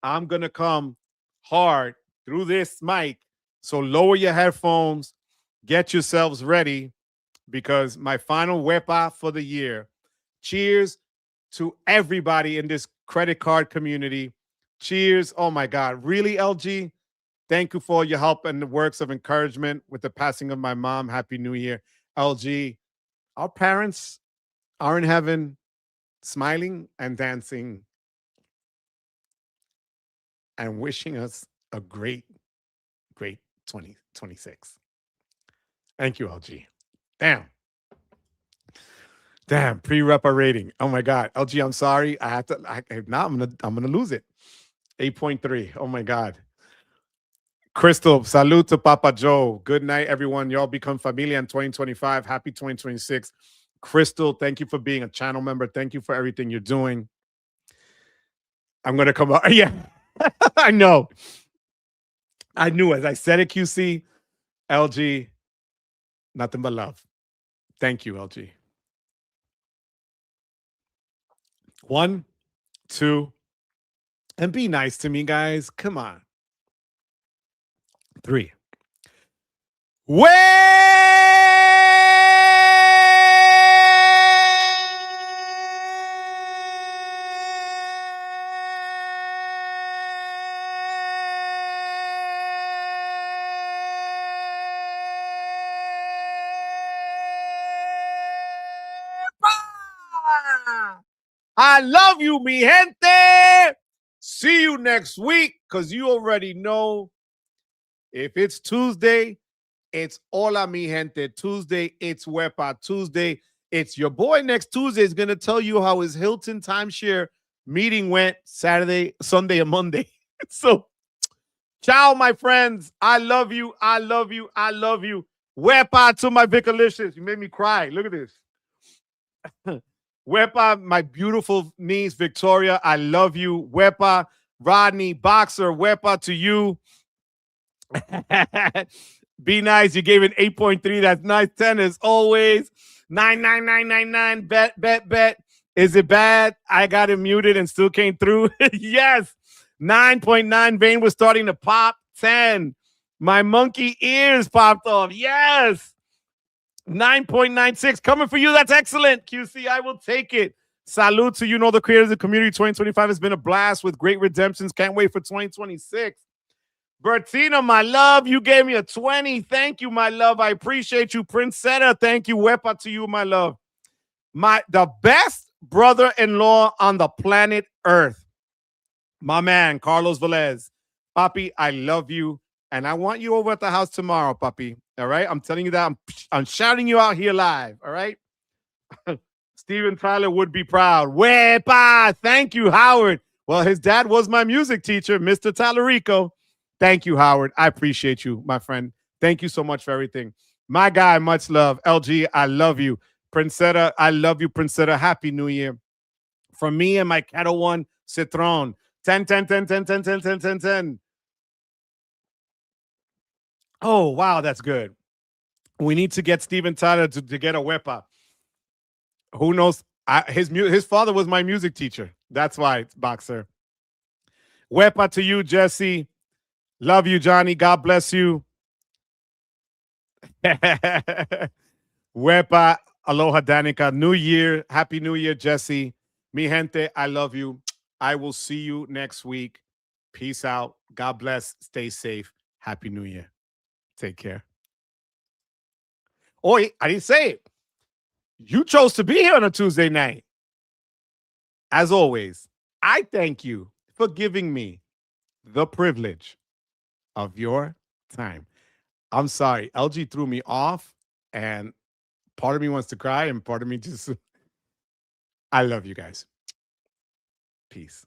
I'm going to come hard through this mic. So lower your headphones. Get yourselves ready, because my final wepa for the year. Cheers to everybody in this credit card community. Cheers. Oh, my God. Really, LG? Thank you for your help and the works of encouragement with the passing of my mom. Happy New Year. LG, our parents are in heaven, smiling and dancing and wishing us a great, great 2026. Thank you, LG. Damn, pre-repa rating. Oh my God. LG, I'm sorry. I have to, I'm gonna lose it. 8.3. Oh my God. Crystal, salud to Papa Joe. Good night, everyone. Y'all become familia in 2025. Happy 2026. Crystal, thank you for being a channel member. Thank you for everything you're doing. I'm going to come out. Yeah, I know. I knew as I said it, QC. LG, nothing but love. Thank you, LG. 1, 2, and be nice to me, guys. Come on. 3. I love you, mi gente. See you next week, because you already know if it's Tuesday, it's hola, mi gente. Tuesday, it's Wepa. Tuesday, it's your boy next Tuesday is going to tell you how his Hilton timeshare meeting went Saturday, Sunday, and Monday. So, ciao, my friends. I love you. I love you. I love you. Wepa to my Vicolicious. You made me cry. Look at this. Wepa, my beautiful niece, Victoria. I love you. Wepa, Rodney, Boxer. Wepa to you. Be nice. You gave it 8.3. That's nice. 10 as always. 99999. Bet. Is it bad? I got it muted and still came through. Yes. 9.9. Vein was starting to pop. 10. My monkey ears popped off. Yes. 9.96 coming for you. That's excellent. QC, I will take it. Salute to you, know the creators of the community. 2025 has been a blast with great redemptions. Can't wait for 2026. Bertina, my love, you gave me a 20. Thank you, my love. I appreciate you. Princetta, thank you. Wepa to you, my love. The best brother-in-law on the planet Earth. My man, Carlos Velez. Papi, I love you. And I want you over at the house tomorrow, Papi. All right? I'm telling you that. I'm shouting you out here live. All right? Steven Tyler would be proud. Wepa! Thank you, Howard. Well, his dad was my music teacher, Mr. Talarico. Thank you, Howard. I appreciate you, my friend. Thank you so much for everything. My guy, much love. LG, I love you. Princetta, I love you, Princetta. Happy New Year. From me and my Kettle One, Citron. 10, 10, 10, 10, 10, 10, 10, 10, 10. Oh, wow, that's good. We need to get Steven Tyler to get a wepa. Who knows? His father was my music teacher. That's why, Boxer. Wepa to you, Jesse. Love you, Johnny. God bless you. Wepa, aloha, Danica. New Year. Happy New Year, Jesse. Mi gente, I love you. I will see you next week. Peace out. God bless. Stay safe. Happy New Year. Take care. Oh, I didn't say it. You chose to be here on a Tuesday night. As always, I thank you for giving me the privilege of your time. I'm sorry. LG threw me off, and part of me wants to cry, and part of me just, I love you guys. Peace.